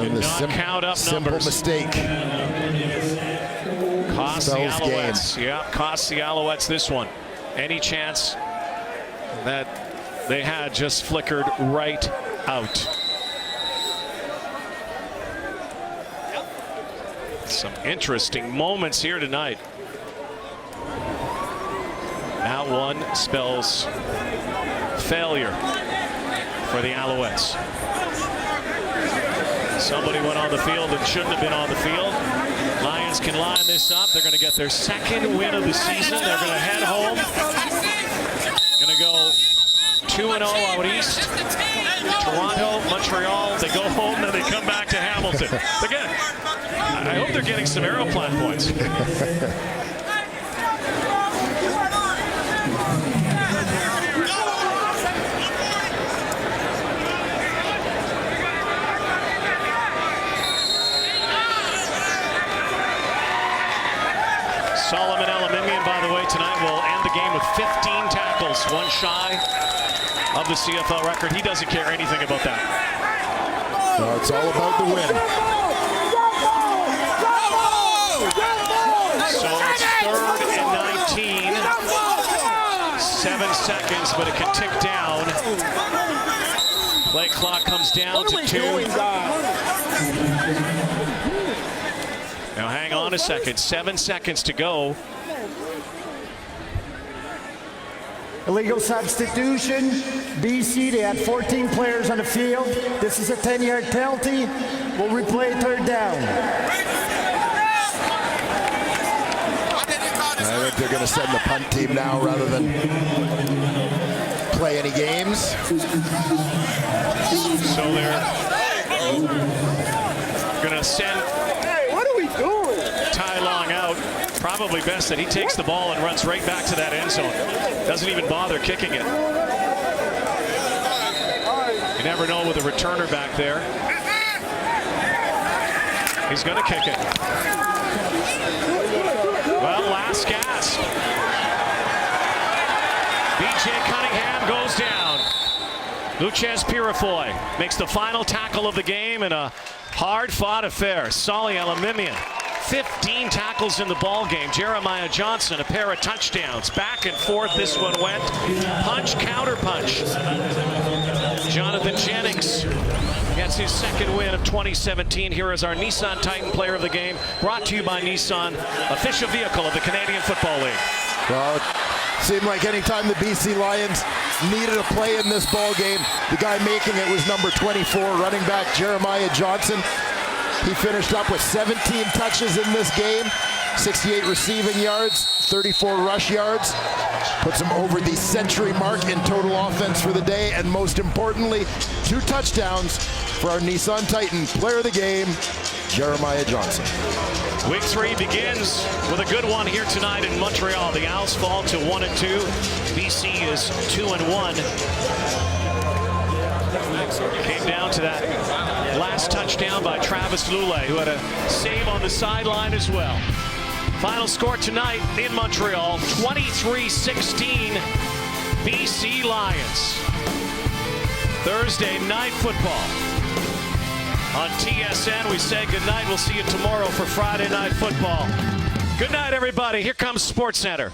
Did not count up simple numbers. Mistake. Cost the Alouettes. Yeah, cost the Alouettes this one. Any chance that they had just flickered right out. Some interesting moments here tonight. That one spells failure for the Alouettes. Somebody went on the field and shouldn't have been on the field. Lions can line this up. They're going to get their 2nd win of the season. They're going to head home. Going to go 2-0 out east. Toronto, Montreal, they go home, then they come back to Hamilton. Again, I hope they're getting some Aeroplan points. Solomon Elimimian, by the way, tonight will end the game with 15 tackles, 1 shy of the CFL record. He doesn't care anything about that. No, it's all about the win. So it's 3rd and 19. 7 seconds, but it can tick down. Play clock comes down to 2. Now hang on a second. 7 seconds to go. Illegal substitution. BC, they had 14 players on the field. This is a 10-yard penalty. We'll replay third down. I think they're going to send the punt team now rather than play any games. So they're going to send Ty Long out. Probably best that he takes the ball and runs right back to that end zone. Doesn't even bother kicking it. You never know with a returner back there. He's going to kick it. Well, last gasp. B.J. Cunningham goes down. Luchez Purifoy makes the final tackle of the game in a hard-fought affair. Solly Alamimian, 15 tackles in the ball game. Jeremiah Johnson, a pair of touchdowns. Back and forth this one went. Punch, counter punch. Jonathan Jennings gets his second win of 2017. Here is our Nissan Titan Player of the Game, brought to you by Nissan, official vehicle of the Canadian Football League. Well, it seemed like anytime the BC Lions needed a play in this ball game, the guy making it was number 24, running back Jeremiah Johnson. He finished up with 17 touches in this game, 68 receiving yards, 34 rush yards. Puts him over the century mark in total offense for the day, and most importantly, 2 touchdowns for our Nissan Titan Player of the Game, Jeremiah Johnson. Week 3 begins with a good one here tonight in Montreal. The Owls fall to 1-2. BC is 2-1. Came down to that last touchdown by Travis Lulay, who had a save on the sideline as well. Final score tonight in Montreal, 23-16, BC Lions. Thursday night football on TSN. We say good night. We'll see you tomorrow for Friday night football. Good night, everybody. Here comes SportsCenter.